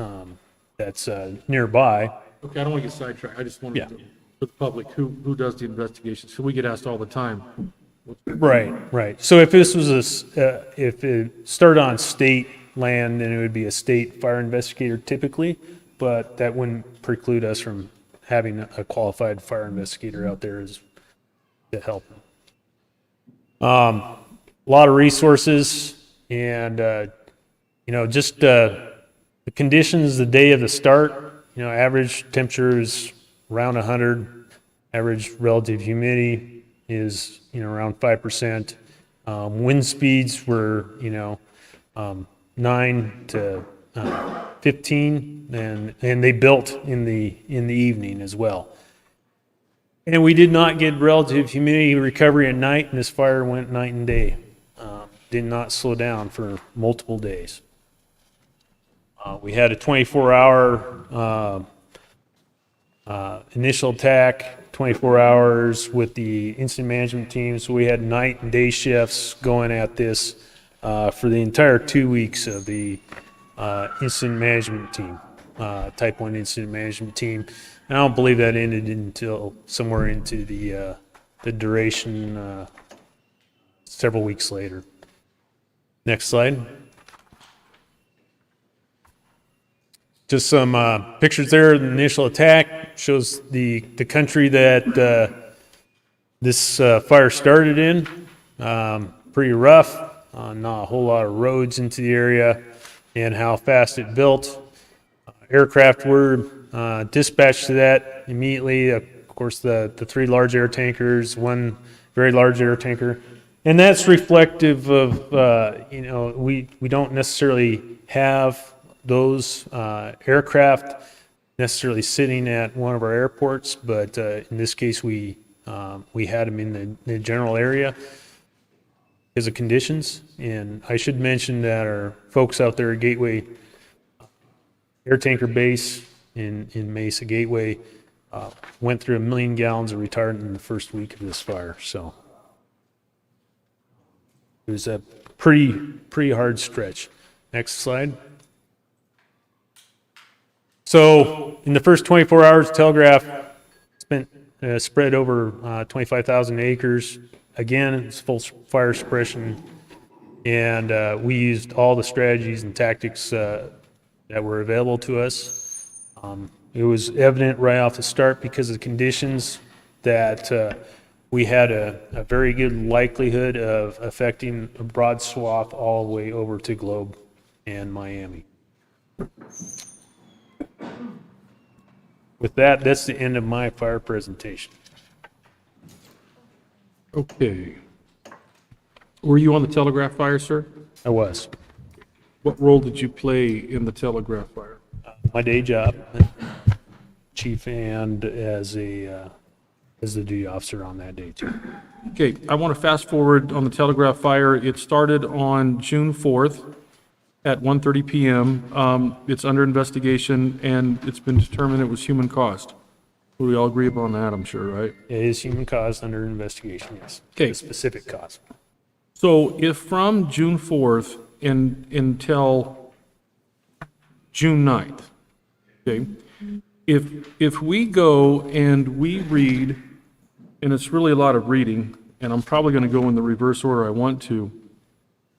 Speaker 11: nearby.
Speaker 3: Okay, I don't want to get sidetracked. I just wanted
Speaker 11: Yeah.
Speaker 3: to, for the public, who does the investigation? So we get asked all the time.
Speaker 11: Right. So if this was if it started on state land, then it would be a state fire investigator typically, but that wouldn't preclude us from having a qualified fire investigator out there to help. A lot of resources and, just the conditions the day of the start, average temperature is around 100, average relative humidity is, around 5%. Wind speeds were, 9 to 15, and they built in the evening as well. And we did not get relative humidity recovery at night, and this fire went night and day. Did not slow down for multiple days. We had a 24-hour initial attack, 24 hours with the incident management team. So we had night and day shifts going at this for the entire 2 weeks of the incident management team, type 1 incident management team. And I don't believe that ended until somewhere into the duration several weeks later. Next slide. Just some pictures there. The initial attack shows the country that this fire started in. Pretty rough. Not a whole lot of roads into the area, and how fast it built. Aircraft were dispatched to that immediately. Of course, the 3 large air tankers, 1 very large air tanker. And that's reflective of, we don't necessarily have those aircraft necessarily sitting at one of our airports, but in this case, we had them in the general area because of conditions. And I should mention that our folks out there at Gateway Air Tanker Base in Mesa Gateway went through 1 million gallons of retardant in the first week of this fire. So it was a pretty hard stretch. Next slide. So in the first 24 hours, Telegraph spread over 25,000 acres. Again, it's full fire suppression, and we used all the strategies and tactics that were available to us. It was evident right off the start because of the conditions that we had a very good likelihood of affecting a broad swath all the way over to Globe and Miami. With that, that's the end of my fire presentation.
Speaker 3: Okay. Were you on the Telegraph fire, sir?
Speaker 11: I was.
Speaker 3: What role did you play in the Telegraph fire?
Speaker 11: My day job, chief, and as the duty officer on that day too.
Speaker 3: Okay, I want to fast forward on the Telegraph fire. It started on June 4th at 1:30 PM. It's under investigation, and it's been determined it was human caused. We all agree upon that, I'm sure, right?
Speaker 11: It is human caused under investigation, yes.
Speaker 3: Okay.
Speaker 11: The specific cause.
Speaker 3: So if from June 4th until June 9th, okay, if we go and we read, and it's really a lot of reading, and I'm probably going to go in the reverse order I want to,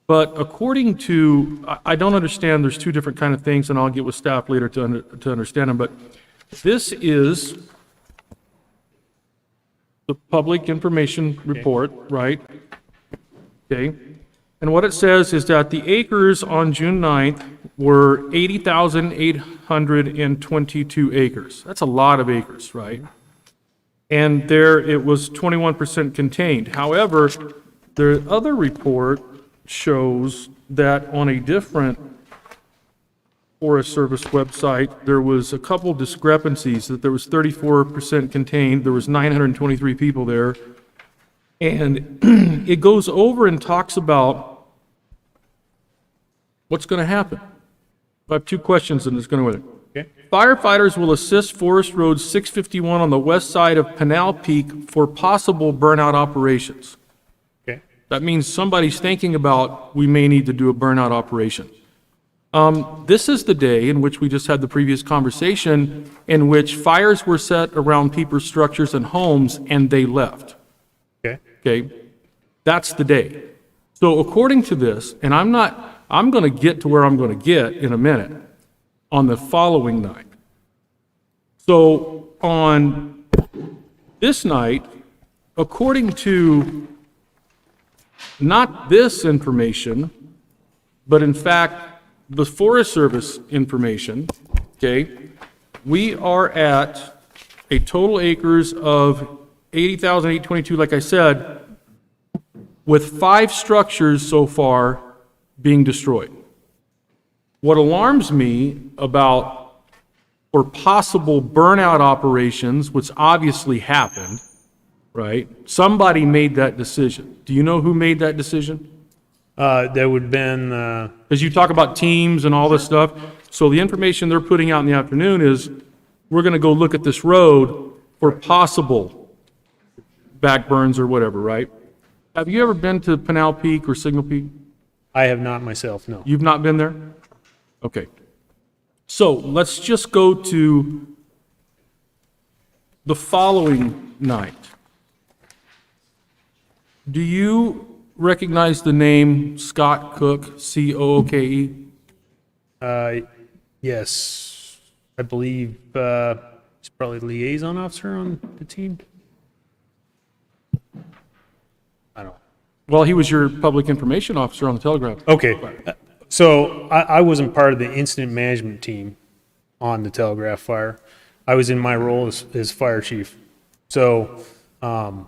Speaker 3: but according to, I don't understand, there's 2 different kind of things, and I'll get with staff later to understand them, but this is the public information report, right? Okay. And what it says is that the acres on June 9th were 80,822 acres. That's a lot of acres, right? And there it was 21% contained. However, the other report shows that on a different Forest Service website, there was a couple discrepancies, that there was 34% contained, there was 923 people there. And it goes over and talks about what's going to happen. I have two questions and it's going to win it.
Speaker 11: Okay.
Speaker 3: Firefighters will assist Forest Road 651 on the west side of Pinal Peak for possible burnout operations.
Speaker 11: Okay.
Speaker 3: That means somebody's thinking about, we may need to do a burnout operation. This is the day in which we just had the previous conversation in which fires were set around people's structures and homes and they left.
Speaker 11: Okay.
Speaker 3: Okay? That's the day. So according to this, and I'm going to get to where I'm going to get in a minute, on the following night. So on this night, according to not this information, but in fact, the Forest Service information, okay, we are at a total acres of 80,822, like I said, with 5 structures so far being destroyed. What alarms me about, or possible burnout operations, which obviously happened, right? Somebody made that decision. Do you know who made that decision?
Speaker 11: That would have been,
Speaker 3: Because you talk about teams and all this stuff. So the information they're putting out in the afternoon is, we're going to go look at this road for possible back burns or whatever, right? Have you ever been to Pinal Peak or Signal Peak?
Speaker 11: I have not myself, no.
Speaker 3: You've not been there? Okay. So let's just go to the following night. Do you recognize the name Scott Cook, C-O-O-K-E?
Speaker 11: Yes, I believe he's probably the liaison officer on the team. I don't.
Speaker 3: Well, he was your public information officer on the Telegraph.
Speaker 11: Okay, so I wasn't part of the incident management team on the Telegraph fire. I was in my role as fire chief. So I'm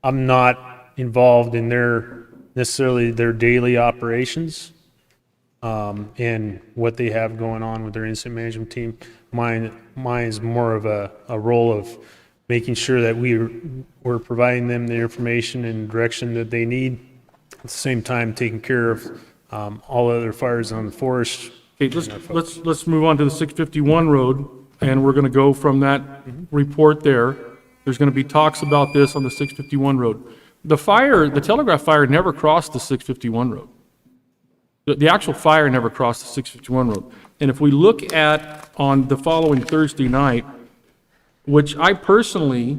Speaker 11: not involved in necessarily their daily operations and what they have going on with their incident management team. Mine is more of a role of making sure that we're providing them the information and direction that they need. At the same time, taking care of all other fires on the forest.
Speaker 3: Okay, let's move on to the 651 road, and we're going to go from that report there. There's going to be talks about this on the 651 road. The Telegraph fire never crossed the 651 road. The actual fire never crossed the 651 road. And if we look at on the following Thursday night, which I personally,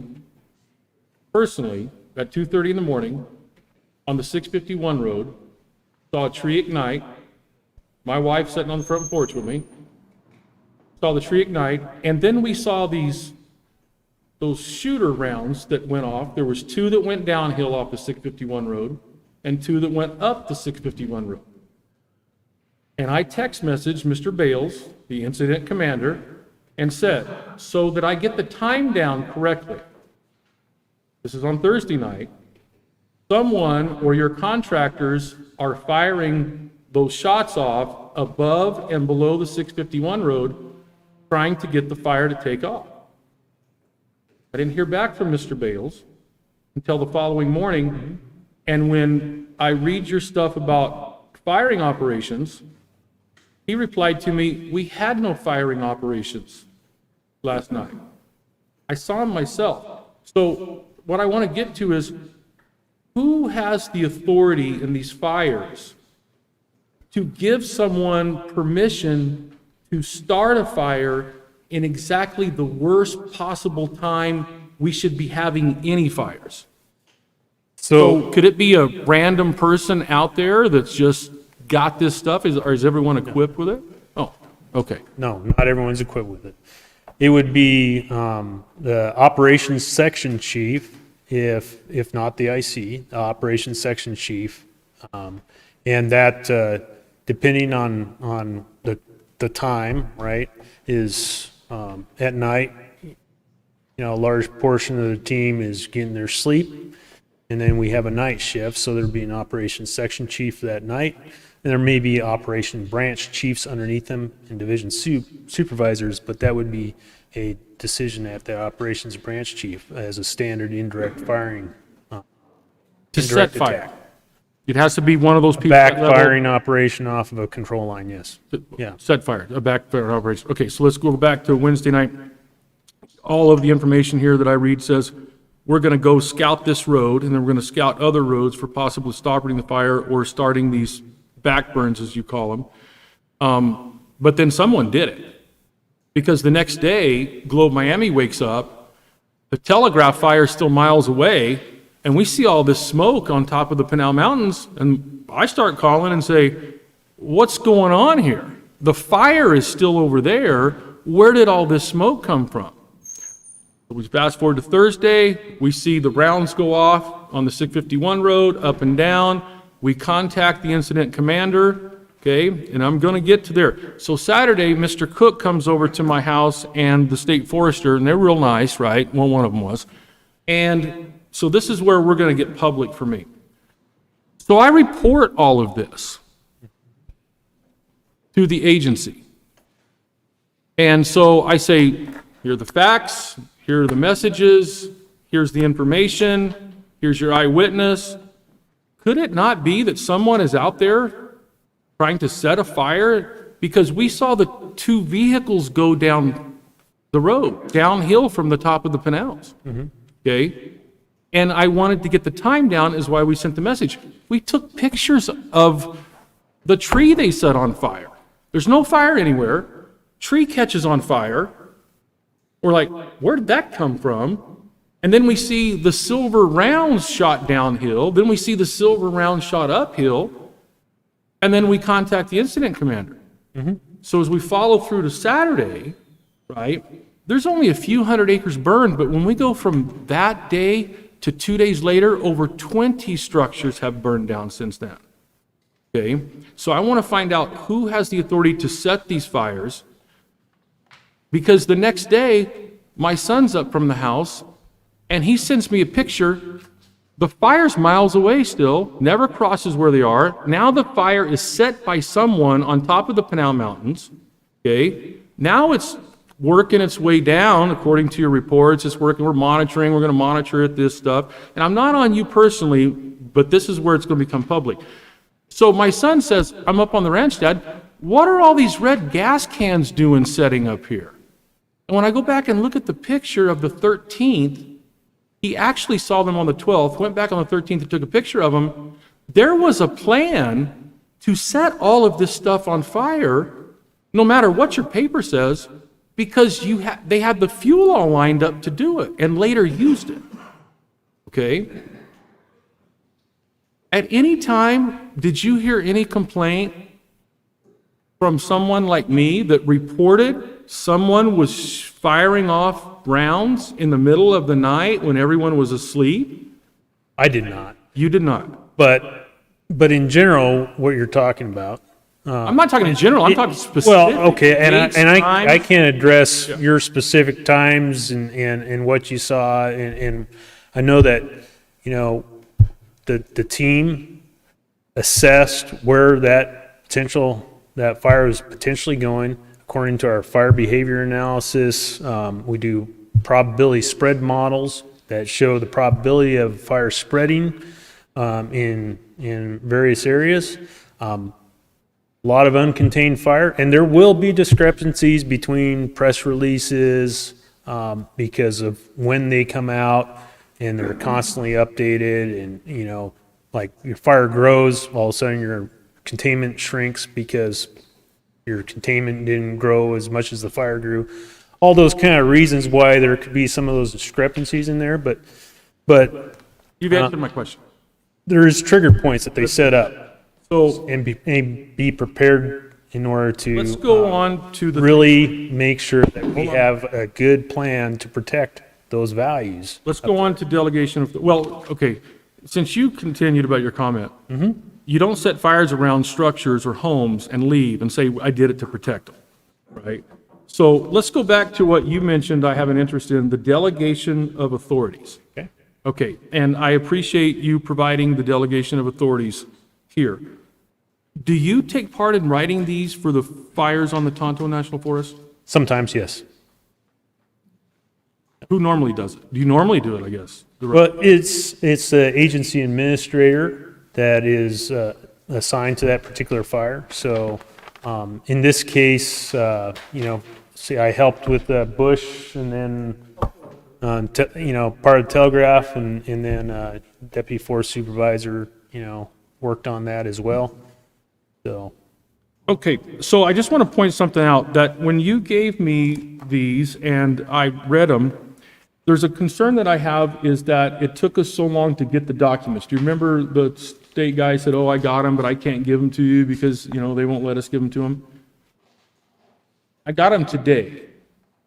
Speaker 3: at 2:30 in the morning, on the 651 road, saw a tree ignite. My wife sitting on the front porch with me, saw the tree ignite, and then we saw those shooter rounds that went off. There was 2 that went downhill off the 651 road, and 2 that went up the 651 road. And I text messaged Mr. Bales, the incident commander, and said, so that I get the time down correctly, this is on Thursday night, someone or your contractors are firing those shots off above and below the 651 road, trying to get the fire to take off. I didn't hear back from Mr. Bales until the following morning, and when I read your stuff about firing operations, he replied to me, we had no firing operations last night. I saw him myself. So what I want to get to is, who has the authority in these fires to give someone permission to start a fire in exactly the worst possible time we should be having any fires? So could it be a random person out there that's just got this stuff? Or is everyone equipped with it? Oh, okay.
Speaker 11: No, not everyone's equipped with it. It would be the operations section chief, if not the IC, the operations section chief. And that, depending on the time, right, is at night, you know, a large portion of the team is getting their sleep. And then we have a night shift, so there'd be an operations section chief that night. And there may be operation branch chiefs underneath them and division supervisors, but that would be a decision at the operations branch chief as a standard indirect firing.
Speaker 3: To set
Speaker 11: indirect
Speaker 3: fire.
Speaker 11: attack.
Speaker 3: It has to be one of those people. at that level.
Speaker 11: Backfiring operation off of a control line, yes. Yeah.
Speaker 3: Set fire, a backfire operation. Okay, so let's go back to Wednesday night. All of the information here that I read says, we're going to go scout this road, and then we're going to scout other roads for possibly stopping the fire or starting these backburns, as you call them. But then someone did it. Because the next day, Globe Miami wakes up, the Telegraph fire is still miles away, and we see all this smoke on top of the Pinal Mountains, and I start calling and say, what's going on here? The fire is still over there. Where did all this smoke come from? We fast forward to Thursday, we see the rounds go off on the 651 road, up and down. We contact the incident commander, okay, and I'm going to get to there. So Saturday, Mr. Cook comes over to my house and the state forester, and they're real nice, right? Well, one of them was. And so this is where we're going to get public for me. So I report all of this to the agency. And so I say, here are the facts, here are the messages, here's the information, here's your eyewitness. Could it not be that someone is out there trying to set a fire? Because we saw the two vehicles go down the road, downhill from the top of the Pinals. Okay? And I wanted to get the time down, is why we sent the message. We took pictures of the tree they set on fire. There's no fire anywhere. Tree catches on fire. We're like, where did that come from? And then we see the silver rounds shot downhill. Then we see the silver rounds shot uphill. And then we contact the incident commander. So as we follow through to Saturday, right, there's only a few hundred acres burned, but when we go from that day to 2 days later, over 20 structures have burned down since then. Okay, so I want to find out who has the authority to set these fires, because the next day, my son's up from the house, and he sends me a picture. The fire's miles away still, never crosses where they are. Now the fire is set by someone on top of the Pinal Mountains, okay? Now it's working its way down, according to your reports. It's working, we're monitoring, we're going to monitor it, this stuff. And I'm not on you personally, but this is where it's going to become public. So my son says, I'm up on the ranch, Dad. What are all these red gas cans doing setting up here? And when I go back and look at the picture of the 13th, he actually saw them on the 12th, went back on the 13th and took a picture of them. There was a plan to set all of this stuff on fire, no matter what your paper says, because they had the fuel all lined up to do it and later used it. Okay? At any time, did you hear any complaint from someone like me that reported someone was firing off rounds in the middle of the night when everyone was asleep?
Speaker 11: I did not.
Speaker 3: You did not.
Speaker 11: But in general, what you're talking about.
Speaker 3: I'm not talking in general, I'm talking specific.
Speaker 11: Well, okay,
Speaker 3: dates,
Speaker 11: I
Speaker 3: times.
Speaker 11: can't address your specific times and what you saw, and I know that, you know, the team assessed where that fire was potentially going. According to our fire behavior analysis, we do probability spread models that show the probability of fire spreading in various areas. A lot of uncontained fire, and there will be discrepancies between press releases because of when they come out, and they're constantly updated. And, you know, like your fire grows, all of a sudden your containment shrinks because your containment didn't grow as much as the fire grew. All those kind of reasons why there could be some of those discrepancies in there, but
Speaker 3: You've answered my question.
Speaker 11: there is trigger points that they set up.
Speaker 3: So,
Speaker 11: And be prepared in order to.
Speaker 3: Let's go on to the.
Speaker 11: Really make sure that we
Speaker 3: Hold on.
Speaker 11: have a good plan to protect those values.
Speaker 3: Let's go on to delegation of, well, okay, since you continued about your comment, you don't set fires around structures or homes and leave and say, I did it to protect them, right? So let's go back to what you mentioned, I have an interest in, the delegation of authorities.
Speaker 11: Okay.
Speaker 3: Okay, and I appreciate you providing the delegation of authorities here. Do you take part in writing these for the fires on the Tonto National Forest?
Speaker 11: Sometimes, yes.
Speaker 3: Who normally does it? Do you normally do it, I guess?
Speaker 11: Well, it's the agency administrator that is assigned to that particular fire. So in this case, see, I helped with Bush and then, part of the Telegraph and then Deputy Forest Supervisor, worked on that as well. So.
Speaker 3: Okay, so I just want to point something out, that when you gave me these and I read them, there's a concern that I have is that it took us so long to get the documents. Do you remember the state guy said, oh, I got them, but I can't give them to you because, they won't let us give them to them? I got them today.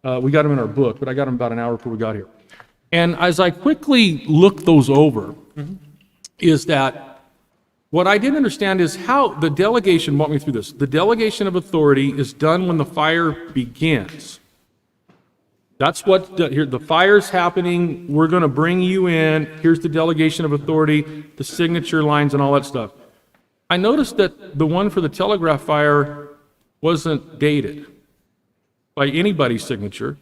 Speaker 3: We got them in our book, but I got them about an hour before we got here. And as I quickly looked those over, is that what I didn't understand is how the delegation, walk me through this, the delegation of authority is done when the fire begins. That's what, here, the fire's happening, we're gonna bring you in, here's the delegation of authority, the signature lines and all that stuff. I noticed that the one for the Telegraph fire wasn't dated by anybody's signature.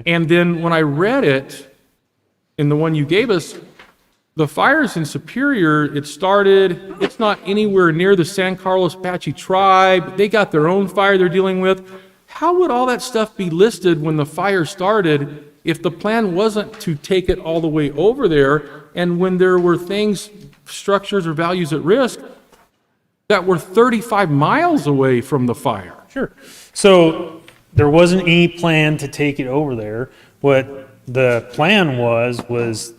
Speaker 3: And then when I read it, in the one you gave us, the fires in Superior, it's not anywhere near the San Carlos Apache tribe. They got their own fire they're dealing with. How would all that stuff be listed when the fire started if the plan wasn't to take it all the way over there and when there were things, structures or values at risk that were 35 miles away from the fire?
Speaker 11: Sure. So there wasn't any plan to take it over there. What the plan was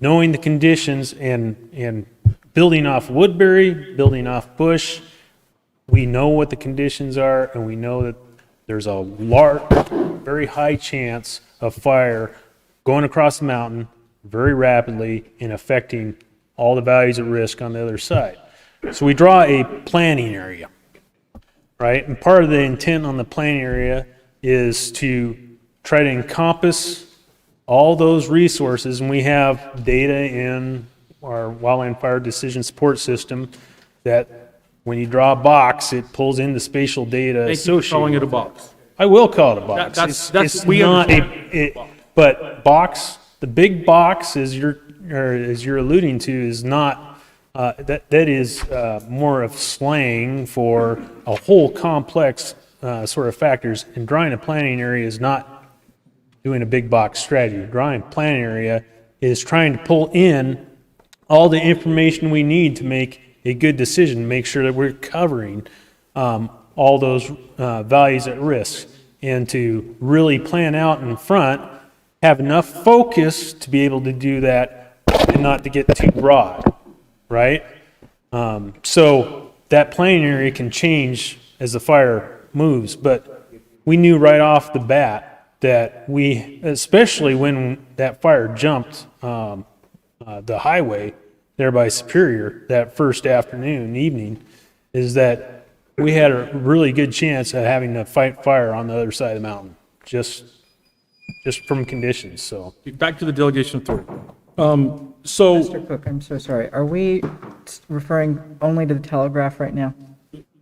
Speaker 11: knowing the conditions and building off Woodbury, building off Bush. We know what the conditions are, and we know that there's a very high chance of fire going across the mountain very rapidly and affecting all the values at risk on the other side. So we draw a planning area, right? And part of the intent on the planning area is to try to encompass all those resources, and we have data in our wildland fire decision support system that when you draw a box, it pulls in the spatial data
Speaker 3: Thank you
Speaker 11: associated.
Speaker 3: for calling it a box.
Speaker 11: I will call it a box.
Speaker 3: That's we
Speaker 11: not
Speaker 3: understand.
Speaker 11: but box, the big box, as you're alluding to, is not. That is more of slang for a whole complex sort of factors. And drawing a planning area is not doing a big box strategy. Drawing a planning area is trying to pull in all the information we need to make a good decision, make sure that we're covering all those values at risk, and to really plan out in front, have enough focus to be able to do that and not to get too broad, right? So that planning area can change as the fire moves, but we knew right off the bat that especially when that fire jumped the highway there by Superior that first afternoon, evening, is that we had a really good chance of having to fight fire on the other side of the mountain, just from conditions, so.
Speaker 3: Back to the delegation authority. So,
Speaker 4: Mr. Cook, I'm so sorry. Are we referring only to the Telegraph right now?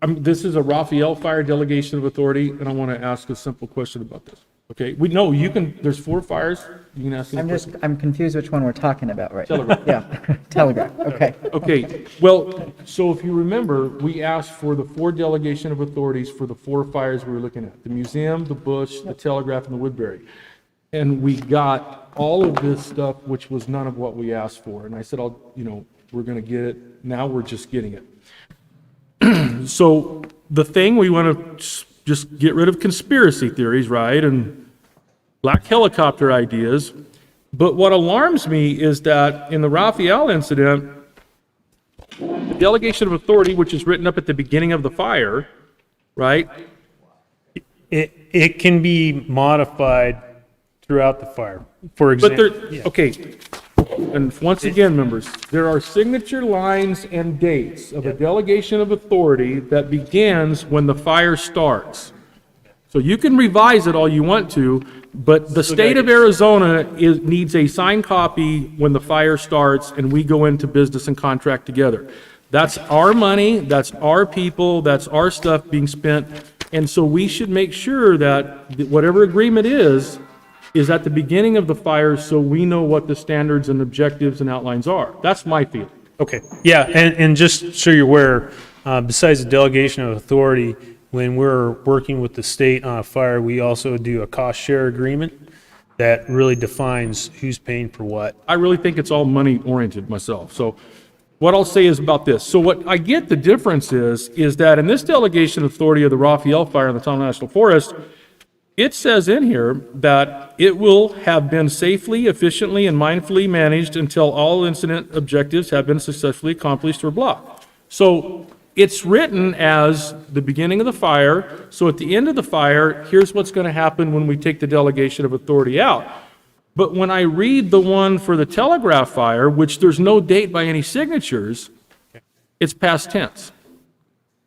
Speaker 3: this is a Raphael Fire delegation of authority, and I want to ask a simple question about this. Okay, there's 4 fires, you can ask any question.
Speaker 4: I'm confused which one we're talking about right now.
Speaker 3: Telegraph.
Speaker 4: Yeah, Telegraph, okay.
Speaker 3: Okay, well, so if you remember, we asked for the 4 delegation of authorities for the 4 fires we were looking at, the museum, the Bush, the Telegraph, and the Woodbury. And we got all of this stuff, which was none of what we asked for. And I said, we're gonna get it, now we're just getting it. So the thing, we want to just get rid of conspiracy theories, right? And black helicopter ideas. But what alarms me is that in the Raphael incident, the delegation of authority, which is written up at the beginning of the fire, right?
Speaker 11: It can be modified throughout the fire. For
Speaker 3: But
Speaker 11: example,
Speaker 3: there, okay, and once again, members, there are signature lines and dates of a delegation of authority that begins when the fire starts. So you can revise it all you want to, but the state of Arizona needs a signed copy when the fire starts and we go into business and contract together. That's our money, that's our people, that's our stuff being spent. And so we should make sure that whatever agreement is at the beginning of the fire so we know what the standards and objectives and outlines are. That's my feeling.
Speaker 11: okay, yeah, and just so you're aware, besides the delegation of authority, when we're working with the state on a fire, we also do a cost share agreement that really defines who's paying for what.
Speaker 3: I really think it's all money oriented myself. So what I'll say is about this. So what I get the difference is that in this delegation of authority of the Raphael Fire in the Tonto National Forest, it says in here that it will have been safely, efficiently, and mindfully managed until all incident objectives have been successfully accomplished or blocked. So it's written as the beginning of the fire. So at the end of the fire, here's what's going to happen when we take the delegation of authority out. But when I read the one for the Telegraph fire, which there's no date by any signatures, it's past tense.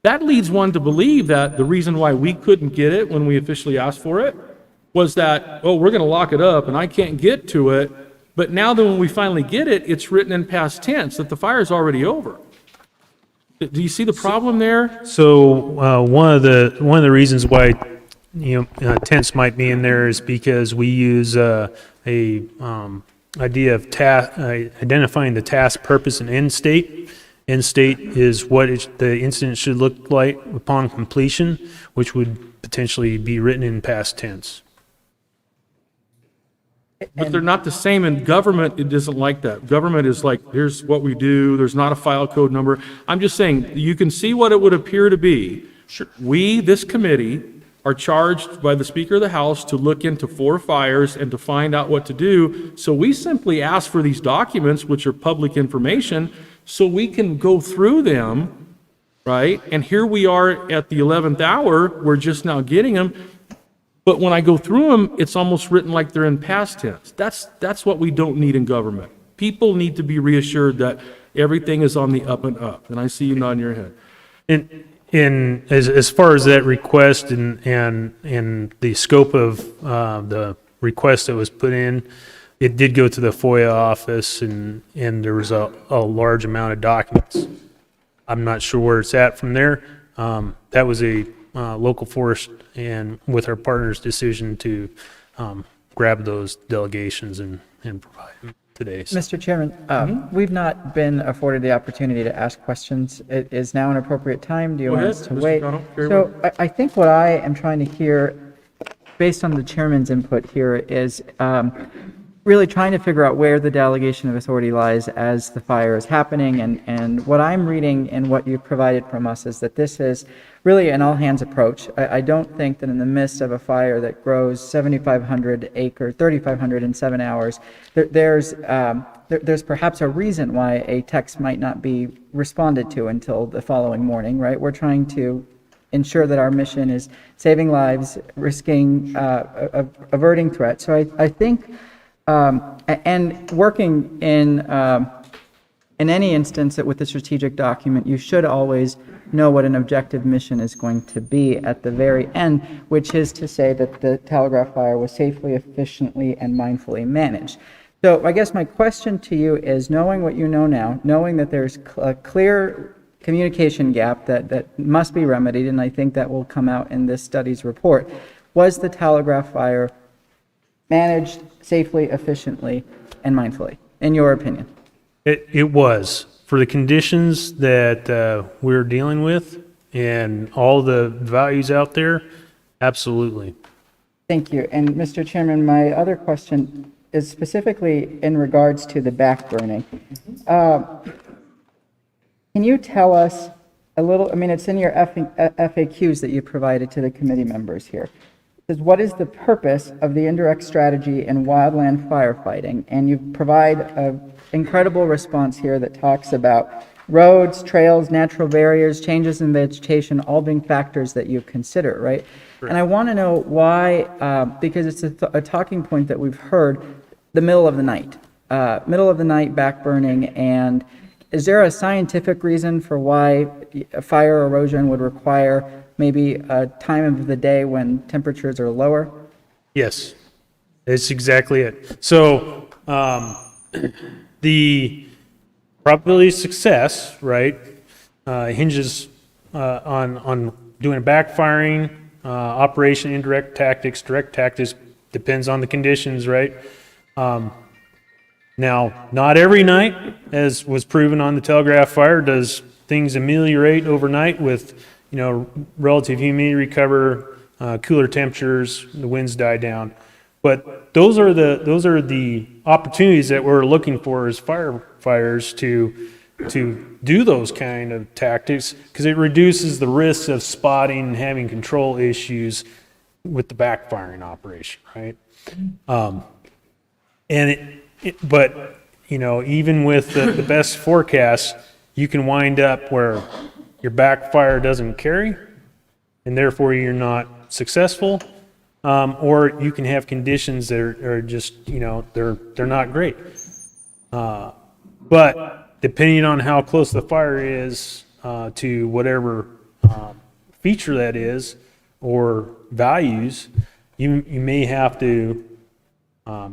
Speaker 3: That leads one to believe that the reason why we couldn't get it when we officially asked for it was that, oh, we're going to lock it up and I can't get to it. But now that when we finally get it, it's written in past tense that the fire's already over. Do you see the problem there?
Speaker 11: So one of the reasons why tense might be in there is because we use a idea of identifying the task, purpose, and end state. End state is what the incident should look like upon completion, which would potentially be written in past tense.
Speaker 3: But they're not the same in government. It isn't like that. Government is like, here's what we do. There's not a file code number. I'm just saying, you can see what it would appear to be. Sure. We, this committee, are charged by the Speaker of the House to look into 4 fires and to find out what to do. So we simply ask for these documents, which are public information, so we can go through them, right? And here we are at the 11th hour. We're just now getting them. But when I go through them, it's almost written like they're in past tense. That's what we don't need in government. People need to be reassured that everything is on the up and up. And I see you nodding your head.
Speaker 11: And as far as that request and the scope of the request that was put in, it did go to the FOIA office and there was a large amount of documents. I'm not sure where it's at from there. That was a local forest and with our partners' decision to grab those delegations and provide them today. So.
Speaker 4: Mr. Chairman, we've not been afforded the opportunity to ask questions. It is now an appropriate time. Do you want us to
Speaker 3: Mr.
Speaker 4: wait?
Speaker 3: Connell, very
Speaker 4: So I think what I am trying to hear, based on the chairman's input here, is really trying to figure out where the delegation of authority lies as the fire is happening. And what I'm reading and what you've provided from us is that this is really an all-hands approach. I don't think that in the midst of a fire that grows 7,500 acres, 3,500 in 7 hours, there's perhaps a reason why a text might not be responded to until the following morning, right? We're trying to ensure that our mission is saving lives, risking, averting threats. So I think, and working in any instance that with the strategic document, you should always know what an objective mission is going to be at the very end, which is to say that the Telegraph fire was safely, efficiently, and mindfully managed. So I guess my question to you is, knowing what you know now, knowing that there's a clear communication gap that must be remedied, and I think that will come out in this study's report, was the Telegraph fire managed safely, efficiently, and mindfully, in your opinion?
Speaker 11: It was. For the conditions that we're dealing with and all the values out there, absolutely.
Speaker 4: Thank you. And Mr. Chairman, my other question is specifically in regards to the backburning. Can you tell us a little, I mean, it's in your FAQs that you provided to the committee members here. It says, what is the purpose of the indirect strategy in wildland firefighting? And you provide an incredible response here that talks about roads, trails, natural barriers, changes in vegetation, all being factors that you consider, right? And I want to know why, because it's a talking point that we've heard, the middle of the night. Middle of the night back burning, and is there a scientific reason for why fire erosion would require maybe a time of the day when temperatures are lower?
Speaker 11: Yes, it's exactly it. So the probability of success, right, hinges on doing a backfiring operation, indirect tactics, direct tactics, depends on the conditions, right? Now, not every night, as was proven on the Telegraph fire, does things ameliorate overnight with, relative humidity recover, cooler temperatures, the winds die down. But those are the opportunities that we're looking for as firefighters to do those kind of tactics, because it reduces the risks of spotting and having control issues with the backfiring operation, right? But even with the best forecast, you can wind up where your backfire doesn't carry, and therefore you're not successful, or you can have conditions that are just they're not great. But depending on how close the fire is to whatever feature that is or values, you may have to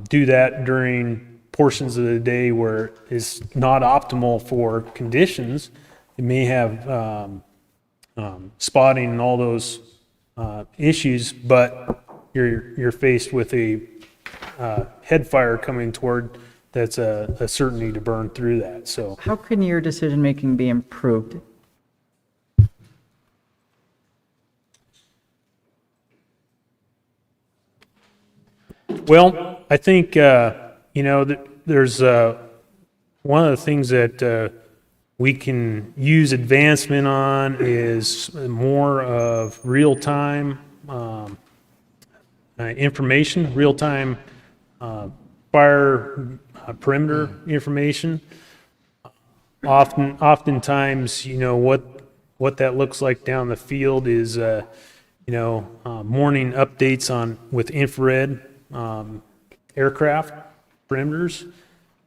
Speaker 11: do that during portions of the day where it's not optimal for conditions. It may have spotting and all those issues, but you're faced with a head fire coming toward that's a certainty to burn through that. So
Speaker 4: How can your decision-making be improved?
Speaker 11: well, I think there's one of the things that we can use advancement on is more of real-time information, real-time fire perimeter information. Oftentimes, what that looks like down the field is morning updates with infrared aircraft perimeters,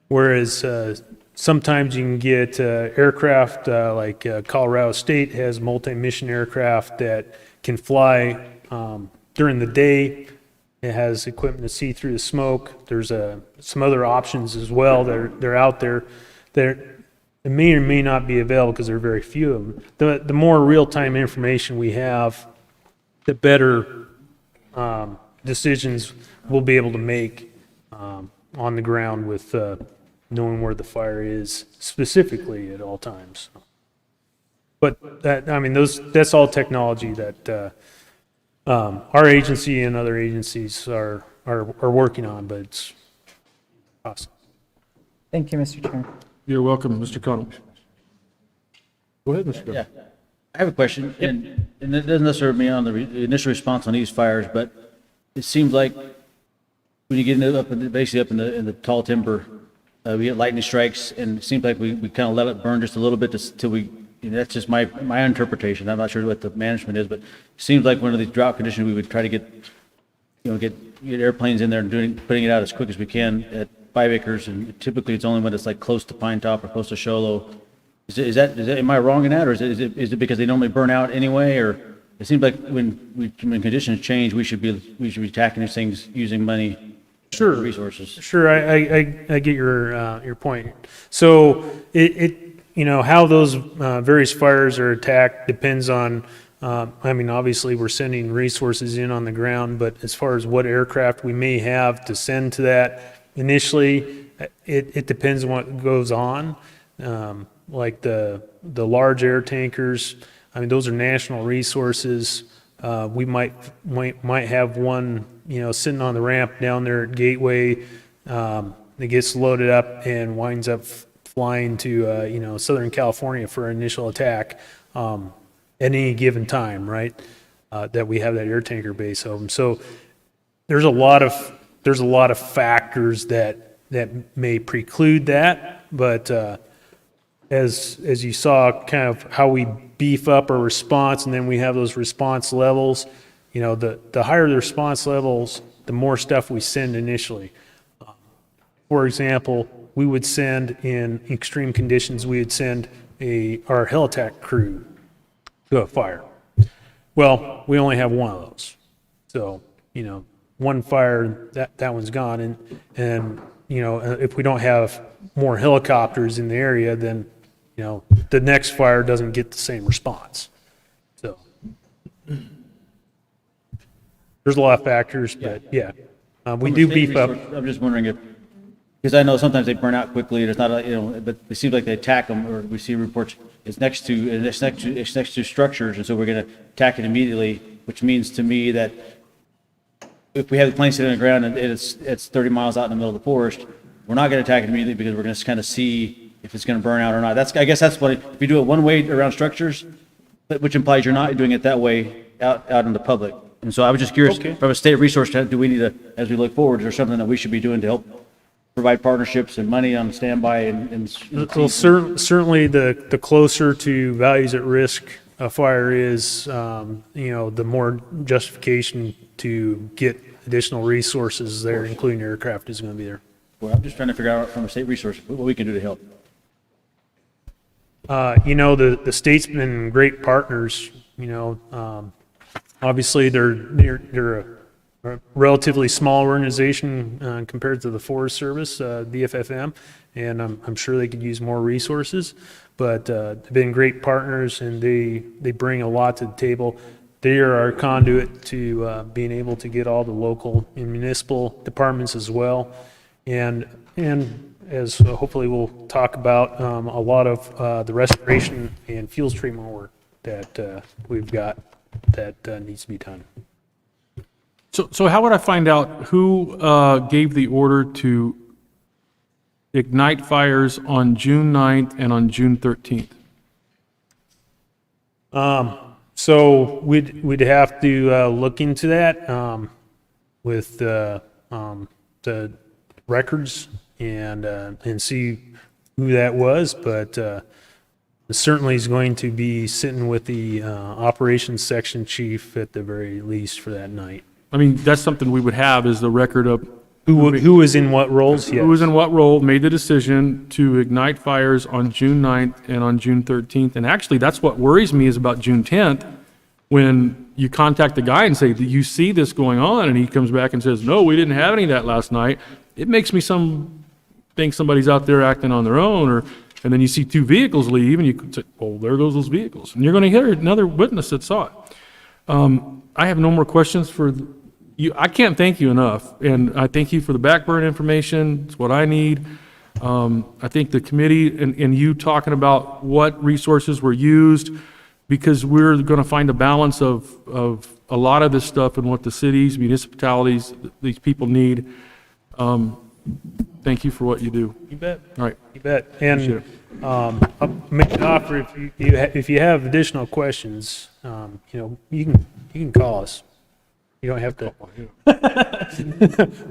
Speaker 11: whereas sometimes you can get aircraft like Colorado State has multi-mission aircraft that can fly during the day. It has equipment to see through the smoke. There's some other options as well that are out there that may or may not be available because there are very few of them. The more real-time information we have, the better decisions we'll be able to make on the ground with knowing where the fire is specifically at all times. But that's all technology that our agency and other agencies are working on, but it's awesome.
Speaker 4: Thank you, Mr. Chair.
Speaker 3: You're welcome, Mr. Connell. Go ahead, Mr.
Speaker 1: Yeah, I have a question, and it doesn't necessarily mean on the initial response on these fires, but it seems like when you get basically up in the tall timber, we get lightning strikes, and it seems like we kind of let it burn just a little bit till we. That's just my interpretation. I'm not sure what the management is, but it seems like one of these drought conditions, we would try to get airplanes in there and putting it out as quick as we can at 5 acres, and typically it's only when it's like close to Pine Top or close to Show Low. Is that am I wrong in that, or is it because they normally burn out anyway, or it seems like when conditions change, we should be tackling these things using money.
Speaker 11: Sure.
Speaker 1: Resources.
Speaker 11: Sure, I get your point. So how those various fires are attacked depends on. Obviously we're sending resources in on the ground, but as far as what aircraft we may have to send to that initially, it depends on what goes on. Like the large air tankers, those are national resources. We might have one, sitting on the ramp down there at Gateway, that gets loaded up and winds up flying to, Southern California for an initial attack at any given time, right? That we have that air tanker base open. So there's a lot of factors that may preclude that, but as you saw, kind of how we beef up our response, and then we have those response levels. You know, the higher the response levels, the more stuff we send initially. For example, we would send in extreme conditions, we would send our helitack crew to a fire. Well, we only have one of those. So, you know, one fire, that one's gone. And, you know, if we don't have more helicopters in the area, then, you know, the next fire doesn't get the same response. So there's a lot of factors, but yeah, we do beef up.
Speaker 1: I'm just wondering if, because I know sometimes they burn out quickly, there's not, you know, but it seems like they attack them, or we see reports, it's next to structures, and so we're going to attack it immediately, which means to me that if we have the plane sitting on the ground and it's 30 miles out in the middle of the forest, we're not going to attack it immediately because we're going to kind of see if it's going to burn out or not. I guess that's what, if you do it one way around structures, which implies you're not doing it that way out in the public. And so I was just curious, from a state resource, do we need to, as we look forward, is there something that we should be doing to help provide partnerships and money on standby and
Speaker 11: Well, certainly the closer to values at risk a fire is, you know, the more justification to get additional resources there, including aircraft, is going to be there.
Speaker 1: Well, I'm just trying to figure out from a state resource what we can do to help.
Speaker 11: You know, the state's been great partners. You know, obviously they're a relatively small organization compared to the Forest Service, DFFM, and I'm sure they could use more resources. But they've been great partners, and they bring a lot to the table. They are our conduit to being able to get all the local and municipal departments as well, and as hopefully we'll talk about, a lot of the restoration and fuels treatment work that we've got that needs to be done.
Speaker 3: So how would I find out who gave the order to ignite fires on June 9th and on June 13th?
Speaker 11: So we'd have to look into that with the records and see who that was, but certainly is going to be sitting with the operations section chief at the very least for that night.
Speaker 3: I mean, that's something we would have, is the record of
Speaker 11: Who was in what roles? Yes.
Speaker 3: who was in what role, made the decision to ignite fires on June 9th and on June 13th. And actually, that's what worries me is about June 10th, when you contact the guy and say, do you see this going on? And he comes back and says, no, we didn't have any of that last night. It makes me think somebody's out there acting on their own, and then you see two vehicles leave, and you could say, oh, there goes those vehicles. And you're going to hear another witness that saw it. I have no more questions for you. I can't thank you enough, and I thank you for the backburn information. It's what I need. I think the committee and you talking about what resources were used, because we're going to find a balance of a lot of this stuff and what the cities, municipalities, these people need. Thank you for what you do.
Speaker 11: You bet.
Speaker 3: All right.
Speaker 11: You bet. And I'll make an offer, if you have additional questions, you know, you can call us. You don't have to.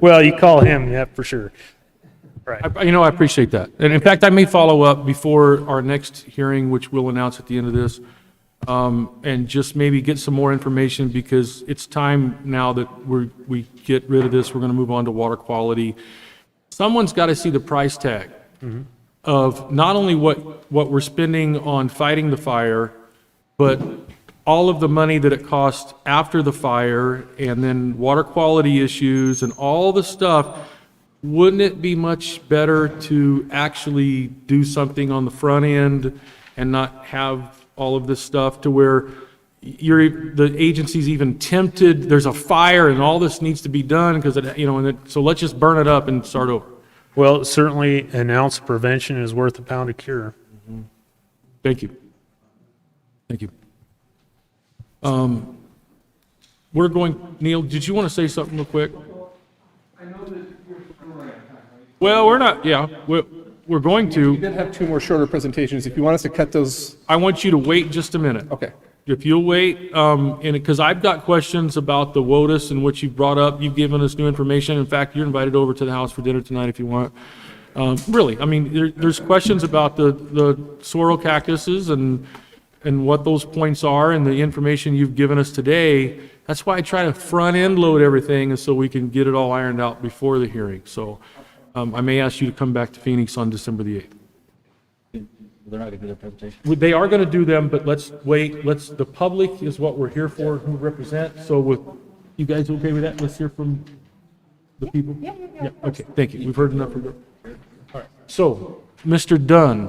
Speaker 11: Well, you call him, yeah, for sure. Right.
Speaker 3: I appreciate that. And in fact, I may follow up before our next hearing, which we'll announce at the end of this, and just maybe get some more information, because it's time now that we get rid of this. We're going to move on to water quality. Someone's got to see the price tag of not only what we're spending on fighting the fire, but all of the money that it costs after the fire, and then water quality issues and all the stuff. Wouldn't it be much better to actually do something on the front end and not have all of this stuff to where the agency's even tempted, there's a fire and all this needs to be done because so let's just burn it up and start over.
Speaker 11: Well, certainly an ounce of prevention is worth a pound of cure.
Speaker 3: Thank you. Thank you. We're going, Neil, did you want to say something real quick?
Speaker 10: I know that you're running out of time, right?
Speaker 3: Well, we're not, yeah, we're going
Speaker 10: We
Speaker 3: to.
Speaker 10: did have two more shorter presentations. If you want us to cut those,
Speaker 3: I want you to wait just a minute.
Speaker 10: okay.
Speaker 3: If you'll wait, and because I've got questions about the WOTUS and what you've brought up, you've given us new information. In fact, you're invited over to the house for dinner tonight if you want. Really, I mean, there's questions about the sorrel cactuses and what those points are and the information you've given us today. That's why I try to front-end load everything so we can get it all ironed out before the hearing. So I may ask you to come back to Phoenix on December the 8th.
Speaker 1: They're not going to do their presentation.
Speaker 3: They are going to do them, but let's wait. The public is what we're here for, who represent. So with, you guys okay with that? Let's hear from the people? Yeah, okay, thank you. We've heard enough. All right. So, Mr. Dunn.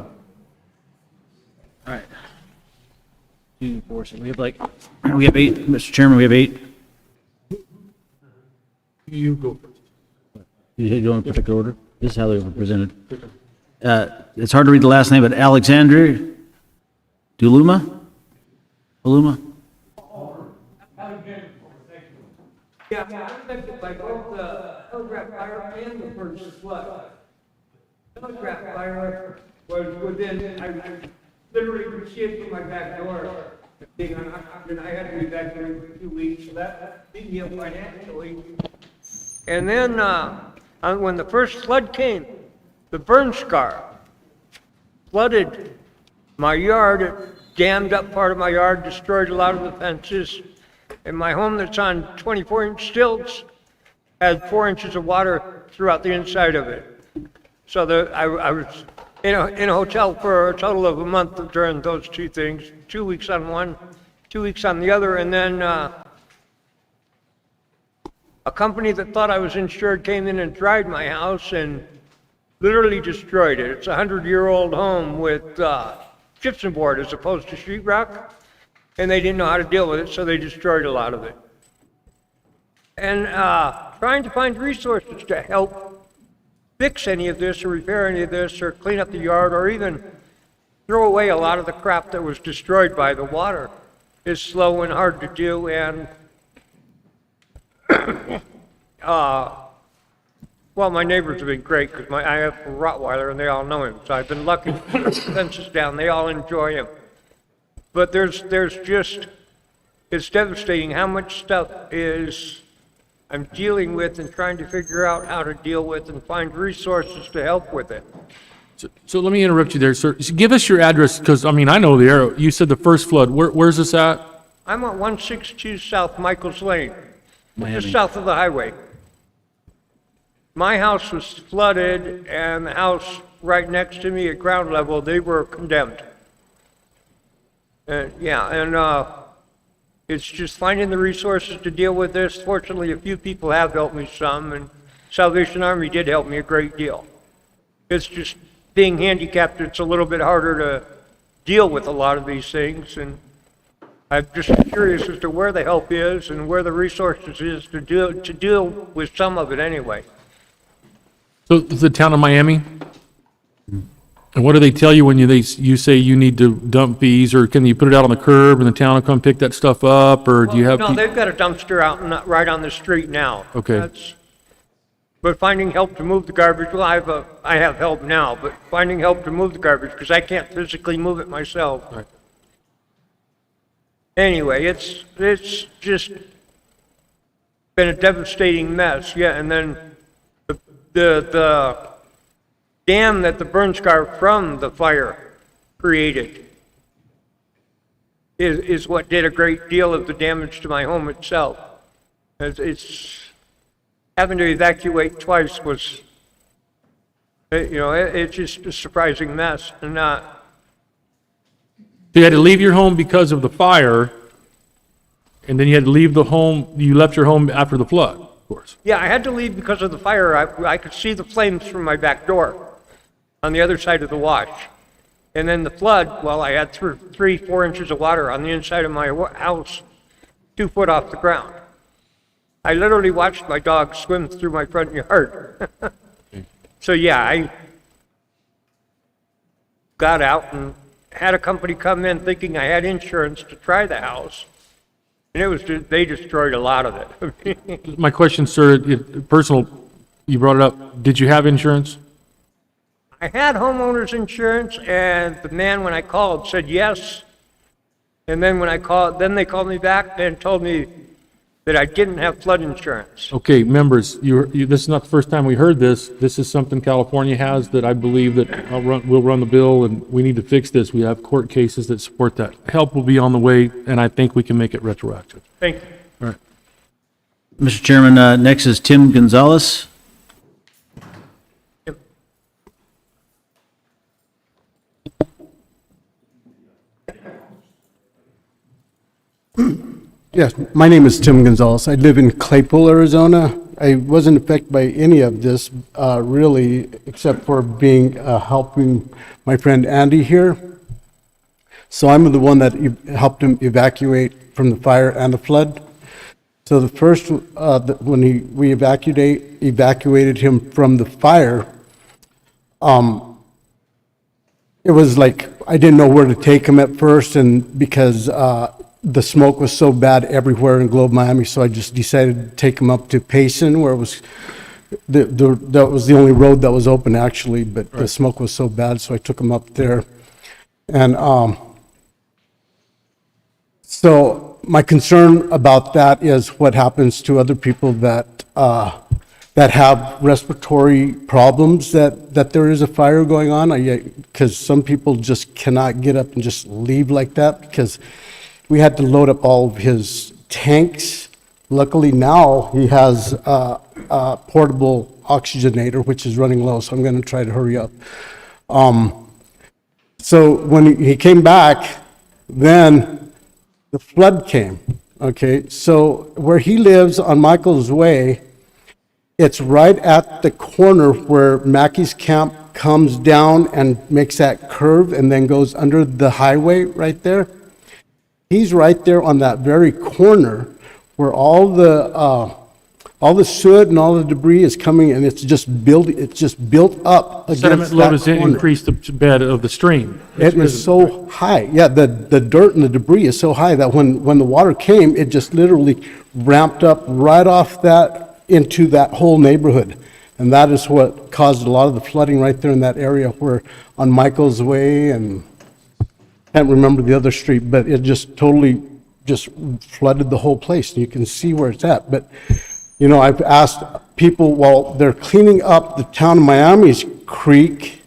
Speaker 1: All right. 2, 4, 6. We have 8, Mr. Chairman, we have 8.
Speaker 3: You go first.
Speaker 1: You go in particular order? This is how they were presented. It's hard to read the last name, but Alexander Duluma? Uluma?
Speaker 12: Yeah, I'm affected by both the telegraph fire and the first flood. Telegraph fire was within, I literally could see it from my back door. Being on oxygen, I had to be back there for 2 weeks, so that beat me up financially. And then, when the first flood came, the burn scar flooded my yard. It dammed up part of my yard, destroyed a lot of the fences. And my home that's on 24-inch stilts had 4 inches of water throughout the inside of it. So I was in a hotel for a total of a month during those two things, 2 weeks on one, 2 weeks on the other. And then a company that thought I was insured came in and dried my house and literally destroyed it. It's a 100-year-old home with gypsum board as opposed to sheetrock. And they didn't know how to deal with it, so they destroyed a lot of it. And trying to find resources to help fix any of this or repair any of this or clean up the yard or even throw away a lot of the crap that was destroyed by the water is slow and hard to do. And well, my neighbors have been great because I have a Rottweiler and they all know him. So I've been lucky to keep the fences down. They all enjoy him. But there's just, it's devastating how much stuff I'm dealing with and trying to figure out how to deal with and find resources to help with it.
Speaker 3: So let me interrupt you there, sir. Give us your address, because, I mean, I know the area. You said the first flood. Where's this at?
Speaker 12: I'm at 162 South Michaels Lane,
Speaker 1: Miami.
Speaker 12: just south of the highway. My house was flooded, and the house right next to me at ground level, they were condemned. It's just finding the resources to deal with this. Fortunately, a few people have helped me some, and Salvation Army did help me a great deal. It's just being handicapped, it's a little bit harder to deal with a lot of these things, and I'm just curious as to where the help is and where the resources is to deal with some of it anyway.
Speaker 3: So the town of Miami? And what do they tell you when you say you need to dump these, or can you put it out on the curb and the town will come pick that stuff up, or do you have?
Speaker 12: No, they've got a dumpster out right on the street now.
Speaker 3: Okay.
Speaker 12: But finding help to move the garbage, well, I have help now, but finding help to move the garbage, because I can't physically move it myself.
Speaker 3: Right.
Speaker 12: Anyway, it's just been a devastating mess, yeah, and then the dam that the burn scar from the fire created is what did a great deal of the damage to my home itself. It's having to evacuate twice was, it's just a surprising mess. And
Speaker 3: You had to leave your home because of the fire, and then you had to leave the home, you left your home after the flood, of course.
Speaker 12: yeah, I had to leave because of the fire. I could see the flames from my back door on the other side of the wash. And then the flood, well, I had 4 inches of water on the inside of my house, 2 foot off the ground. I literally watched my dog swim through my front yard. So yeah, I got out and had a company come in thinking I had insurance to try the house. And they destroyed a lot of it.
Speaker 3: My question, sir, personal, you brought it up, did you have insurance?
Speaker 12: I had homeowner's insurance, and the man, when I called, said yes. And then when I called, then they called me back and told me that I didn't have flood insurance.
Speaker 3: Okay, members, this is not the first time we heard this. This is something California has that I believe that we'll run the bill, and we need to fix this. We have court cases that support that. Help will be on the way, and I think we can make it retroactive.
Speaker 12: Thank you.
Speaker 3: All right.
Speaker 1: Mr. Chairman, next is Tim Gonzalez.
Speaker 13: Yes, my name is Tim Gonzalez. I live in Claypool, Arizona. I wasn't affected by any of this, really, except for being helping my friend Andy here. So I'm the one that helped him evacuate from the fire and the flood. So the first, when we evacuated him from the fire, it was like I didn't know where to take him at first, and because the smoke was so bad everywhere in Globe, Miami, so I just decided to take him up to Payson, where it was that was the only road that was open actually, but the smoke was so bad, so I took him up there. And so my concern about that is what happens to other people that that have respiratory problems that there is a fire going on, because some people just cannot get up and just leave like that, because we had to load up all of his tanks. Luckily now he has a portable oxygenator, which is running low, so I'm going to try to hurry up. So when he came back, then the flood came, okay? So where he lives on Michael's Way, it's right at the corner where Mackey's Camp comes down and makes that curve and then goes under the highway right there. He's right there on that very corner where all the soot and all the debris is coming, and it's just built up against
Speaker 3: Sediment load has
Speaker 13: that corner.
Speaker 3: increased the bed of the stream.
Speaker 13: It is so high. Yeah, the dirt and the debris is so high that when the water came, it just literally ramped up right off that into that whole neighborhood. And that is what caused a lot of the flooding right there in that area where on Michael's Way, and can't remember the other street, but it just totally just flooded the whole place. You can see where it's at. But, you know, I've asked people, while they're cleaning up the town of Miami's creek,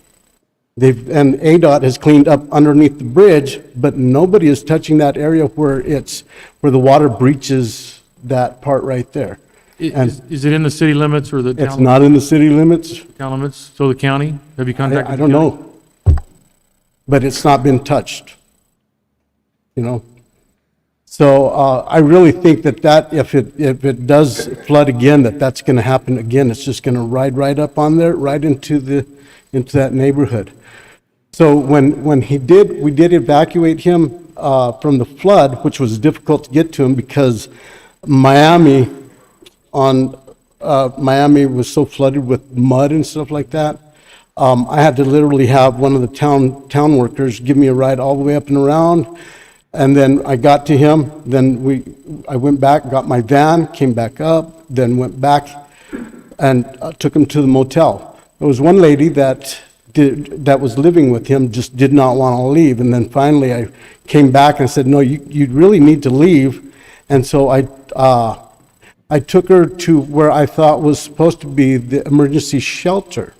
Speaker 13: and ADOT has cleaned up underneath the bridge, but nobody is touching that area where the water breaches that part right there.
Speaker 3: Is it in the city limits or the town?
Speaker 13: It's not in the city limits.
Speaker 3: Town limits, so the county? Have you contacted?
Speaker 13: I don't know. But it's not been touched, you know? So I really think that if it does flood again, that's going to happen again. It's just going to ride right up on there, right into that neighborhood. So when we did evacuate him from the flood, which was difficult to get to him because Miami was so flooded with mud and stuff like that. I had to literally have one of the town workers give me a ride all the way up and around. And then I got to him, then I went back, got my van, came back up, then went back and took him to the motel. There was one lady that was living with him, just did not want to leave. And then finally I came back and said, no, you really need to leave. And so I took her to where I thought was supposed to be the emergency shelter.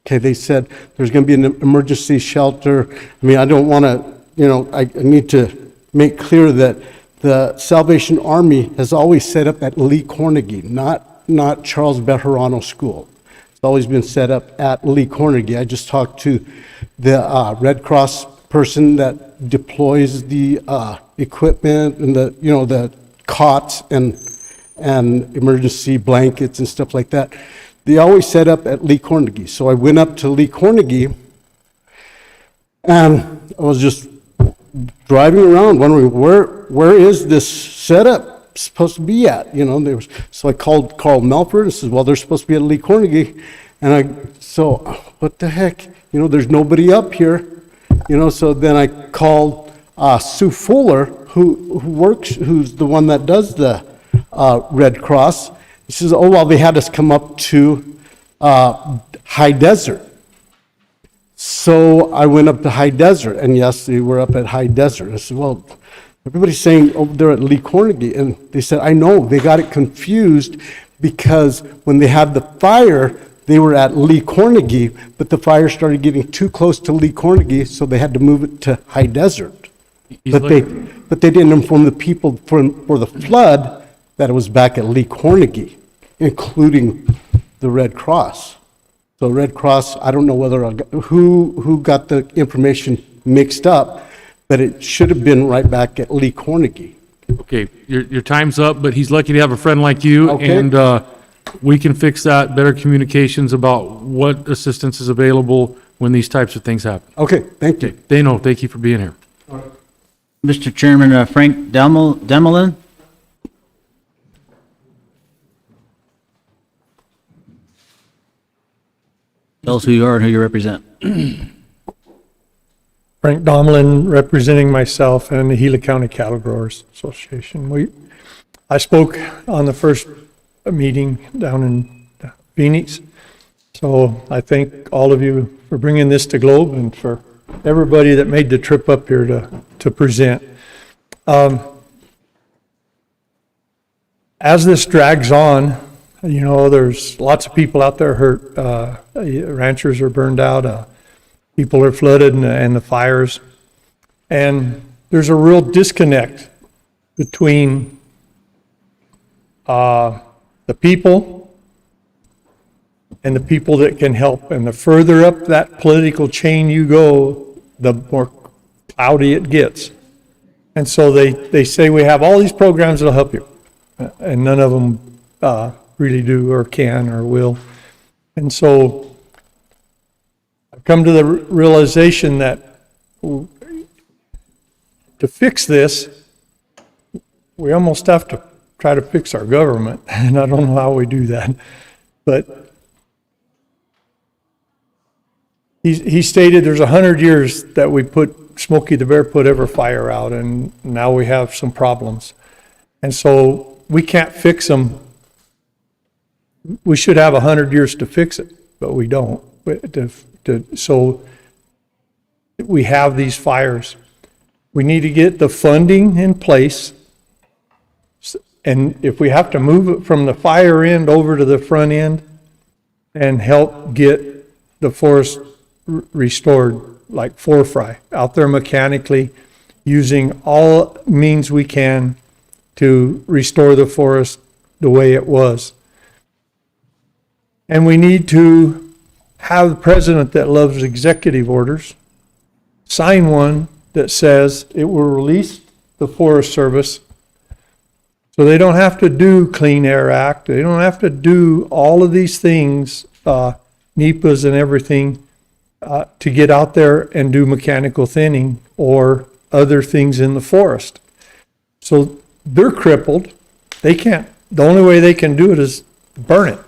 Speaker 13: Okay, they said there's going to be an emergency shelter. I mean, I don't want to, I need to make clear that the Salvation Army has always set up at Lee Carnegie, not Charles Bejarano School. It's always been set up at Lee Carnegie. I just talked to the Red Cross person that deploys the equipment and the cots and emergency blankets and stuff like that. They always set up at Lee Carnegie. So I went up to Lee Carnegie and I was just driving around wondering where is this setup supposed to be at? So I called Carl Melford and said, well, they're supposed to be at Lee Carnegie. And so what the heck? There's nobody up here. So then I called Sue Fuller, who's the one that does the Red Cross. He says, oh, well, they had us come up to High Desert. So I went up to High Desert, and yes, they were up at High Desert. I said, well, Everybody's saying over there at Lee Cornegie, and they said, I know, they got it confused because when they had the fire, they were at Lee Cornegie, but the fire started getting too close to Lee Carnegie, so they had to move it to High Desert. But they didn't inform the people for the flood that it was back at Lee Carnegie, including the Red Cross. So Red Cross, I don't know who got the information mixed up, but it should have been right back at Lee Carnegie.
Speaker 3: Okay, your time's up, but he's lucky to have a friend like you.
Speaker 13: Okay.
Speaker 3: And we can fix that, better communications about what assistance is available when these types of things happen.
Speaker 13: Okay, thank you.
Speaker 3: Dano, thank you for being here.
Speaker 1: Mr. Chairman, Frank Demelin? Tell us who you are and who you represent.
Speaker 14: Frank Domlin, representing myself and the Gila County Cattle Growers Association. I spoke on the first meeting down in Phoenix. So I thank all of you for bringing this to Globe and for everybody that made the trip up here to present. As this drags on, you know, there's lots of people out there hurt. Ranchers are burned out. People are flooded and the fires. And there's a real disconnect between the people and the people that can help. And the further up that political chain you go, the more cloudy it gets. And so they say we have all these programs that'll help you. And none of them really do or can or will. And so I've come to the realization that to fix this, we almost have to try to fix our government. And I don't know how we do that. But he stated there's 100 years that we put Smokey the Bear put ever fire out, and now we have some problems. And so we can't fix them. We should have 100 years to fix it, but we don't. So we have these fires. We need to get the funding in place. And if we have to move it from the fire end over to the front end and help get the forest restored, like Fry, out there mechanically, using all means we can to restore the forest the way it was. And we need to have the president that loves executive orders sign one that says it will release the Forest Service so they don't have to do Clean Air Act. They don't have to do all of these things, NEPAs and everything, to get out there and do mechanical thinning or other things in the forest. So they're crippled. They can't, the only way they can do it is burn it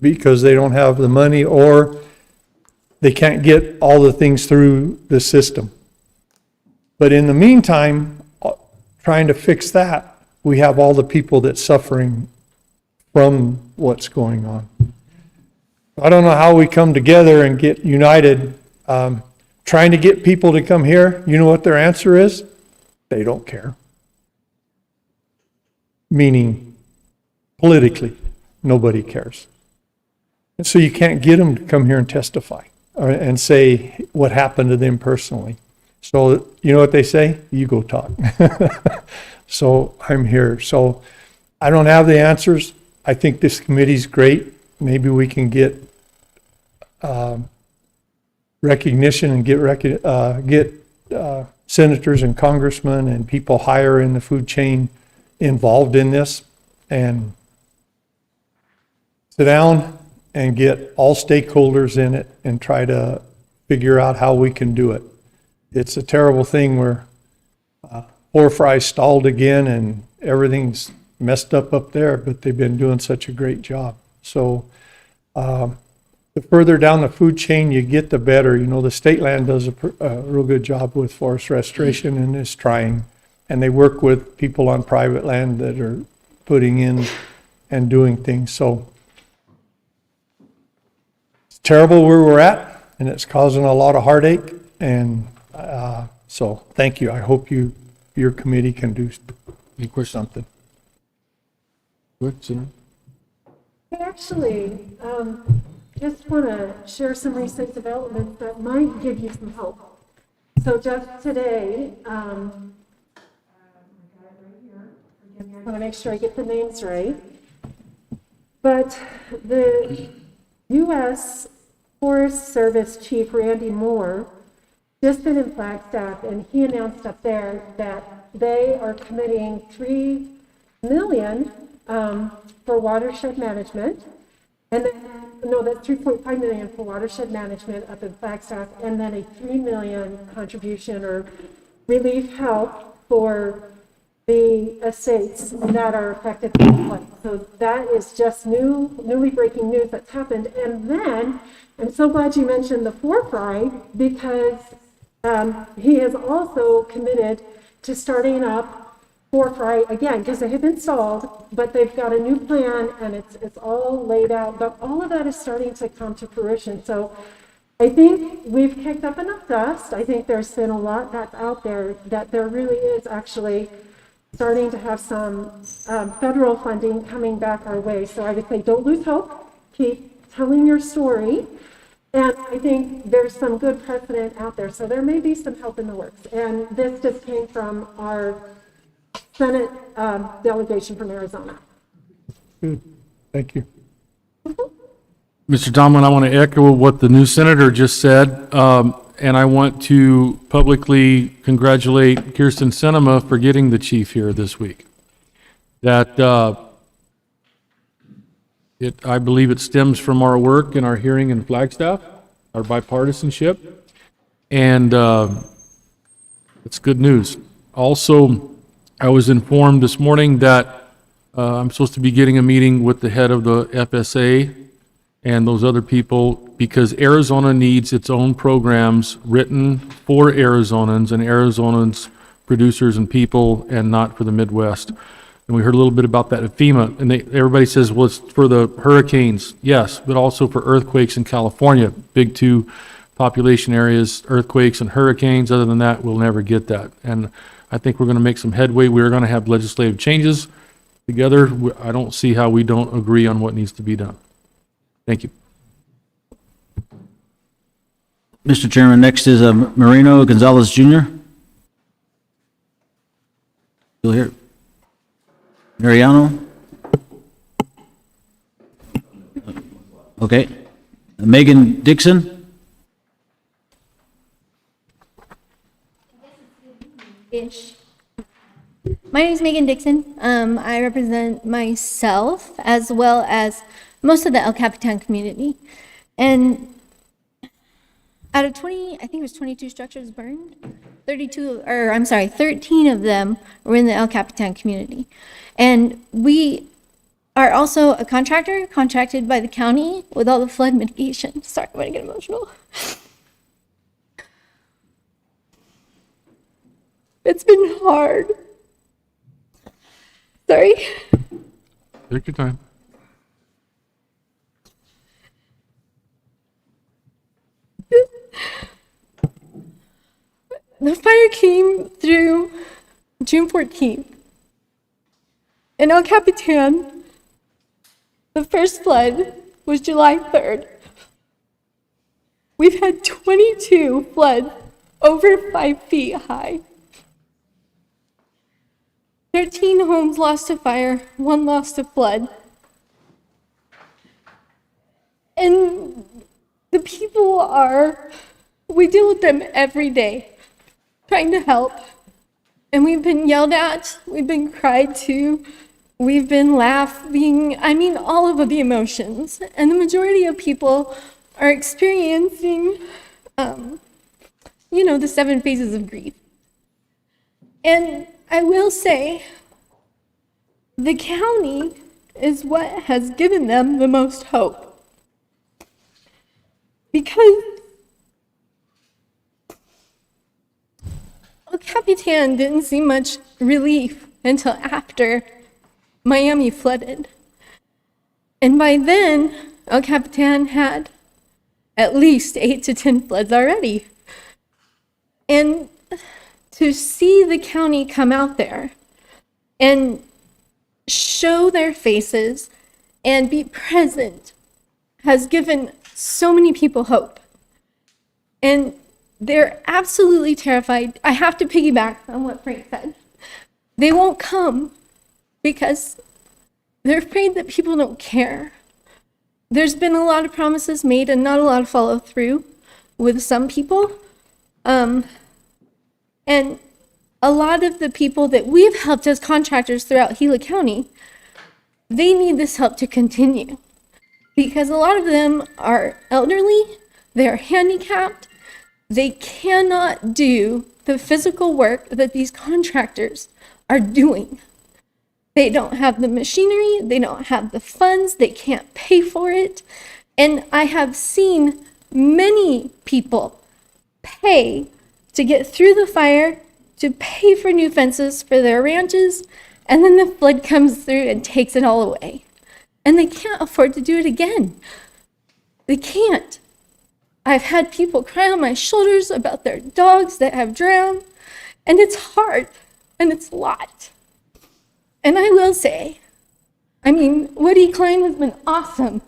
Speaker 14: because they don't have the money or they can't get all the things through the system. But in the meantime, trying to fix that, we have all the people that's suffering from what's going on. I don't know how we come together and get united. Trying to get people to come here, you know what their answer is? They don't care. Meaning, politically, nobody cares. And so you can't get them to come here and testify and say what happened to them personally. So you know what they say? You go talk. So I'm here. So I don't have the answers. I think this committee's great. Maybe we can get recognition and get senators and congressmen and people higher in the food chain involved in this and sit down and get all stakeholders in it and try to figure out how we can do it. It's a terrible thing where Fry stalled again and everything's messed up there, but they've been doing such a great job. So the further down the food chain you get, the better. You know, the state land does a real good job with forest restoration and is trying. And they work with people on private land that are putting in and doing things. So it's terrible where we're at, and it's causing a lot of heartache. And so thank you. I hope you your committee can do something. Good,
Speaker 5: I actually just want to share some recent developments that might give you some hope. So just today, I want to make sure I get the names right, but the U.S. Forest Service Chief Randy Moore just been in Flagstaff, and he announced up there that they are committing $3 million for watershed management, and then, no, that's 3.5 million for watershed management up in Flagstaff, and then a 3 million contribution or relief help for the estates that are affected by the flood. So that is just newly breaking news that's happened. And then I'm so glad you mentioned the Fry, because he has also committed to starting up Fry again, because they have been stalled, but they've got a new plan and it's all laid out. But all of that is starting to come to fruition. So I think we've kicked up enough dust. I think there's been a lot that's out there that there really is actually starting to have some federal funding coming back our way. So I would say don't lose hope. Keep telling your story. And I think there's some good precedent out there. So there may be some help in the works. And this just came from our Senate delegation from Arizona.
Speaker 14: Good, thank you.
Speaker 3: Mr. Tomlin, I want to echo what the new senator just said, and I want to publicly congratulate Kirsten Sinema for getting the chief here this week. That I believe it stems from our work and our hearing in Flagstaff, our bipartisanship, and it's good news. Also, I was informed this morning that I'm supposed to be getting a meeting with the head of the FSA and those other people, because Arizona needs its own programs written for Arizonans and Arizonans, producers and people, and not for the Midwest. And we heard a little bit about that at FEMA, and everybody says, well, it's for the hurricanes. Yes, but also for earthquakes in California, big two population areas, earthquakes and hurricanes. Other than that, we'll never get that. And I think we're going to make some headway. We're going to have legislative changes together. I don't see how we don't agree on what needs to be done. Thank you.
Speaker 1: Mr. Chairman, next is Marino Gonzalez Jr. Still here. Mariano? Okay. Megan Dixon?
Speaker 15: Ish. My name is Megan Dixon. I represent myself as well as most of the El Capitan community. And out of 20, I think it was 22 structures burned, 13 of them were in the El Capitan community. And we are also a contractor contracted by the county with all the flood mitigation. Sorry, I'm going to get emotional. It's been hard. Sorry.
Speaker 3: Take your time.
Speaker 15: The fire came through June 14th. In El Capitan, the first flood was July 3rd. We've had 22 floods over 5 feet high. 13 homes lost to fire, 1 lost to flood. And the people we deal with them every day, trying to help. And we've been yelled at, we've been cried to, we've been laughing, all of the emotions. And the majority of people are experiencing, the 7 phases of grief. And I will say, the county is what has given them the most hope. Because El Capitan didn't see much relief until after Miami flooded. And by then, El Capitan had at least 8 to 10 floods already. And to see the county come out there and show their faces and be present has given so many people hope. And they're absolutely terrified. I have to piggyback on what Frank said. They won't come because they're afraid that people don't care. There's been a lot of promises made and not a lot of follow through with some people. And a lot of the people that we've helped as contractors throughout Gila County, they need this help to continue because a lot of them are elderly, they're handicapped, they cannot do the physical work that these contractors are doing. They don't have the machinery, they don't have the funds, they can't pay for it. And I have seen many people pay to get through the fire, to pay for new fences for their ranches, and then the flood comes through and takes it all away. And they can't afford to do it again. They can't. I've had people cry on my shoulders about their dogs that have drowned, and it's hard, and it's a lot. And I will say, I mean, Woody Klein has been awesome.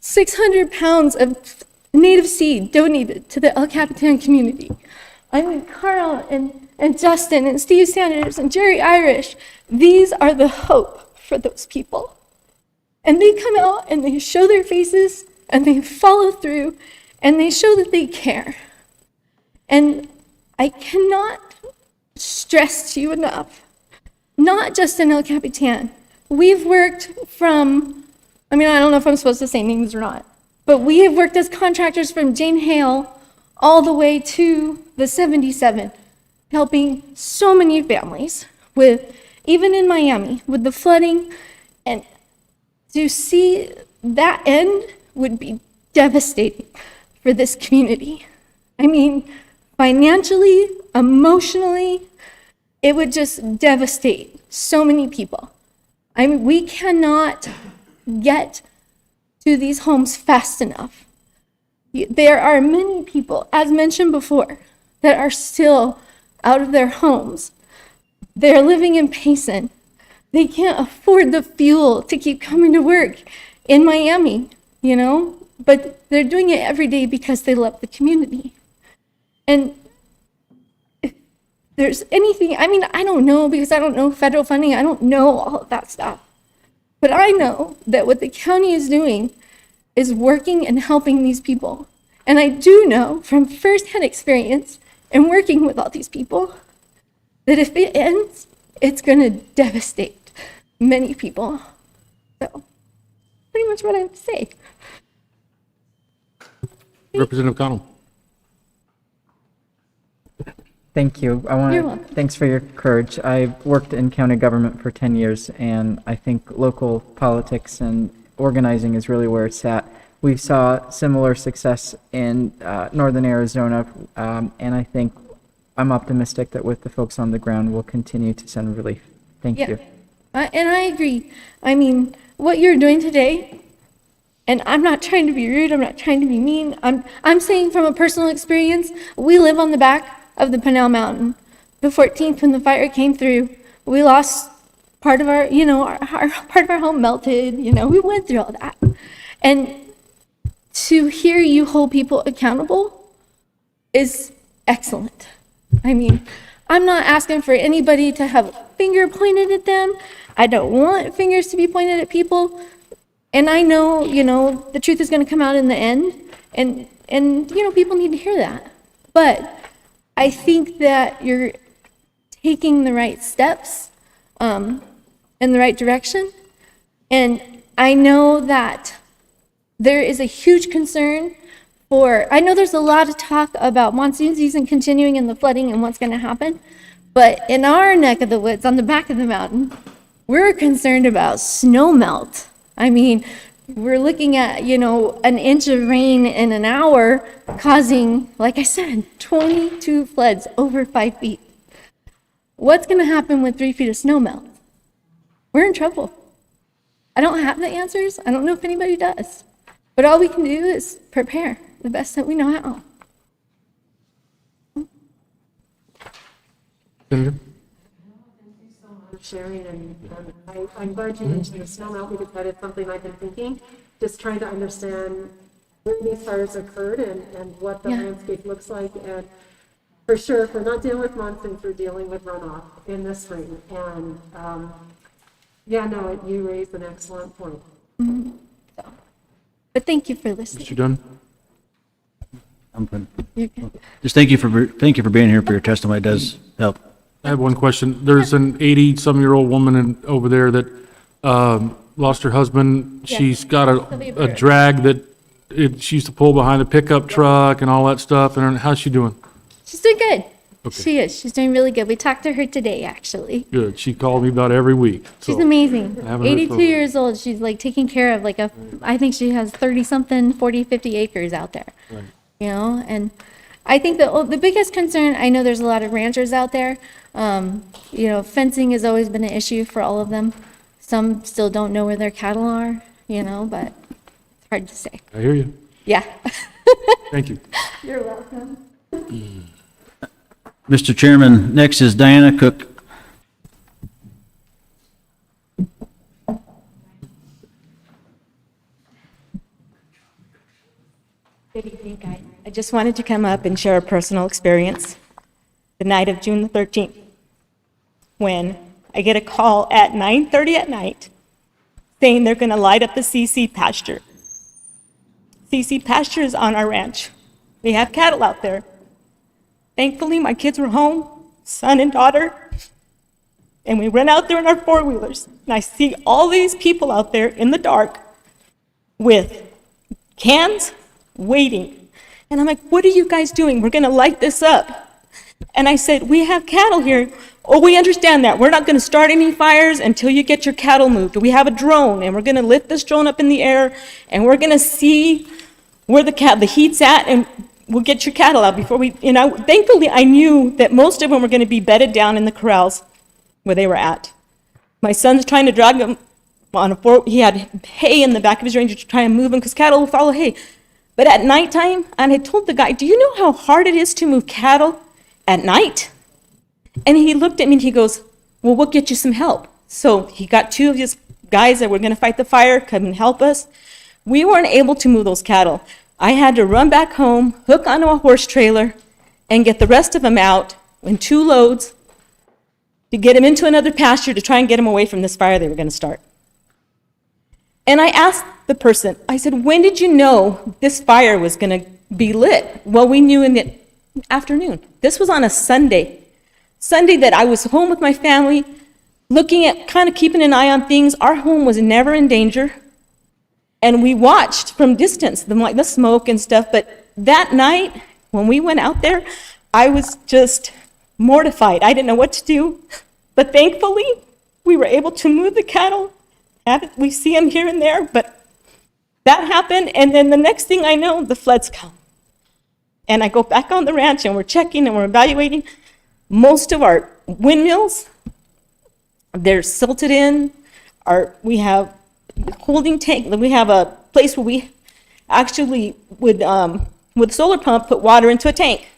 Speaker 15: 600 pounds of native seed donated to the El Capitan community. I mean, Carl and Justin and Steve Sanders and Jerry Irish, these are the hope for those people. And they come out and they show their faces and they follow through and they show that they care. And I cannot stress to you enough, not just in El Capitan. We've worked from, I mean, I don't know if I'm supposed to say names or not, but we have worked as contractors from Jane Hale all the way to the 77, helping so many families with, even in Miami, with the flooding. And to see that end would be devastating for this community. I mean, financially, emotionally, it would just devastate so many people. I mean, we cannot get to these homes fast enough. There are many people, as mentioned before, that are still out of their homes. They're living in Payson. They can't afford the fuel to keep coming to work in Miami, you know? But they're doing it every day because they love the community. And if there's anything, I mean, I don't know because I don't know federal funding. I don't know all of that stuff. But I know that what the county is doing is working and helping these people. And I do know from firsthand experience and working with all these people that if it ends, it's going to devastate many people. So, pretty much what I have to say.
Speaker 3: Representative Connell.
Speaker 4: Thank you.
Speaker 15: You're welcome.
Speaker 4: Thanks for your courage. I've worked in county government for 10 years, and I think local politics and organizing is really where it's at. We saw similar success in northern Arizona, and I think I'm optimistic that with the folks on the ground, we'll continue to send relief. Thank you.
Speaker 15: And I agree. I mean, what you're doing today, and I'm not trying to be rude, I'm not trying to be mean, I'm saying from a personal experience, we live on the back of the Pinnell Mountain. The 14th, when the fire came through, we lost part of our, part of our home melted, we went through all that. And to hear you hold people accountable is excellent. I mean, I'm not asking for anybody to have a finger pointed at them. I don't want fingers to be pointed at people. And I know, the truth is going to come out in the end. And people need to hear that. But I think that you're taking the right steps in the right direction. And I know that there is a huge concern I know there's a lot of talk about monsoon season continuing and the flooding and what's going to happen. But in our neck of the woods, on the back of the mountain, we're concerned about snow melt. I mean, we're looking at, an inch of rain in an hour causing, like I said, 22 floods over 5 feet. What's going to happen with 3 feet of snow melt? We're in trouble. I don't have the answers. I don't know if anybody does. But all we can do is prepare the best that we know how.
Speaker 3: Senator?
Speaker 5: Sharing, and I'm glad you mentioned the snow melt because that is something I've been thinking, just trying to understand when these fires occurred and what the landscape looks like. And for sure, if we're not dealing with monsoons, we're dealing with runoff in the spring. And you raised an excellent point.
Speaker 15: But thank you for listening.
Speaker 3: Mr. Dunn?
Speaker 1: I'm good.
Speaker 15: You're good.
Speaker 1: Just thank you for being here for your testimony. It does help.
Speaker 3: I have one question. There's an 80-some-year-old woman over there that lost her husband.
Speaker 15: Yeah.
Speaker 3: She's got
Speaker 15: Sylvia
Speaker 3: a
Speaker 15: Barrett.
Speaker 3: drag that she used to pull behind a pickup truck and all that stuff. And how's she doing?
Speaker 15: She's doing good.
Speaker 3: Okay.
Speaker 15: She is. She's doing really good. We talked to her today, actually.
Speaker 3: Good. She called me about every week.
Speaker 15: She's
Speaker 3: so
Speaker 15: amazing.
Speaker 3: I haven't heard
Speaker 15: 82
Speaker 3: from her.
Speaker 15: years old. She's like taking care of I think she has 30 something, 40, 50 acres out there.
Speaker 3: Right.
Speaker 15: You know, and I think the biggest concern, I know there's a lot of ranchers out there. Fencing has always been an issue for all of them. Some still don't know where their cattle are, but it's hard to say.
Speaker 3: I hear you.
Speaker 15: Yeah.
Speaker 3: Thank you.
Speaker 15: You're welcome.
Speaker 1: Mr. Chairman, next is Diana Cook.
Speaker 16: Good evening, guys. I just wanted to come up and share a personal experience. The night of June the 13th, when I get a call at 9:30 at night saying they're going to light up the CC pasture. CC pasture is on our ranch. We have cattle out there. Thankfully, my kids were home, son and daughter, and we run out there in our four-wheelers, and I see all these people out there in the dark with cans waiting. And I'm like, what are you guys doing? We're going to light this up. And I said, we have cattle here. Oh, we understand that. We're not going to start any fires until you get your cattle moved. We have a drone, and we're going to lift this drone up in the air, and we're going to see where the heat's at, and we'll get your cattle out before we, thankfully, I knew that most of them were going to be bedded down in the corrals where they were at. My son's trying to drag them he had hay in the back of his Ranger to try and move them because cattle will follow hay. But at nighttime, and I told the guy, do you know how hard it is to move cattle at night? And he looked at me and he goes, well, we'll get you some help. So he got two of his guys that were going to fight the fire, come and help us. We weren't able to move those cattle. I had to run back home, hook onto a horse trailer, and get the rest of them out in 2 loads to get them into another pasture to try and get them away from this fire they were going to start. And I asked the person, I said, when did you know this fire was going to be lit? Well, we knew in the afternoon. This was on a Sunday. Sunday that I was home with my family, looking at, kind of keeping an eye on things. Our home was never in danger. And we watched from distance, the smoke and stuff. But that night, when we went out there, I was just mortified. I didn't know what to do. But thankfully, we were able to move the cattle. We see them here and there, but that happened. And then the next thing I know, the floods come. And I go back on the ranch, and we're checking and we're evaluating. Most of our windmills, they're silted in. We have holding tank. We have a place where we actually would, with a solar pump, put water into a tank.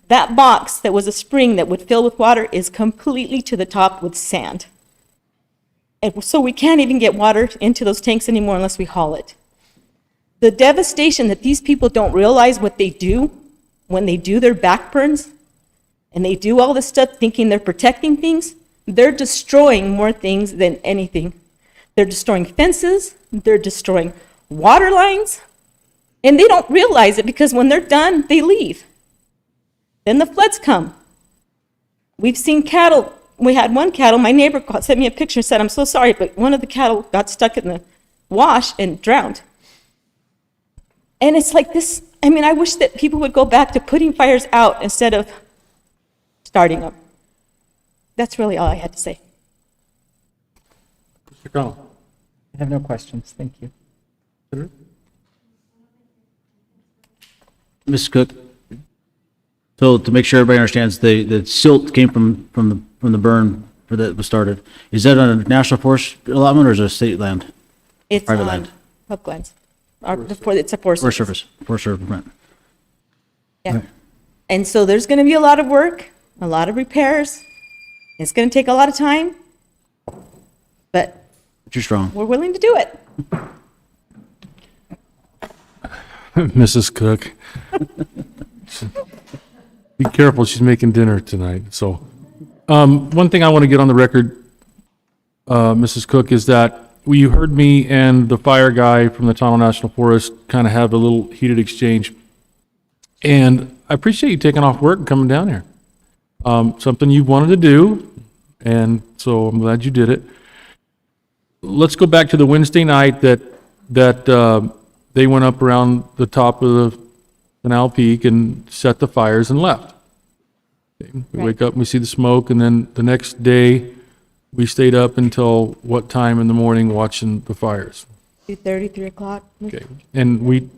Speaker 16: That box that was a spring that would fill with water is completely to the top with sand. And so we can't even get water into those tanks anymore unless we haul it. The devastation that these people don't realize what they do when they do their back burns and they do all this stuff thinking they're protecting things, they're destroying more things than anything. They're destroying fences, they're destroying water lines, and they don't realize it because when they're done, they leave. Then the floods come. We've seen cattle. We had one cattle, my neighbor sent me a picture and said, I'm so sorry, but one of the cattle got stuck in the wash and drowned. And it's like this, I wish that people would go back to putting fires out instead of starting them. That's really all I had to say.
Speaker 3: Mr. Connell.
Speaker 4: I have no questions. Thank you.
Speaker 1: Ms. Cook, so to make sure everybody understands, the silt came from the burn that was started. Is that on a national forest allotment or is it a state land?
Speaker 16: It's
Speaker 1: Private
Speaker 16: on
Speaker 1: land?
Speaker 16: public lands. It's a Forest Service.
Speaker 1: Forest Service, right.
Speaker 16: Yeah. And so there's going to be a lot of work. a lot of repairs. It's going to take a lot of time, but
Speaker 1: But you're strong.
Speaker 16: we're willing to do it.
Speaker 3: Mrs. Cook. Be careful, she's making dinner tonight, so. One thing I want to get on the record, Mrs. Cook, is that you heard me and the fire guy from the Tonto National Forest kind of have a little heated exchange. And I appreciate you taking off work and coming down here. Something you wanted to do, and so I'm glad you did it. Let's go back to the Wednesday night that they went up around the top of the Canal Peak and set the fires and left. We wake up and we see the smoke, and then the next day, we stayed up until what time in the morning watching the fires?
Speaker 16: 2:30, 3 o'clock.
Speaker 3: Okay, and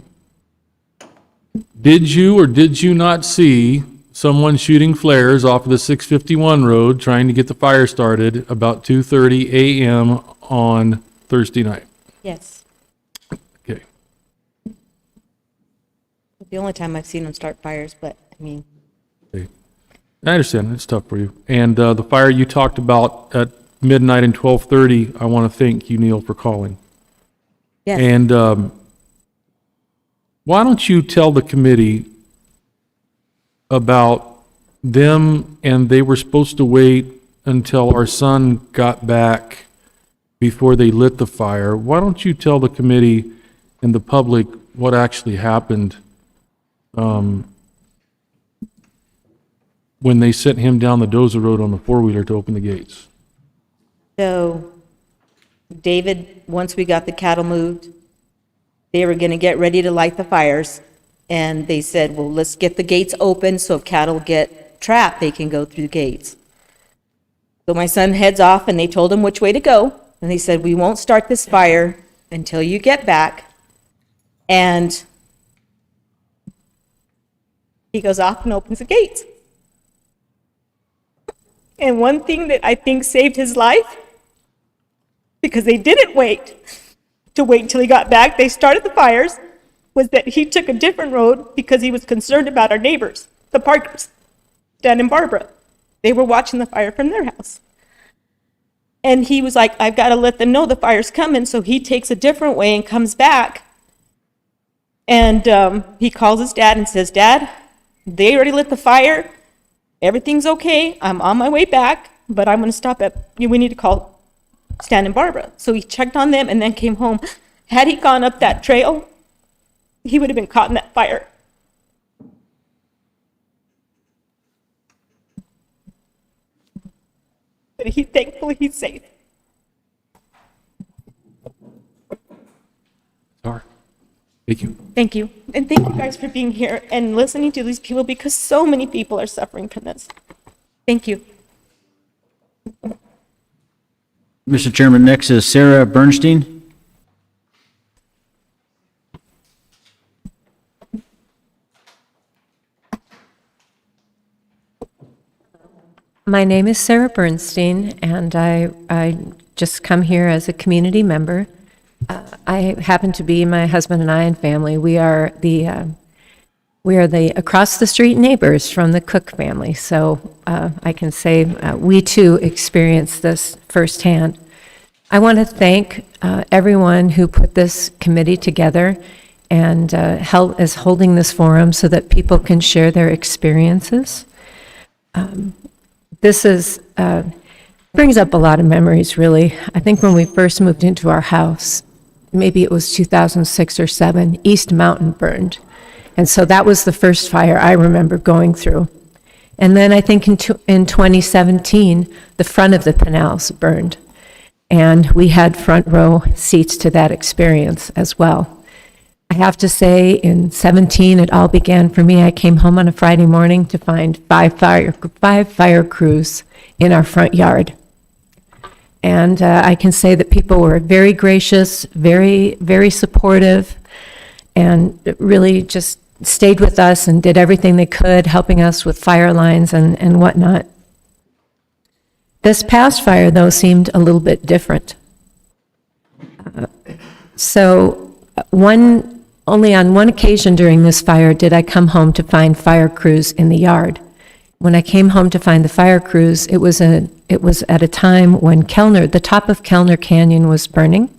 Speaker 3: did you or did you not see someone shooting flares off of the 651 road trying to get the fire started about 2:30 a.m. on Thursday night?
Speaker 16: Yes.
Speaker 3: Okay.
Speaker 16: The only time I've seen them start fires, but I mean,
Speaker 3: Okay. I understand, it's tough for you. And the fire you talked about at midnight and 12:30, I want to thank you, Neil, for calling.
Speaker 16: yes.
Speaker 3: And why don't you tell the committee about them, and they were supposed to wait until our son got back before they lit the fire. Why don't you tell the committee and the public what actually happened when they sent him down the Dozer Road on the four-wheeler to open the gates?
Speaker 16: So David, once we got the cattle moved, they were going to get ready to light the fires. And they said, well, let's get the gates open so if cattle get trapped, they can go through the gates. So my son heads off and they told him which way to go. And they said, we won't start this fire until you get back. And he goes off and opens the gates. And one thing that I think saved his life, because they didn't wait until he got back, they started the fires, was that he took a different road because he was concerned about our neighbors, the Parkers, Dan and Barbara. They were watching the fire from their house. And he was like, I've got to let them know the fire's coming, so he takes a different way and comes back. And he calls his dad and says, Dad, they already lit the fire. Everything's okay. I'm on my way back, but I'm going to stop we need to call Stan and Barbara. So he checked on them and then came home. Had he gone up that trail, he would have been caught in that fire. But thankfully, he's safe.
Speaker 3: Sorry. Thank you.
Speaker 16: Thank you. And thank you guys for being here and listening to these people, because so many people are suffering from this. Thank you.
Speaker 1: Mr. Chairman, next is Sarah Bernstein.
Speaker 17: My name is Sarah Bernstein, and I just come here as a community member. I happen to be, my husband and I and family, we are the across the street neighbors from the Cook family. So I can say we too experienced this firsthand. I want to thank everyone who put this committee together and is holding this forum so that people can share their experiences. This brings up a lot of memories, really. I think when we first moved into our house, maybe it was 2006 or 7, East Mountain burned. And so that was the first fire I remember going through. And then I think in 2017, the front of the Pinals burned. And we had front row seats to that experience as well. I have to say, in 17, it all began for me. I came home on a Friday morning to find five fire crews in our front yard. And I can say that people were very gracious, very, very supportive, and really just stayed with us and did everything they could, helping us with fire lines and whatnot. This past fire, though, seemed a little bit different. Only on one occasion during this fire did I come home to find fire crews in the yard. When I came home to find the fire crews, it was at a time when the top of Kellner Canyon was burning,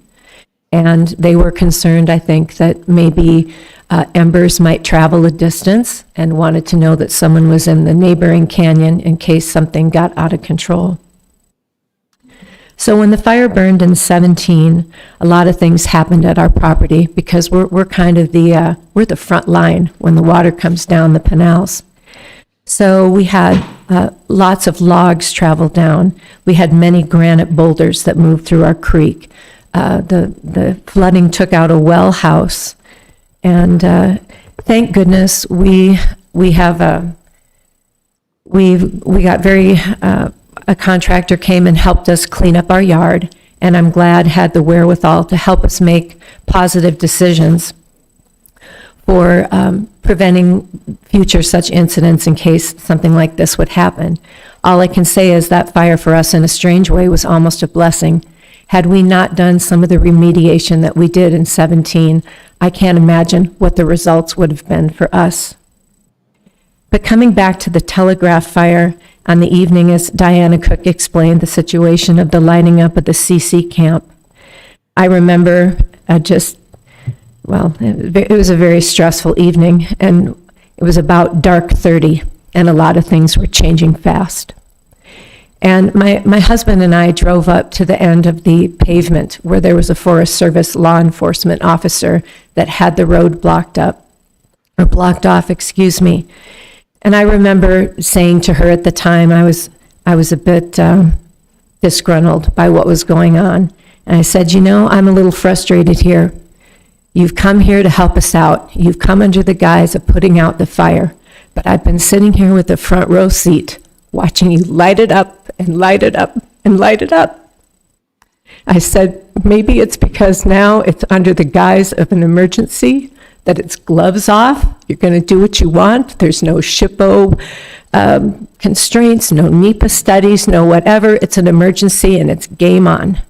Speaker 17: and they were concerned, I think, that maybe embers might travel a distance and wanted to know that someone was in the neighboring canyon in case something got out of control. So when the fire burned in 17, a lot of things happened at our property because we're kind of we're the front line when the water comes down the canals. So we had lots of logs travel down. We had many granite boulders that moved through our creek. The flooding took out a well house, and thank goodness we got very. A contractor came and helped us clean up our yard, and I'm glad had the wherewithal to help us make positive decisions for preventing future such incidents in case something like this would happen. All I can say is that fire for us in a strange way was almost a blessing. Had we not done some of the remediation that we did in 17, I can't imagine what the results would have been for us. But coming back to the telegraph fire on the evening, as Diana Cook explained, the situation of the lighting up of the CC camp, I remember it was a very stressful evening, and it was about dark 30, and a lot of things were changing fast. And my husband and I drove up to the end of the pavement where there was a Forest Service law enforcement officer that had the road blocked off. And I remember saying to her at the time, I was a bit disgruntled by what was going on. And I said, I'm a little frustrated here. You've come here to help us out. You've come under the guise of putting out the fire. But I've been sitting here with the front row seat, watching you light it up and light it up and light it up. I said, maybe it's because now it's under the guise of an emergency, that it's gloves off. You're going to do what you want. There's no SHPO constraints, no NEPA studies, no whatever. It's an emergency and it's game on.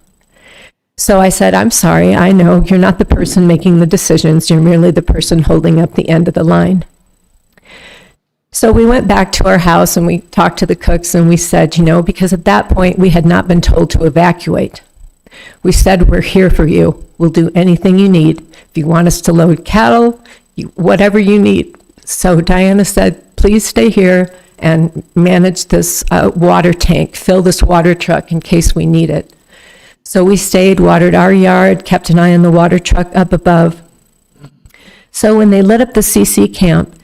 Speaker 17: So I said, I'm sorry, I know you're not the person making the decisions. You're merely the person holding up the end of the line. So we went back to our house and we talked to the cooks and we said, because at that point we had not been told to evacuate. We said, we're here for you. We'll do anything you need. If you want us to load cattle, whatever you need. So Diana said, please stay here and manage this water tank, fill this water truck in case we need it. So we stayed, watered our yard, kept an eye on the water truck up above. So when they lit up the CC camp,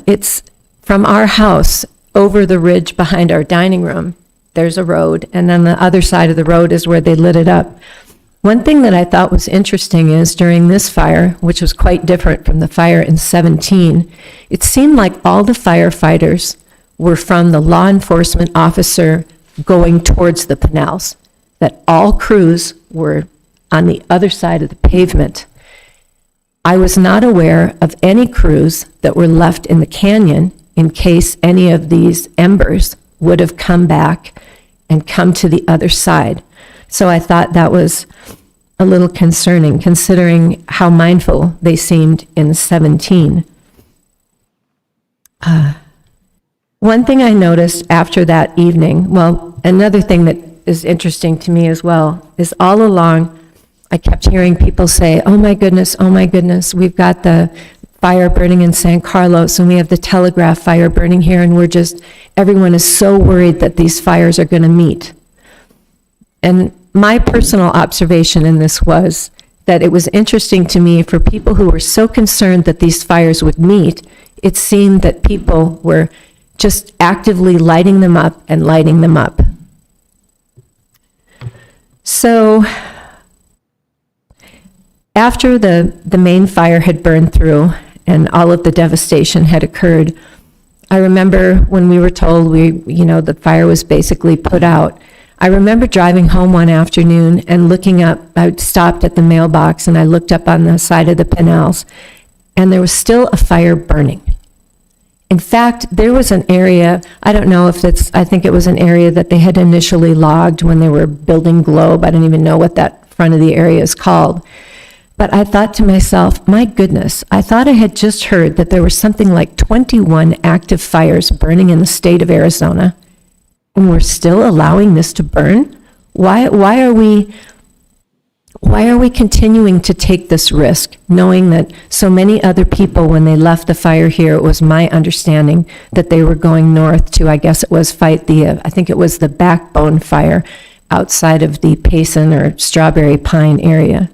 Speaker 17: it's from our house over the ridge behind our dining room. There's a road, and then the other side of the road is where they lit it up. One thing that I thought was interesting is during this fire, which was quite different from the fire in 17, it seemed like all the firefighters were from the law enforcement officer going towards the canals, that all crews were on the other side of the pavement. I was not aware of any crews that were left in the canyon in case any of these embers would have come back and come to the other side. So I thought that was a little concerning, considering how mindful they seemed in 17. One thing I noticed after that evening, another thing that is interesting to me as well, is all along I kept hearing people say, oh my goodness, we've got the fire burning in San Carlos and we have the telegraph fire burning here, and everyone is so worried that these fires are going to meet. And my personal observation in this was that it was interesting to me for people who were so concerned that these fires would meet, it seemed that people were just actively lighting them up and lighting them up. So after the main fire had burned through and all of the devastation had occurred, I remember when we were told the fire was basically put out. I remember driving home one afternoon and looking up. I stopped at the mailbox and I looked up on the side of the canals, and there was still a fire burning. In fact, there was an area, I think it was an area that they had initially logged when they were building Globe. I don't even know what that front of the area is called. But I thought to myself, my goodness, I thought I had just heard that there were something like 21 active fires burning in the state of Arizona, and we're still allowing this to burn? Why are we continuing to take this risk, knowing that so many other people, when they left the fire here, it was my understanding that they were going north to, I guess it was fight I think it was the Backbone fire outside of the Payson or Strawberry Pine area.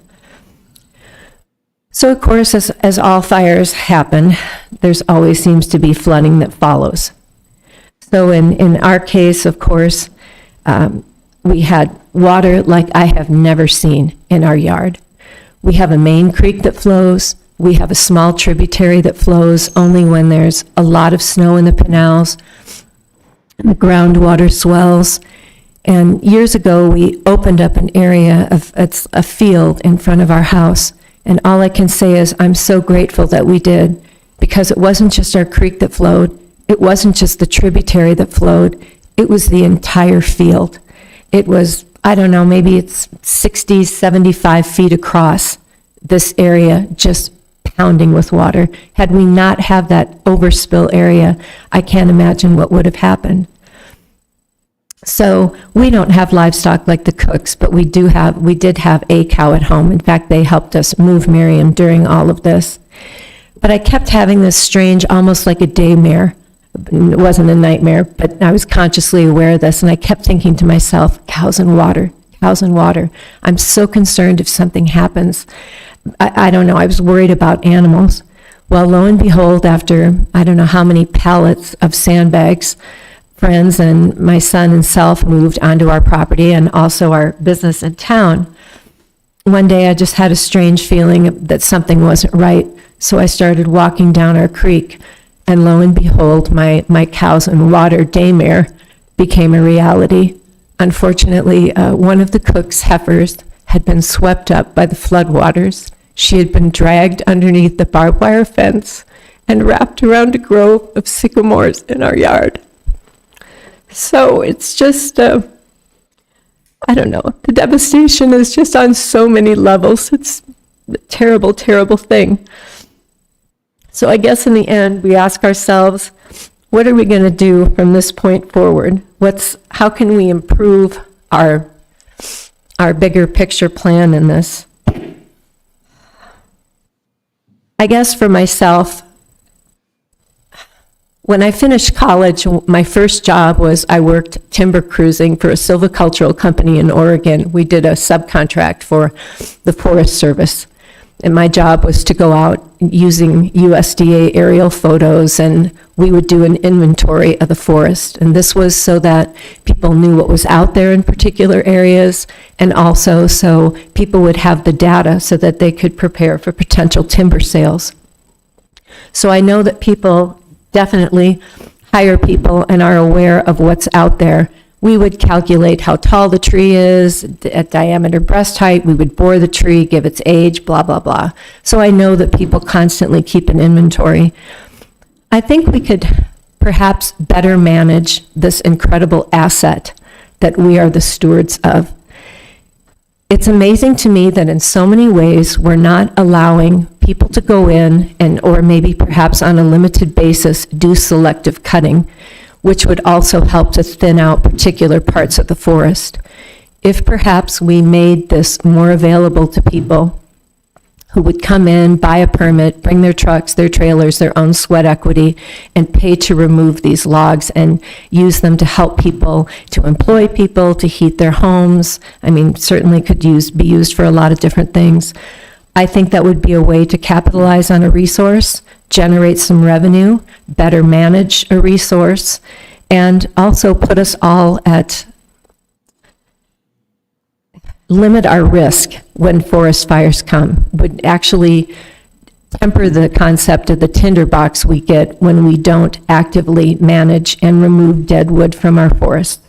Speaker 17: So of course, as all fires happen, there's always seems to be flooding that follows. So in our case, of course, we had water like I have never seen in our yard. We have a main creek that flows. We have a small tributary that flows only when there's a lot of snow in the canals and the groundwater swells. And years ago, we opened up an area it's a field in front of our house. And all I can say is I'm so grateful that we did, because it wasn't just our creek that flowed. It wasn't just the tributary that flowed. It was the entire field. It was, I don't know, maybe it's 60, 75 feet across this area, just pounding with water. Had we not have that overspill area, I can't imagine what would have happened. So we don't have livestock like the Cooks, but we did have a cow at home. In fact, they helped us move Miriam during all of this. But I kept having this strange, almost like a daymare. It wasn't a nightmare, but I was consciously aware of this, and I kept thinking to myself, cows and water, cows and water. I'm so concerned if something happens. I don't know, I was worried about animals. Well, lo and behold, after I don't know how many pallets of sandbags, friends and my son and self moved onto our property and also our business in town. One day I just had a strange feeling that something wasn't right, so I started walking down our creek, and lo and behold, my cows and water daymare became a reality. Unfortunately, one of the Cook's heifers had been swept up by the floodwaters. She had been dragged underneath the barbed wire fence and wrapped around a grove of sycamores in our yard. So it's just, I don't know, the devastation is just on so many levels. It's a terrible, terrible thing. So I guess in the end, we ask ourselves, what are we going to do from this point forward? How can we improve our bigger picture plan in this? I guess for myself, when I finished college, my first job was I worked timber cruising for a silvicultural company in Oregon. We did a subcontract for the Forest Service. And my job was to go out using USDA aerial photos, and we would do an inventory of the forest. And this was so that people knew what was out there in particular areas, and also so people would have the data so that they could prepare for potential timber sales. So I know that people definitely hire people and are aware of what's out there. We would calculate how tall the tree is, at diameter breast height, we would bore the tree, give its age, blah, blah, blah. So I know that people constantly keep an inventory. I think we could perhaps better manage this incredible asset that we are the stewards of. It's amazing to me that in so many ways, we're not allowing people to go in or maybe perhaps on a limited basis, do selective cutting, which would also help to thin out particular parts of the forest. If perhaps we made this more available to people who would come in, buy a permit, bring their trucks, their trailers, their own sweat equity, and pay to remove these logs and use them to help people, to employ people, to heat their homes. I mean, certainly could be used for a lot of different things. I think that would be a way to capitalize on a resource, generate some revenue, better manage a resource, and also put us all at limit our risk when forest fires come, would actually temper the concept of the tinderbox we get when we don't actively manage and remove dead wood from our forests.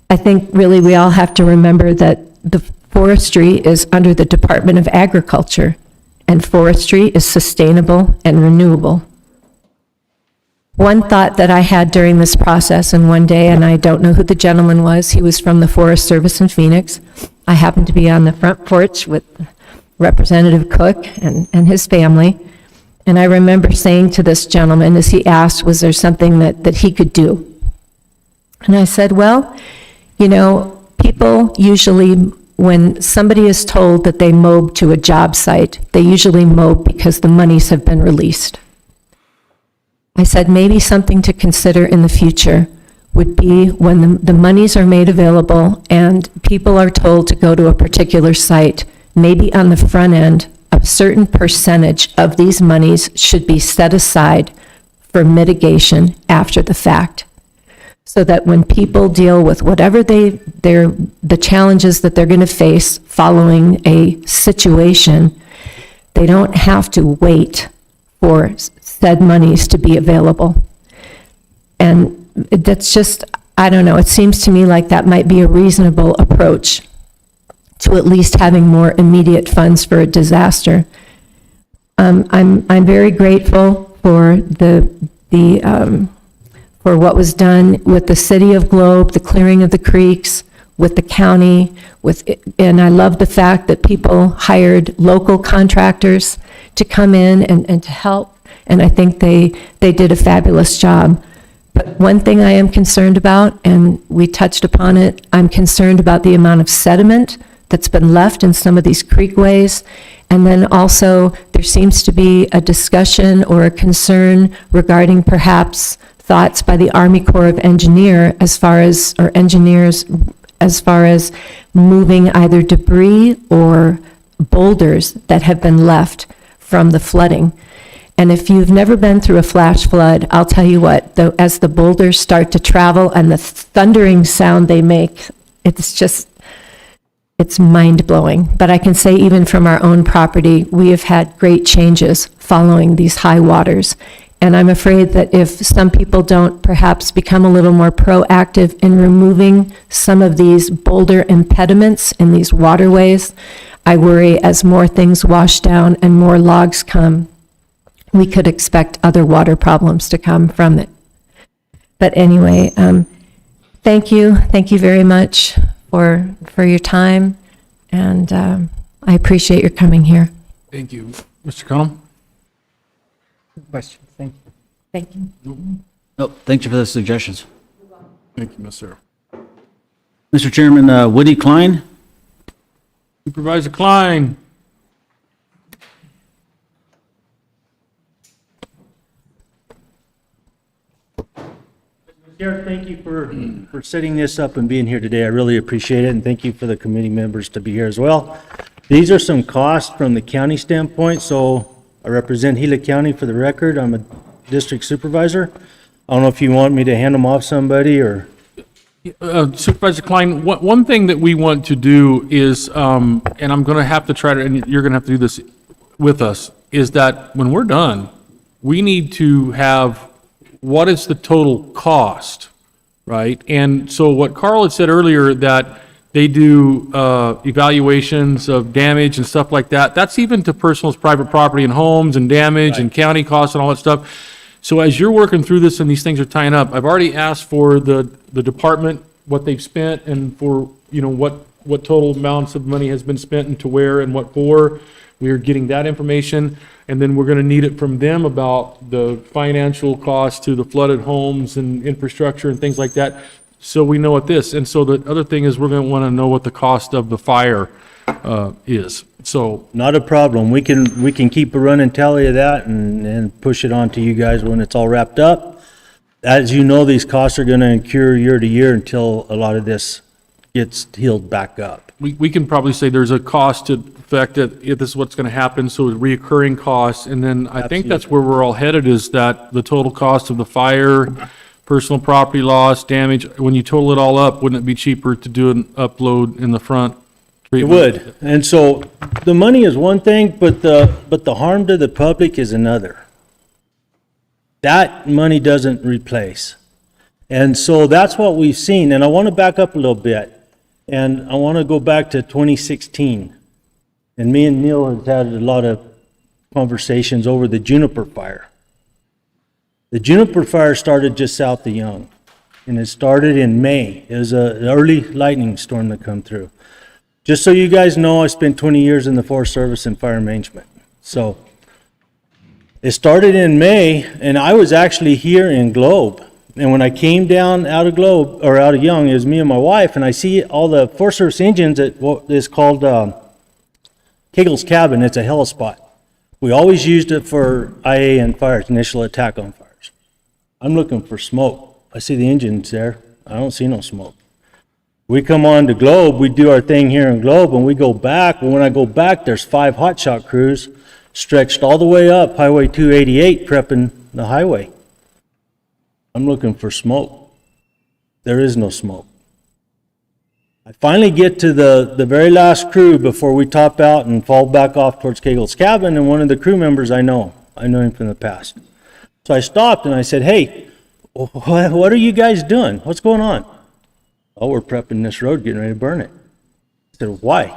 Speaker 17: I think really we all have to remember that the forestry is under the Department of Agriculture, and forestry is sustainable and renewable. One thought that I had during this process, and one day, and I don't know who the gentleman was, he was from the Forest Service in Phoenix, I happened to be on the front porch with Representative Cook and his family. And I remember saying to this gentleman, as he asked, was there something that he could do? And I said, well, you know, people usually, when somebody is told that they mob to a job site, they usually mob because the monies have been released. I said, maybe something to consider in the future would be when the monies are made available and people are told to go to a particular site, maybe on the front end, a certain percentage of these monies should be set aside for mitigation after the fact. So that when people deal with whatever the challenges that they're going to face following a situation, they don't have to wait for said monies to be available. And that's just, I don't know, it seems to me like that might be a reasonable approach to at least having more immediate funds for a disaster. I'm very grateful for for what was done with the city of Globe, the clearing of the creeks, with the county, and I love the fact that people hired local contractors to come in and to help, and I think they did a fabulous job. But one thing I am concerned about, and we touched upon it, I'm concerned about the amount of sediment that's been left in some of these creekways. And then also, there seems to be a discussion or a concern regarding perhaps thoughts by the Army Corps of Engineers as far as moving either debris or boulders that have been left from the flooding. And if you've never been through a flash flood, I'll tell you what, as the boulders start to travel and the thundering sound they make, it's mind-blowing. But I can say even from our own property, we have had great changes following these high waters. And I'm afraid that if some people don't perhaps become a little more proactive in removing some of these boulder impediments in these waterways, I worry as more things wash down and more logs come, we could expect other water problems to come from it. But anyway, thank you very much for your time, and I appreciate your coming here.
Speaker 3: Thank you. Mr. Connell?
Speaker 4: Questions? Thank you.
Speaker 17: Thank you.
Speaker 1: Nope, thank you for the suggestions.
Speaker 3: Thank you, Ms. Sarah.
Speaker 1: Mr. Chairman, Woody Klein?
Speaker 3: Supervisor Klein?
Speaker 18: Sheriff, thank you for setting this up and being here today. I really appreciate it, and thank you for the committee members to be here as well. These are some costs from the county standpoint, so I represent Gila County for the record. I'm a district supervisor. I don't know if you want me to hand them off somebody or...
Speaker 3: Supervisor Klein, one thing that we want to do is, and I'm going to have to try to, and you're going to have to do this with us, is that when we're done, we need to have what is the total cost, right? And so what Carl had said earlier, that they do evaluations of damage and stuff like that, that's even to personal private property and homes and damage and county costs and all that stuff. So as you're working through this and these things are tying up, I've already asked for the department, what they've spent, and for, you know, what total amounts of money has been spent and to where and what for. We are getting that information, and then we're gonna need it from them about the financial cost to the flooded homes and infrastructure and things like that, so we know what this. And so the other thing is, we're gonna wanna know what the cost of the fire is. So
Speaker 18: Not a problem. We can keep a running tally of that and push it on to you guys when it's all wrapped up. As you know, these costs are gonna incur year to year until a lot of this gets healed back up.
Speaker 3: we can probably say there's a cost to the fact that if this is what's gonna happen, so reoccurring costs, and then I think that's where we're all headed, is that the total cost of the fire, personal property loss, damage, when you total it all up, wouldn't it be cheaper to do an upload in the front?
Speaker 18: It would. And so the money is one thing, but the harm to the public is another. That money doesn't replace. And so that's what we've seen. And I want to back up a little bit. And I want to go back to 2016. And me and Neil have had a lot of conversations over the Juniper Fire. The Juniper Fire started just south of Young. And it started in May. It was an early lightning storm that come through. Just so you guys know, I spent 20 years in the Forest Service and fire management. So it started in May, and I was actually here in Globe. And when I came down out of Globe, or out of Young, it was me and my wife, and I see all the Forest Service engines at what is called Kegel's Cabin. It's a helispot. We always used it for IA and fires, initial attack on fires. I'm looking for smoke. I see the engines there. I don't see no smoke. We come on to Globe, we do our thing here in Globe, and we go back. But when I go back, there's 5 hotshot crews stretched all the way up Highway 288, prepping the highway. I'm looking for smoke. There is no smoke. I finally get to the very last crew before we top out and fall back off towards Kegel's Cabin, and one of the crew members I know him from the past. So I stopped and I said, hey, what are you guys doing? What's going on? Oh, we're prepping this road, getting ready to burn it. I said, why?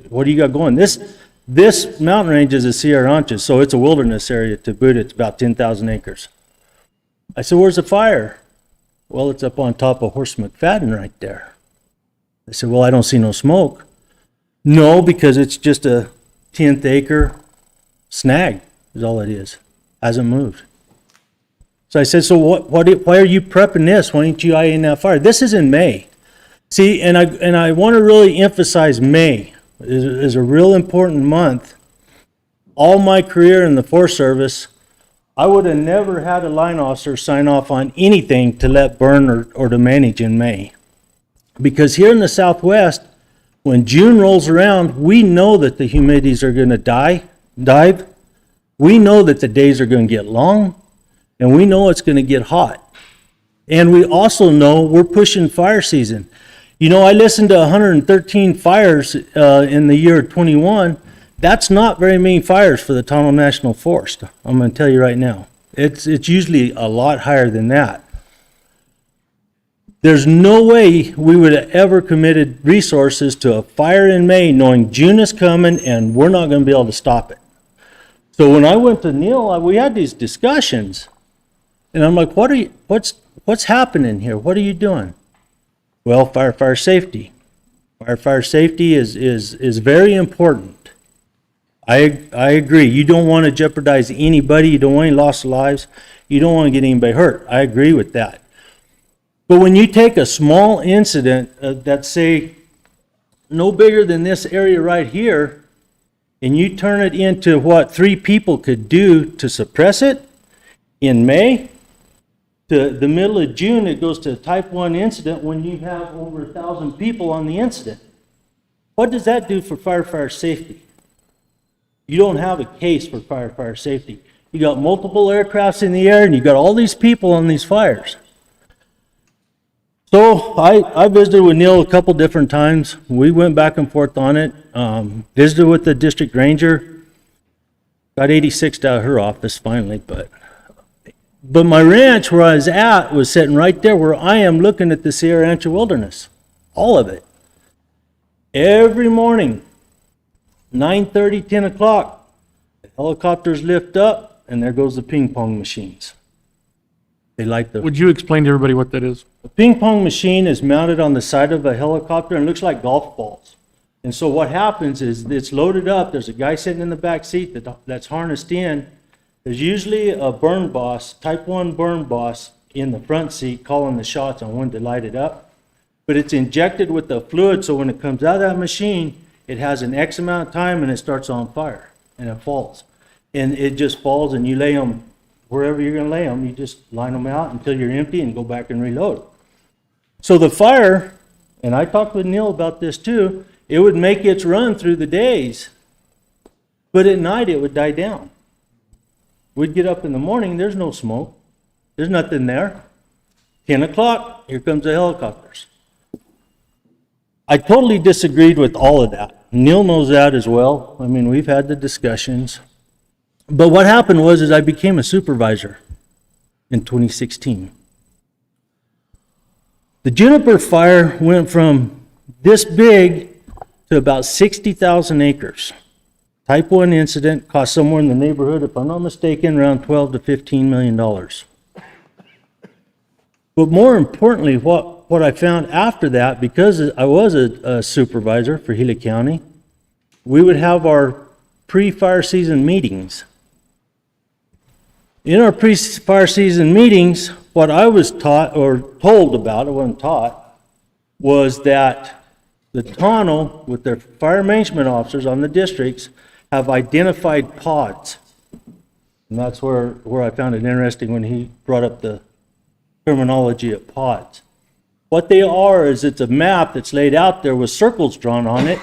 Speaker 18: What do you got going? This mountain range is a Sierra Ranches, so it's a wilderness area to boot. It's about 10,000 acres. I said, where's the fire? Well, it's up on top of Horse McFadden right there. I said, well, I don't see no smoke. No, because it's just a 10th acre snag is all it is. Hasn't moved. So I said, so why are you prepping this? Why didn't you IA in that fire? This is in May. See, and I want to really emphasize May is a real important month. All my career in the Forest Service, I would have never had a line officer sign off on anything to let burn or to manage in May. Because here in the Southwest, when June rolls around, we know that the humidities are going to dive. We know that the days are going to get long, and we know it's going to get hot. And we also know we're pushing fire season. You know, I listened to 113 fires in the year 21. That's not very many fires for the Tonto National Forest. I'm going to tell you right now. It's usually a lot higher than that. There's no way we would have ever committed resources to a fire in May knowing June is coming and we're not going to be able to stop it. So when I went to Neil, we had these discussions. And I'm like, what's happening here? What are you doing? Well, fire safety. Fire safety is very important. I agree. You don't want to jeopardize anybody. You don't want any loss of lives. You don't want to get anybody hurt. I agree with that. But when you take a small incident that's, say, no bigger than this area right here, and you turn it into what 3 people could do to suppress it, in May, to the middle of June, it goes to a type 1 incident when you have over 1,000 people on the incident. What does that do for firefighter safety? You don't have a case for firefighter safety. You got multiple aircrafts in the air and you got all these people on these fires. So I visited with Neil a couple different times. We went back and forth on it. Visited with the district ranger. Got 86'd out of her office finally, but my ranch where I was at was sitting right there where I am looking at the Sierra Rancho Wilderness. All of it. Every morning, 9:30, 10 o'clock, the helicopters lift up and there goes the ping pong machines. They like the...
Speaker 3: Would you explain to everybody what that is?
Speaker 18: A ping pong machine is mounted on the side of a helicopter and looks like golf balls. And so what happens is it's loaded up. There's a guy sitting in the back seat that's harnessed in. There's usually a burn boss, type 1 burn boss, in the front seat calling the shots on when to light it up. But it's injected with the fluid, so when it comes out of that machine, it has an X amount of time and it starts on fire and it falls. And it just falls and you lay them wherever you're going to lay them. You just line them out until you're empty and go back and reload. So the fire, and I talked with Neil about this too, it would make its run through the days, but at night it would die down. We'd get up in the morning, there's no smoke. There's nothing there. 10 o'clock, here comes the helicopters. I totally disagreed with all of that. Neil knows that as well. I mean, we've had the discussions. But what happened was I became a supervisor in 2016. The juniper fire went from this big to about 60,000 acres. Type 1 incident, cost somewhere in the neighborhood, if I'm not mistaken, around $12 to $15 million. But more importantly, what what I found after that, because I was a supervisor for Healy County, we would have our pre-fire season meetings. In our pre-fire season meetings, what I was taught or told about, I wasn't taught, was that the TONO, with their fire management officers on the districts, have identified pods. And that's where I found it interesting when he brought up the terminology of pods. What they are is it's a map that's laid out there with circles drawn on it.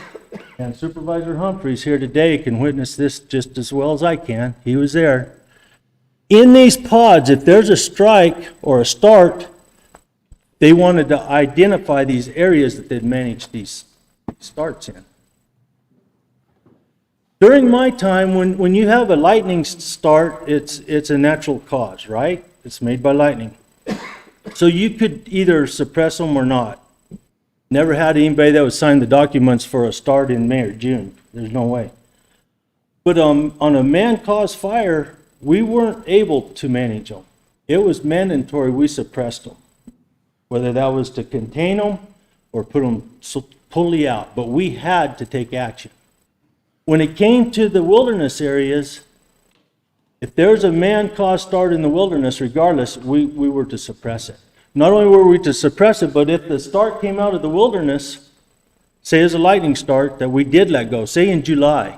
Speaker 18: And Supervisor Humphreys here today can witness this just as well as I can. He was there. In these pods, if there's a strike or a start, they wanted to identify these areas that they'd manage these starts in. During my time, when you have a lightning start, it's a natural cause, right? It's made by lightning. So you could either suppress them or not. Never had anybody that would sign the documents for a start in May or June. There's no way. But on a man-caused fire, we weren't able to manage them. It was mandatory we suppressed them, whether that was to contain them or put them totally out. But we had to take action. When it came to the wilderness areas, if there's a man-caused start in the wilderness, regardless, we were to suppress it. Not only were we to suppress it, but if the start came out of the wilderness, say as a lightning start that we did let go, say in July,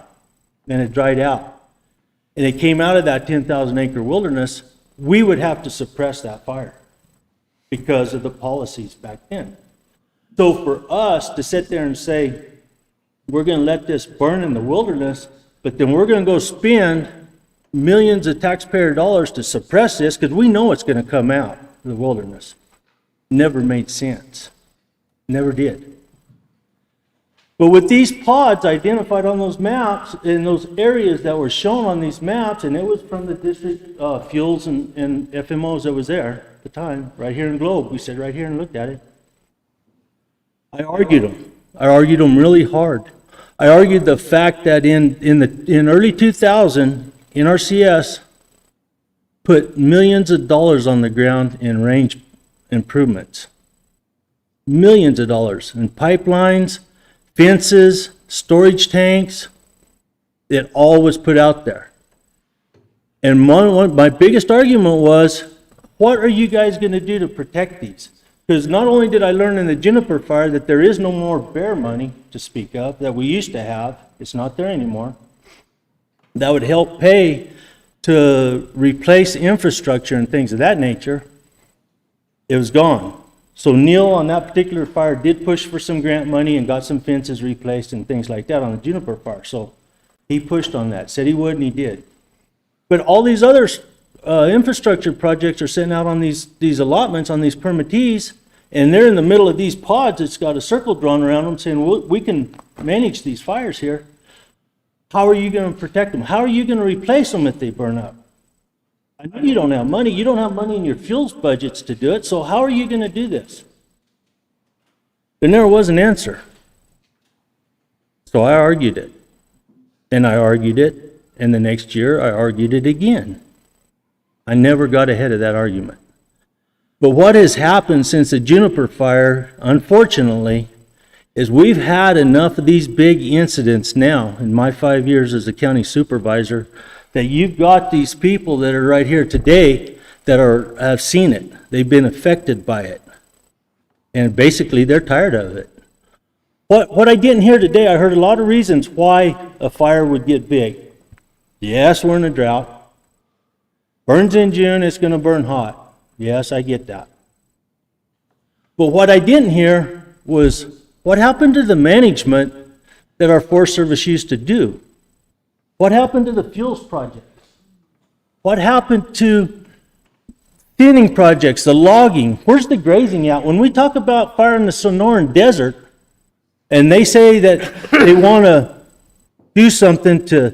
Speaker 18: and it dried out, and it came out of that 10,000 acre wilderness, we would have to suppress that fire because of the policies back then. So for us to sit there and say, we're going to let this burn in the wilderness, but then we're going to go spend millions of taxpayer dollars to suppress this because we know it's going to come out of the wilderness. Never made sense. Never did. But with these pods identified on those maps, in those areas that were shown on these maps, and it was from the district fuels and FMOs that was there at the time, right here in Globe. We sat right here and looked at it. I argued them. I argued them really hard. I argued the fact that in early 2000, NRCS put millions of dollars on the ground in range improvements. Millions of dollars in pipelines, fences, storage tanks. It all was put out there. And my biggest argument was, what are you guys going to do to protect these? Because not only did I learn in the Juniper fire that there is no more bear money to speak of that we used to have, it's not there anymore, that would help pay to replace infrastructure and things of that nature, it was gone. So Neil on that particular fire did push for some grant money and got some fences replaced and things like that on the Juniper fire. So he pushed on that, said he would and he did. But all these other infrastructure projects are sitting out on these allotments, on these permittees, and they're in the middle of these pods. It's got a circle drawn around them saying, well, we can manage these fires here. How are you going to protect them? How are you going to replace them if they burn up? I know you don't have money. You don't have money in your fuels budgets to do it, so how are you going to do this? There never was an answer. So I argued it. And I argued it, and the next year I argued it again. I never got ahead of that argument. But what has happened since the Juniper fire, unfortunately, is we've had enough of these big incidents now in my 5 years as a county supervisor that you've got these people that are right here today that have seen it. They've been affected by it. And basically they're tired of it. What I didn't hear today, I heard a lot of reasons why a fire would get big. Yes, we're in a drought. Burns in June, it's going to burn hot. Yes, I get that. But what I didn't hear was what happened to the management that our Forest Service used to do? What happened to the fuels projects? What happened to thinning projects, the logging? Where's the grazing at? When we talk about fire in the Sonoran Desert, and they say that they want to do something to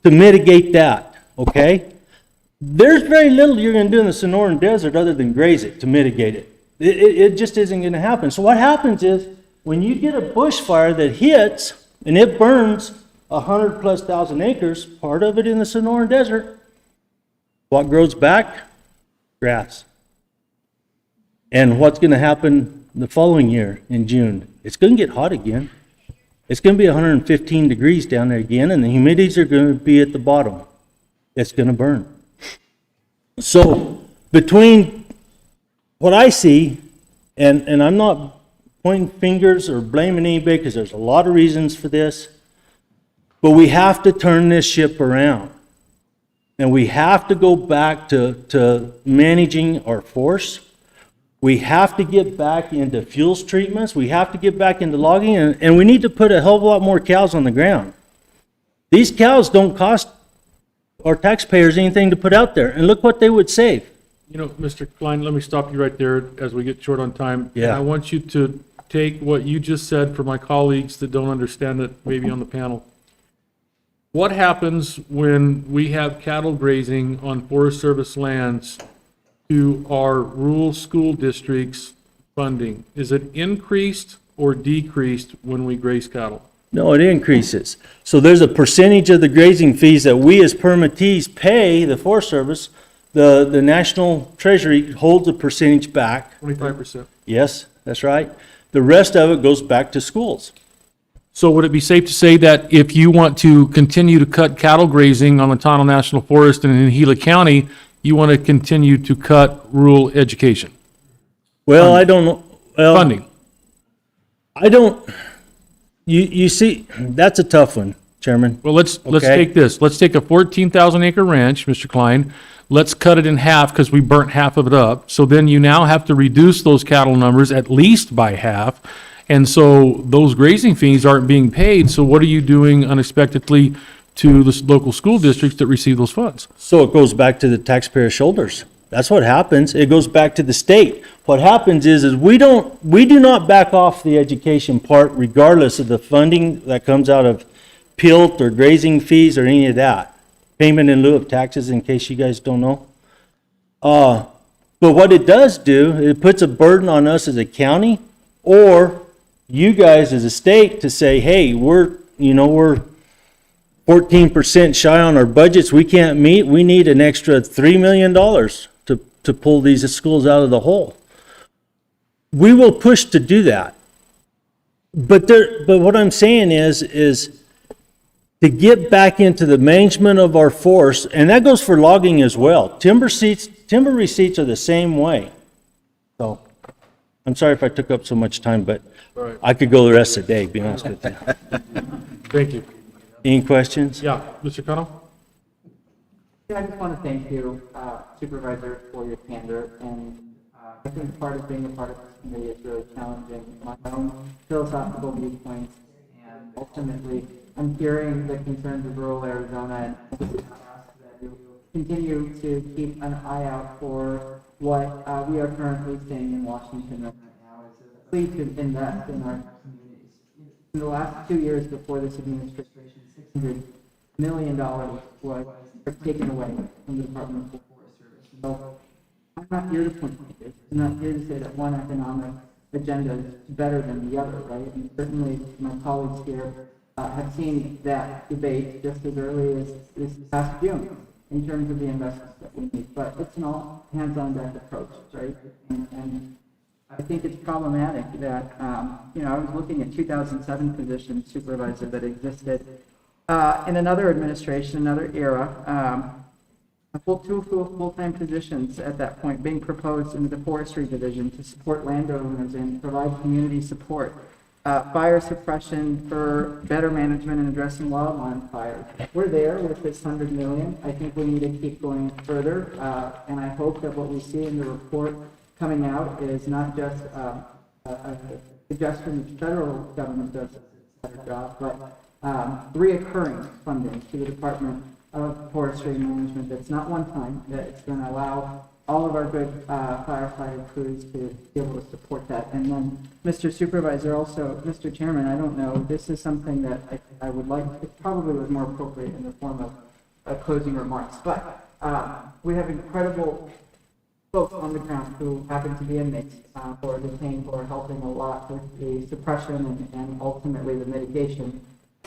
Speaker 18: mitigate that, okay? There's very little you're going to do in the Sonoran Desert other than graze it to mitigate it. It just isn't going to happen. So what happens is when you get a bushfire that hits and it burns 100,000+ acres, part of it in the Sonoran Desert, what grows back? Grass. And what's going to happen the following year in June? It's going to get hot again. It's going to be 115 degrees down there again, and the humidities are going to be at the bottom. It's going to burn. So between what I see, and I'm not pointing fingers or blaming anybody because there's a lot of reasons for this, but we have to turn this ship around. And we have to go back to managing our force. We have to get back into fuels treatments. We have to get back into logging, and we need to put a hell of a lot more cows on the ground. These cows don't cost our taxpayers anything to put out there, and look what they would save.
Speaker 3: You know, Mr. Klein, let me stop you right there as we get short on time.
Speaker 18: Yeah.
Speaker 3: I want you to take what you just said for my colleagues that don't understand it, maybe on the panel. What happens when we have cattle grazing on Forest Service lands to our rural school districts' funding? Is it increased or decreased when we graze cattle?
Speaker 18: No, it increases. So there's a percentage of the grazing fees that we as permittees pay the Forest Service. The National Treasury holds a percentage back.
Speaker 3: 25%.
Speaker 18: Yes, that's right. The rest of it goes back to schools.
Speaker 3: So would it be safe to say that if you want to continue to cut cattle grazing on the Tonto National Forest and in Gila County, you want to continue to cut rural education?
Speaker 18: Well, I don't know. Well,
Speaker 3: Funding.
Speaker 18: I don't, you see, that's a tough one, Chairman.
Speaker 3: Well, let's
Speaker 18: Okay.
Speaker 3: take this. Let's take a 14,000 acre ranch, Mr. Klein. Let's cut it in half because we burnt half of it up. So then you now have to reduce those cattle numbers at least by half. And so those grazing fees aren't being paid. So what are you doing unexpectedly to the local school districts that receive those funds?
Speaker 18: So it goes back to the taxpayer's shoulders. That's what happens. It goes back to the state. What happens is we do not back off the education part regardless of the funding that comes out of PILT or grazing fees or any of that. Payment in lieu of taxes, in case you guys don't know. But what it does do, it puts a burden on us as a county or you guys as a state to say, hey, we're 14% shy on our budgets. We can't meet. We need an extra $3 million to pull these schools out of the hole. We will push to do that. But what I'm saying is to get back into the management of our force, and that goes for logging as well. Timber receipts are the same way. So I'm sorry if I took up so much time, but
Speaker 3: Right.
Speaker 18: I could go the rest of the day, be honest with you.
Speaker 3: Thank you.
Speaker 18: Any questions?
Speaker 3: Yeah, Mr. Connell?
Speaker 4: Yeah, I just want to thank you, Supervisor, for your candor, and I think part of being a part of this committee is really challenging my own philosophical viewpoints, and ultimately, I'm hearing the concerns of rural Arizona, and I ask that you continue to keep an eye out for what we are currently seeing in Washington right now is a plea to invest in our communities. In the last 2 years before this administration, $600 million was taken away from the Department of Forest Service. So I'm not here to point fingers. I'm not here to say that one economic agenda is better than the other, right? And certainly my colleagues here have seen that debate just as early as this past June in terms of the investments that we need. But it's an all hands-on-deck approach, right? And I think it's problematic that, I was looking at 2007 positions, supervisor, that existed in another administration, another era, two full-time positions at that point being proposed into the forestry division to support landowners and provide community support. Fire suppression for better management and addressing wildland fires. We're there with this $100 million. I think we need to keep going further, and I hope that what we see in the report coming out is not just a suggestion that the federal government does a better job, but reoccurring funding to the Department of Forestry and Management that's not one time, that it's going to allow all of our good firefighter crews to be able to support that. And then, Mr. Supervisor, also, Mr. Chairman, I don't know, this is something that I would like, it probably was more appropriate in the form of closing remarks, but we have incredible folks on the ground who happen to be inmates who are detained, who are helping a lot with the suppression and ultimately the mitigation.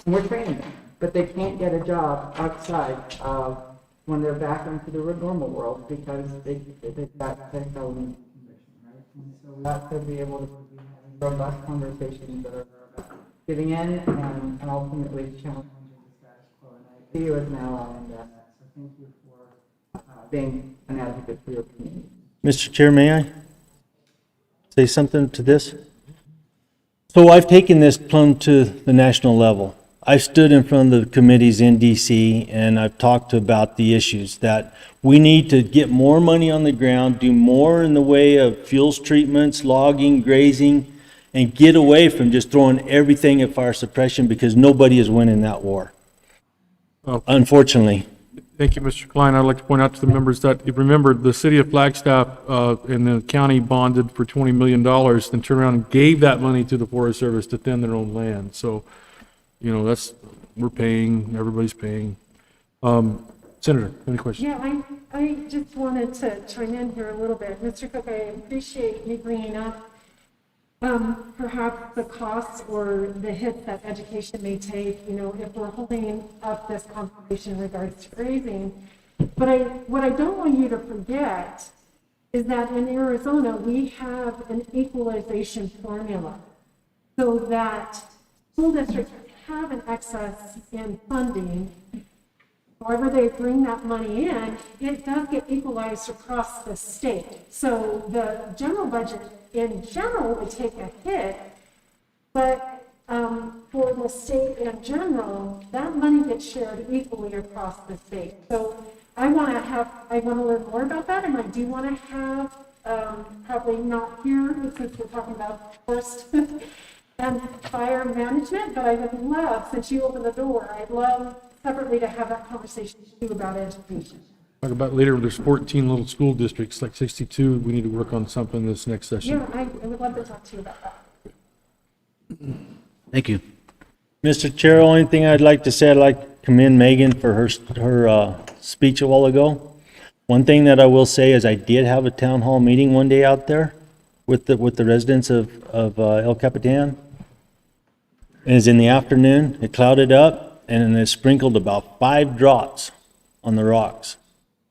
Speaker 4: And we're training them, but they can't get a job outside when they're back into the normal world because they've got felony conviction, right? And so we ought to be able to be having robust conversations that are about giving in and ultimately challenging the status quo. And I see you as an ally in that. So thank you for being an advocate for your community.
Speaker 18: Mr. Chair, may I say something to this? So I've taken this plumb to the national level. I've stood in front of the committees in DC and I've talked about the issues that we need to get more money on the ground, do more in the way of fuels treatments, logging, grazing, and get away from just throwing everything at fire suppression because nobody is winning that war. Unfortunately.
Speaker 3: Thank you, Mr. Klein. I'd like to point out to the members that, remember, the city of Flagstaff and the county bonded for $20 million, then turned around and gave that money to the Forest Service to thin their own land. So, you know, we're paying, everybody's paying. Senator, any questions?
Speaker 5: Yeah, I just wanted to chime in here a little bit. Mr. Cook, I appreciate you bringing up perhaps the costs or the hits that education may take, you know, if we're holding up this conversation in regards to grazing. But what I don't want you to forget is that in Arizona, we have an equalization formula so that school districts have an excess in funding. However they bring that money in, it does get equalized across the state. So the general budget in general would take a hit, but for the state in general, that money gets shared equally across the state. So I want to learn more about that, and I do want to have, probably not here, since we're talking about forest and fire management, but I would love, since you opened the door, I'd love separately to have that conversation too about education.
Speaker 3: Talk about later, there's 14 little school districts, like 62. We need to work on something this next session.
Speaker 5: Yeah, I would love to talk to you about that.
Speaker 1: Thank you.
Speaker 18: Mr. Chair, only thing I'd like to say, I'd like to commend Megan for her speech a while ago. One thing that I will say is I did have a town hall meeting one day out there with the residents of El Capitan. And it's in the afternoon, it clouded up, and it sprinkled about 5 drops on the rocks.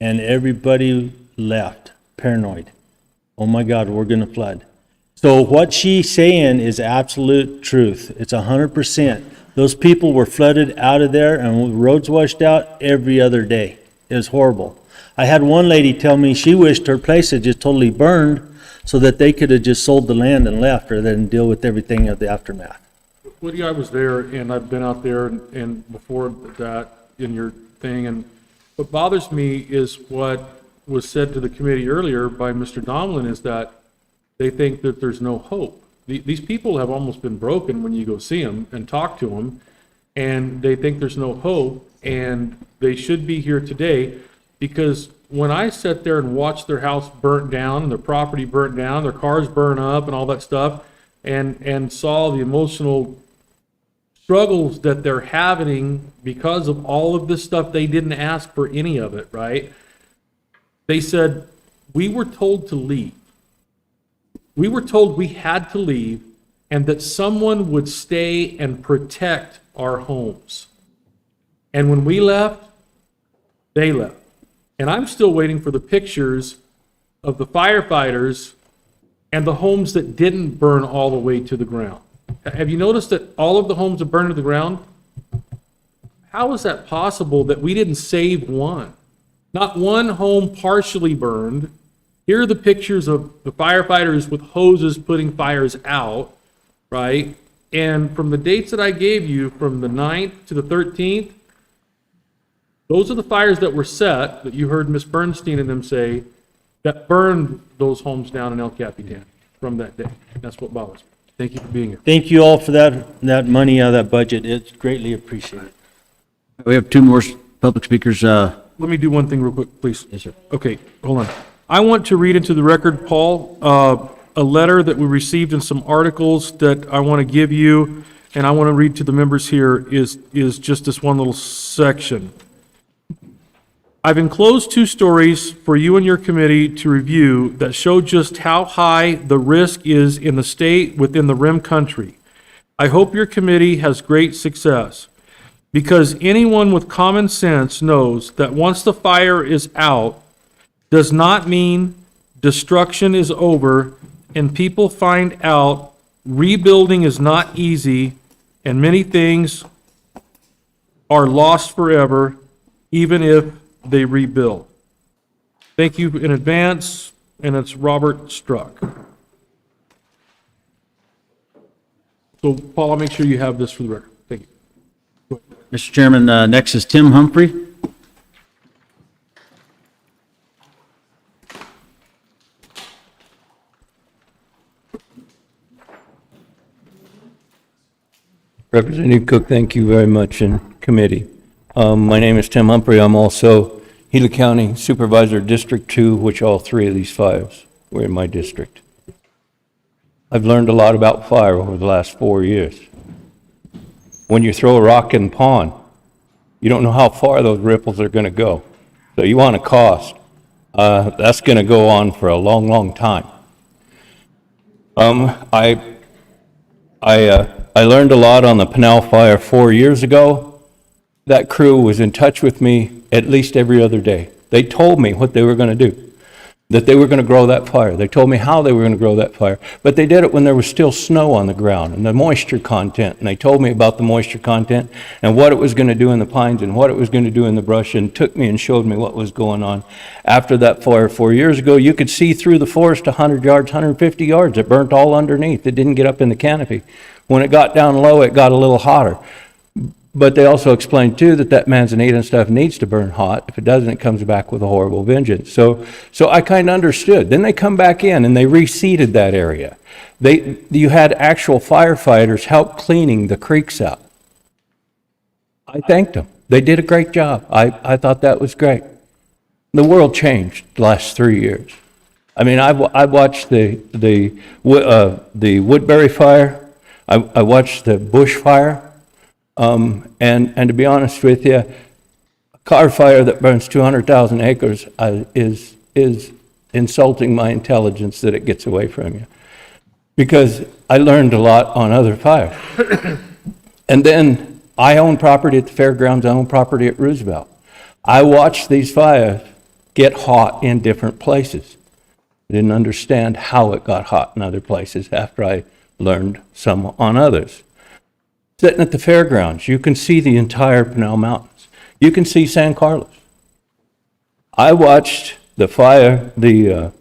Speaker 18: And everybody left paranoid. Oh my God, we're gonna flood. So what she's saying is absolute truth. It's 100%. Those people were flooded out of there and roads washed out every other day. It was horrible. I had one lady tell me she wished her place had just totally burned so that they could have just sold the land and left rather than deal with everything of the aftermath.
Speaker 3: Woody, I was there, and I've been out there and before that in your thing, and what bothers me is what was said to the committee earlier by Mr. Domlin is that they think that there's no hope. These people have almost been broken when you go see them and talk to them, and they think there's no hope, and they should be here today, because when I sat there and watched their house burnt down, and their property burnt down, their cars burn up and all that stuff, and saw the emotional struggles that they're having because of all of this stuff, they didn't ask for any of it, right? They said, we were told to leave. We were told we had to leave and that someone would stay and protect our homes. And when we left, they left. And I'm still waiting for the pictures of the firefighters and the homes that didn't burn all the way to the ground. Have you noticed that all of the homes have burned to the ground? How is that possible that we didn't save one? Not one home partially burned. Here are the pictures of the firefighters with hoses putting fires out, right? And from the dates that I gave you, from the 9th to the 13th, those are the fires that were set, that you heard Ms. Bernstein and them say, that burned those homes down in El Capitan from that day. That's what bothers me. Thank you for being here.
Speaker 18: Thank you all for that money out of that budget. It's greatly appreciated.
Speaker 1: We have 2 more public speakers.
Speaker 3: Let me do one thing real quick, please.
Speaker 1: Yes, sir.
Speaker 3: Okay, hold on. I want to read into the record, Paul, a letter that we received in some articles that I want to give you, and I want to read to the members here is just this one little section. I've enclosed 2 stories for you and your committee to review that show just how high the risk is in the state within the rim country. I hope your committee has great success, because anyone with common sense knows that once the fire is out, does not mean destruction is over and people find out rebuilding is not easy, and many things are lost forever, even if they rebuild. Thank you in advance, and it's Robert Struck. So, Paul, I'll make sure you have this for the record. Thank you.
Speaker 1: Mr. Chairman, next is Tim Humphrey.
Speaker 19: Representative Cook, thank you very much, and committee. My name is Tim Humphrey. I'm also Gila County Supervisor, District 2, which all three of these fires were in my district. I've learned a lot about fire over the last 4 years. When you throw a rock in the pond, you don't know how far those ripples are going to go. So you want a cost. That's going to go on for a long, long time. I learned a lot on the Pinal Fire 4 years ago. That crew was in touch with me at least every other day. They told me what they were going to do, that they were going to grow that fire. They told me how they were going to grow that fire. But they did it when there was still snow on the ground and the moisture content. And they told me about the moisture content and what it was going to do in the pines and what it was going to do in the brush, and took me and showed me what was going on. After that fire 4 years ago, you could see through the forest 100 yards, 150 yards. It burnt all underneath. It didn't get up in the canopy. When it got down low, it got a little hotter. But they also explained too that manzanita and stuff needs to burn hot. If it doesn't, it comes back with a horrible vengeance. So I kind of understood. Then they come back in and they reseeded that area. You had actual firefighters help cleaning the creeks out. I thanked them. They did a great job. I thought that was great. The world changed the last 3 years. I mean, I watched the Woodbury fire. I watched the bush fire. And to be honest with you, a car fire that burns 200,000 acres is insulting my intelligence that it gets away from you. Because I learned a lot on other fires. And then I own property at the fairgrounds, I own property at Roosevelt. I watched these fires get hot in different places. I didn't understand how it got hot in other places after I learned some on others. Sitting at the fairgrounds, you can see the entire Pinal Mountains. You can see San Carlos. I watched the fire, the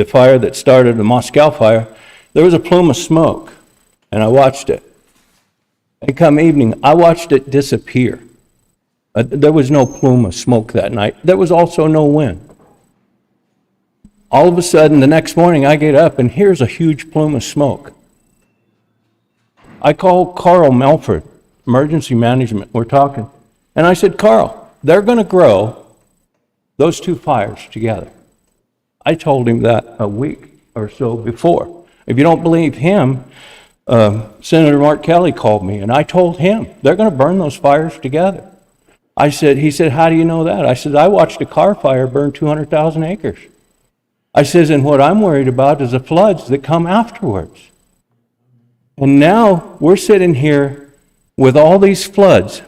Speaker 19: fire that started the Moscow fire. There was a plume of smoke, and I watched it. And come evening, I watched it disappear. There was no plume of smoke that night. There was also no wind. All of a sudden, the next morning, I get up, and here's a huge plume of smoke. I called Carl Melford, emergency management, we're talking. And I said, Carl, they're going to grow those two fires together. I told him that a week or so before. If you don't believe him, Senator Mark Kelly called me, and I told him, they're going to burn those fires together. He said, how do you know that? I said, I watched a car fire burn 200,000 acres. I says, and what I'm worried about is the floods that come afterwards. And now we're sitting here with all these floods.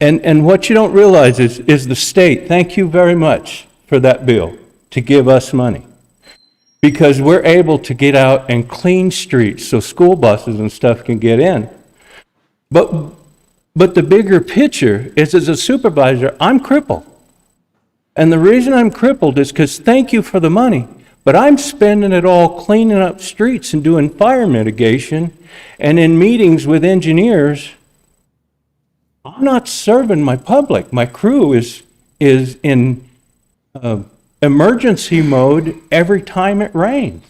Speaker 19: And what you don't realize is the state, thank you very much for that bill, to give us money. Because we're able to get out and clean streets so school buses and stuff can get in. But the bigger picture is, as a supervisor, I'm crippled. And the reason I'm crippled is because thank you for the money, but I'm spending it all cleaning up streets and doing fire mitigation, and in meetings with engineers, I'm not serving my public. My crew is in emergency mode every time it rains.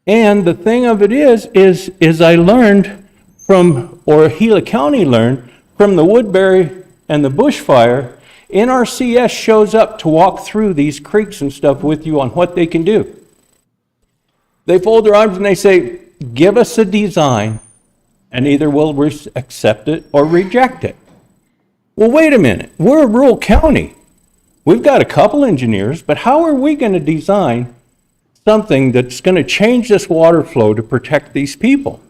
Speaker 19: And the thing of it is I learned from, or Gila County learned, from the Woodbury and the bushfire. NRCS shows up to walk through these creeks and stuff with you on what they can do. They fold their arms and they say, give us a design, and either we'll accept it or reject it. Well, wait a minute. We're a rural county. We've got a couple engineers, but how are we going to design something that's going to change this water flow to protect these people?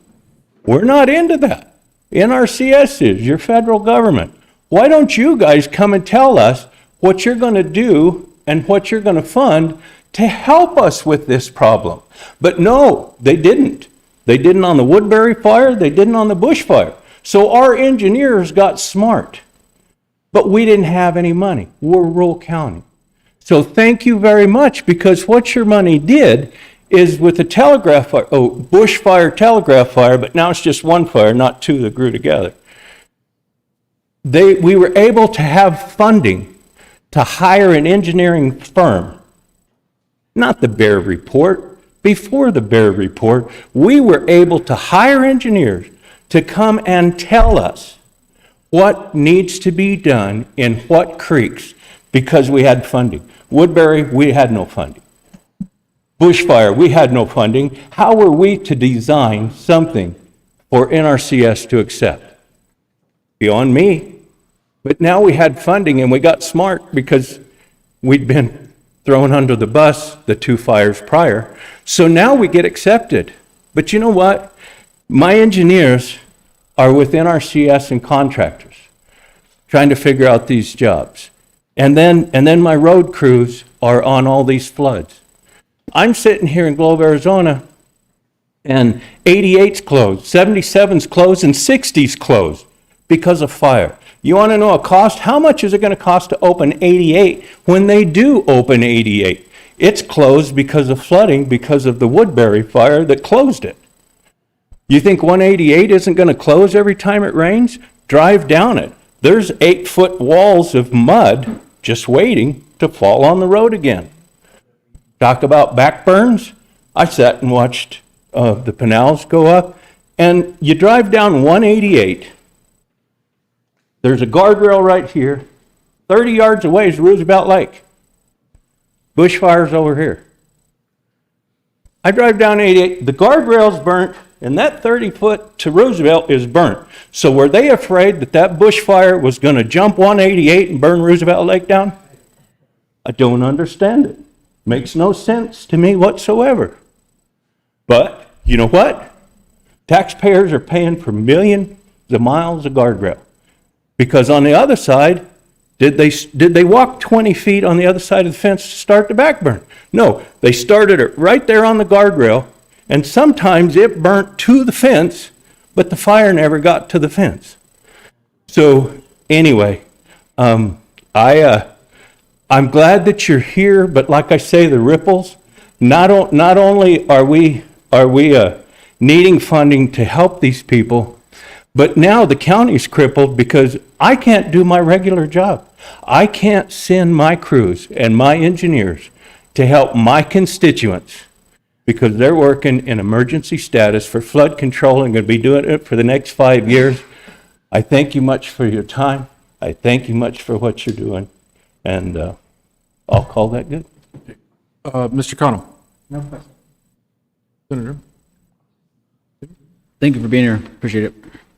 Speaker 19: We're not into that. NRCS is, your federal government. Why don't you guys come and tell us what you're going to do and what you're going to fund to help us with this problem. But no, they didn't. They didn't on the Woodbury fire, they didn't on the Bush fire. So our engineers got smart, but we didn't have any money. We're rural county. So thank you very much, because what your money did is with the telegraph fire, Bush fire, telegraph fire, but now it's just one fire, not two that grew together. We were able to have funding to hire an engineering firm, not the Bear Report. Before the Bear Report, we were able to hire engineers to come and tell us what needs to be done in what creeks, because we had funding. Woodbury, we had no funding. Bushfire, we had no funding. How were we to design something for NRCS to accept? Beyond me. But now we had funding, and we got smart because we'd been thrown under the bus the 2 fires prior. So now we get accepted. But you know what? My engineers are with NRCS and contractors trying to figure out these jobs. And then my road crews are on all these floods. I'm sitting here in Globe, Arizona, and 88's closed, 77's closed, and 60's closed because of fire. You want to know a cost? How much is it going to cost to open 88 when they do open 88? It's closed because of flooding, because of the Woodbury fire that closed it. You think 188 isn't going to close every time it rains? Drive down it. There's 8-foot walls of mud just waiting to fall on the road again. Talk about backburns. I sat and watched the canals go up, and you drive down 188. There's a guardrail right here. 30 yards away is Roosevelt Lake. Bushfire's over here. I drive down 88. The guardrail's burnt, and that 30-foot to Roosevelt is burnt. So were they afraid that that bushfire was going to jump 188 and burn Roosevelt Lake down? I don't understand it. Makes no sense to me whatsoever. But you know what? Taxpayers are paying for millions of miles of guardrail. Because on the other side, did they walk 20 feet on the other side of the fence to start the backburn? No, they started it right there on the guardrail, and sometimes it burnt to the fence, but the fire never got to the fence. So anyway, I'm glad that you're here, but like I say, the ripples, not only are we needing funding to help these people, but now the county's crippled because I can't do my regular job. I can't send my crews and my engineers to help my constituents because they're working in emergency status for flood control and going to be doing it for the next 5 years. I thank you much for your time. I thank you much for what you're doing. And I'll call that good.
Speaker 3: Mr. Connell?
Speaker 4: No question.
Speaker 3: Senator?
Speaker 1: Thank you for being here. Appreciate it.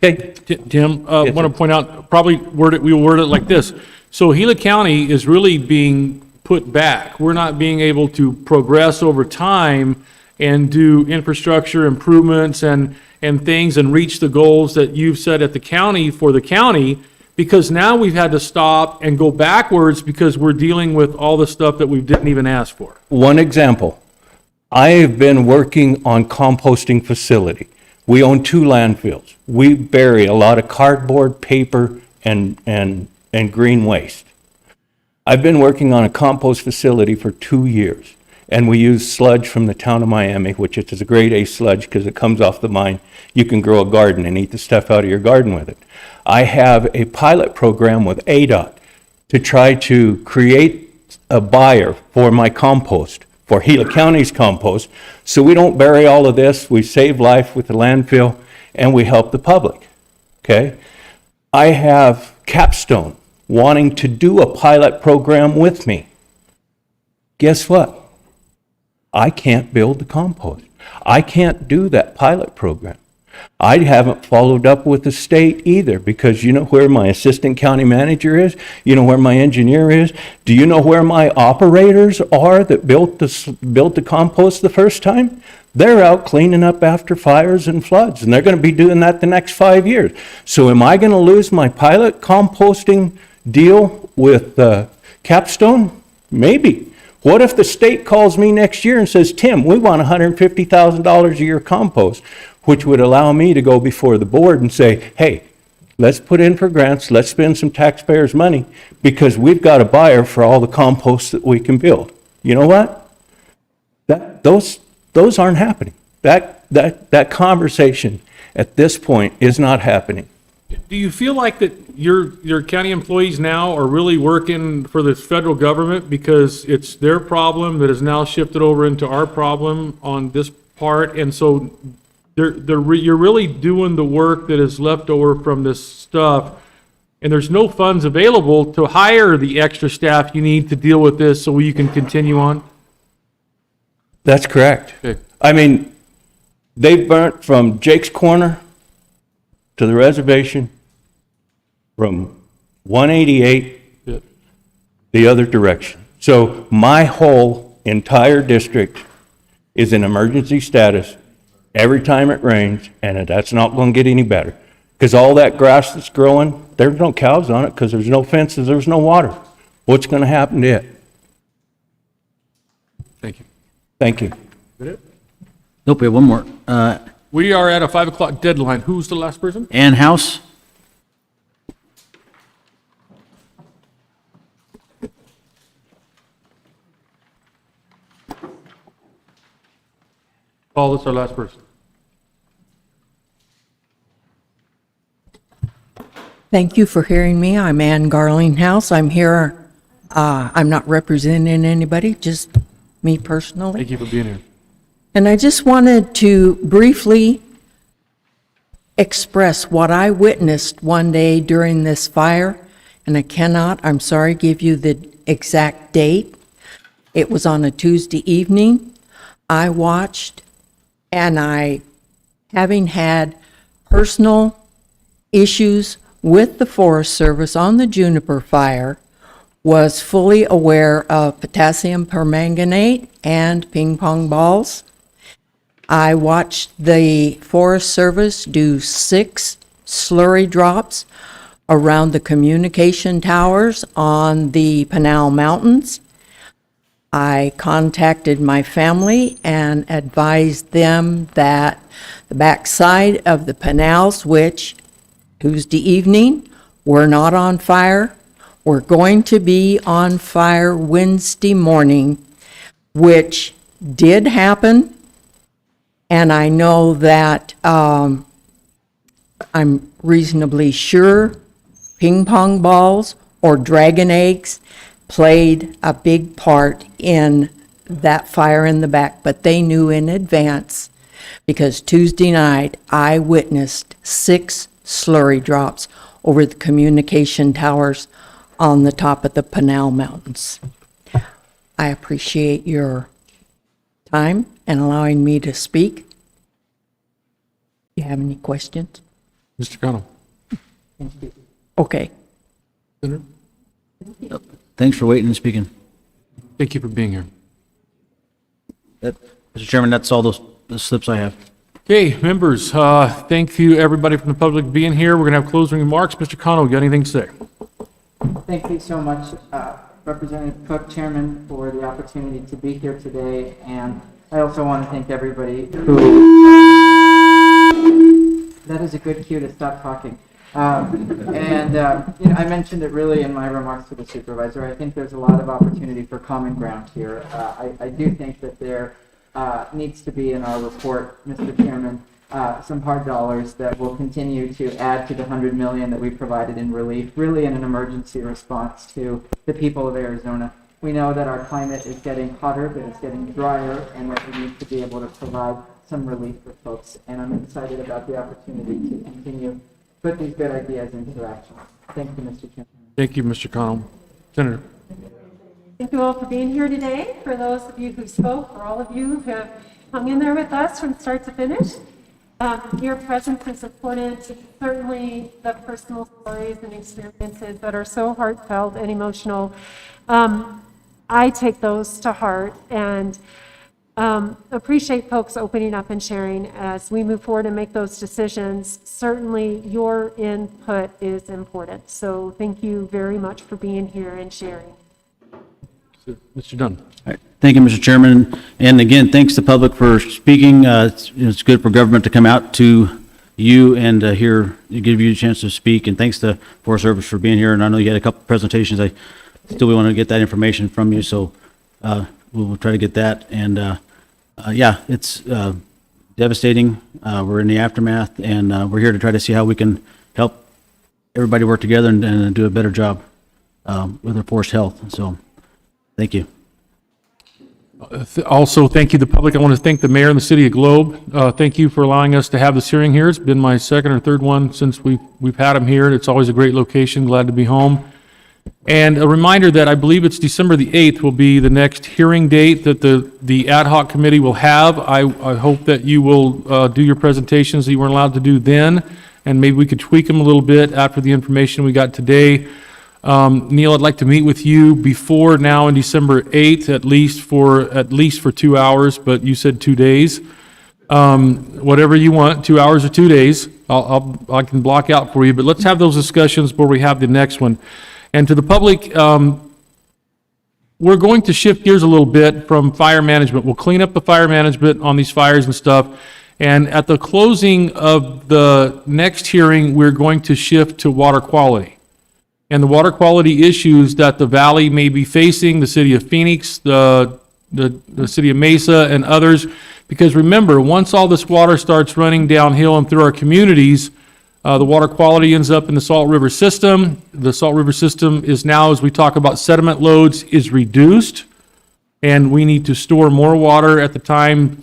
Speaker 3: Okay, Tim, I want to point out, probably we'll word it like this. So Gila County is really being put back. We're not being able to progress over time and do infrastructure improvements and things and reach the goals that you've set at the county for the county, because now we've had to stop and go backwards because we're dealing with all the stuff that we didn't even ask for.
Speaker 19: One example, I have been working on composting facility. We own 2 landfills. We bury a lot of cardboard, paper, and green waste. I've been working on a compost facility for 2 years, and we use sludge from the town of Miami, which is a grade A sludge because it comes off the mine. You can grow a garden and eat the stuff out of your garden with it. I have a pilot program with ADOT to try to create a buyer for my compost, for Gila County's compost, so we don't bury all of this, we save life with the landfill, and we help the public, okay? I have Capstone wanting to do a pilot program with me. Guess what? I can't build the compost. I can't do that pilot program. I haven't followed up with the state either, because you know where my assistant county manager is? You know where my engineer is? Do you know where my operators are that built the compost the first time? They're out cleaning up after fires and floods, and they're going to be doing that the next 5 years. So am I going to lose my pilot composting deal with Capstone? Maybe. What if the state calls me next year and says, Tim, we want $150,000 a year compost, which would allow me to go before the board and say, hey, let's put in for grants, let's spend some taxpayers' money, because we've got a buyer for all the compost that we can build. You know what? Those aren't happening. That conversation at this point is not happening.
Speaker 3: Do you feel like that your county employees now are really working for the federal government because it's their problem that is now shifted over into our problem on this part? And so you're really doing the work that is left over from this stuff, and there's no funds available to hire the extra staff you need to deal with this so you can continue on?
Speaker 19: That's correct.
Speaker 3: Okay.
Speaker 19: I mean, they've burnt from Jake's Corner to the reservation, from 188
Speaker 3: Yep.
Speaker 19: the other direction. So my whole entire district is in emergency status every time it rains, and that's not going to get any better. Because all that grass that's growing, there's no cows on it because there's no fences, there's no water. What's going to happen to it?
Speaker 3: Thank you.
Speaker 19: Thank you.
Speaker 3: Is that it?
Speaker 1: Nope, we have one more.
Speaker 3: We are at a 5 o'clock deadline. Who's the last person?
Speaker 1: Ann House?
Speaker 3: Paul, that's our last person.
Speaker 20: Thank you for hearing me. I'm Ann Garlinghouse. I'm here, I'm not representing anybody, just me personally.
Speaker 3: Thank you for being here.
Speaker 20: And I just wanted to briefly express what I witnessed one day during this fire, and I cannot, I'm sorry, give you the exact date. It was on a Tuesday evening. I watched, and having had personal issues with the Forest Service on the juniper fire, was fully aware of potassium permanganate and ping pong balls. I watched the Forest Service do 6 slurry drops around the communication towers on the Pinal Mountains. I contacted my family and advised them that the backside of the Pinals, which Tuesday evening were not on fire, were going to be on fire Wednesday morning, which did happen. And I know that I'm reasonably sure ping pong balls or dragon eggs played a big part in that fire in the back, but they knew in advance because Tuesday night I witnessed 6 slurry drops over the communication towers on the top of the Pinal Mountains. I appreciate your time and allowing me to speak. Do you have any questions?
Speaker 3: Mr. Connell.
Speaker 20: Okay.
Speaker 3: Senator?
Speaker 1: Thanks for waiting and speaking.
Speaker 3: Thank you for being here.
Speaker 1: Mr. Chairman, that's all the slips I have.
Speaker 3: Okay, members, thank you, everybody from the public being here. We're going to have closing remarks. Mr. Connell, you got anything to say?
Speaker 4: Thank you so much, Representative Cook, Chairman, for the opportunity to be here today. And I also want to thank everybody who... That is a good cue to stop talking. I mentioned it really in my remarks to the supervisor. I think there's a lot of opportunity for common ground here. I do think that there needs to be in our report, Mr. Chairman, some hard dollars that will continue to add to the $100 million that we provided in relief, really in an emergency response to the people of Arizona. We know that our climate is getting hotter, that it's getting drier, and that we need to be able to provide some relief for folks. And I'm excited about the opportunity to continue to put these good ideas into action. Thank you, Mr. Chairman.
Speaker 3: Thank you, Mr. Connell. Senator.
Speaker 5: Thank you all for being here today. For those of you who spoke, for all of you who have hung in there with us from start to finish, your presence is important. Certainly the personal stories and experiences that are so heartfelt and emotional. I take those to heart and appreciate folks opening up and sharing as we move forward and make those decisions. Certainly your input is important. So thank you very much for being here and sharing.
Speaker 3: Mr. Dunn.
Speaker 1: All right. Thank you, Mr. Chairman. And again, thanks to the public for speaking. It's good for government to come out to you and give you a chance to speak. And thanks to Forest Service for being here. And I know you had a couple presentations. I still want to get that information from you, so we'll try to get that. And yeah, it's devastating. We're in the aftermath, and we're here to try to see how we can help everybody work together and do a better job with our forest health. So, thank you.
Speaker 3: Also, thank you, the public. I want to thank the mayor and the city of Globe. Thank you for allowing us to have this hearing here. It's been my second or third one since we've had them here. It's always a great location. Glad to be home. And a reminder that I believe it's December the 8th will be the next hearing date that the ad hoc committee will have. I hope that you will do your presentations that you weren't allowed to do then, and maybe we could tweak them a little bit after the information we got today. Neil, I'd like to meet with you before now on December 8th, at least for 2 hours, but you said 2 days. Whatever you want, 2 hours or 2 days, I can block out for you, but let's have those discussions before we have the next one. And to the public, we're going to shift gears a little bit from fire management. We'll clean up the fire management on these fires and stuff. And at the closing of the next hearing, we're going to shift to water quality. And the water quality issues that the valley may be facing, the city of Phoenix, the city of Mesa, and others. Because remember, once all this water starts running downhill and through our communities, the water quality ends up in the Salt River system. The Salt River system is now, as we talk about sediment loads, is reduced. And we need to store more water at the time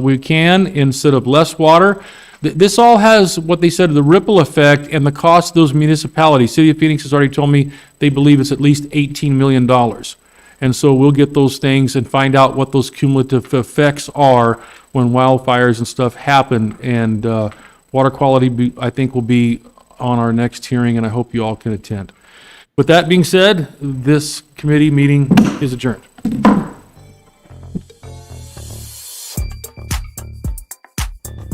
Speaker 3: we can instead of less water. This all has what they said, the ripple effect and the cost of those municipalities. City of Phoenix has already told me they believe it's at least $18 million. And so we'll get those things and find out what those cumulative effects are when wildfires and stuff happen. And water quality, I think, will be on our next hearing, and I hope you all can attend. With that being said, this committee meeting is adjourned.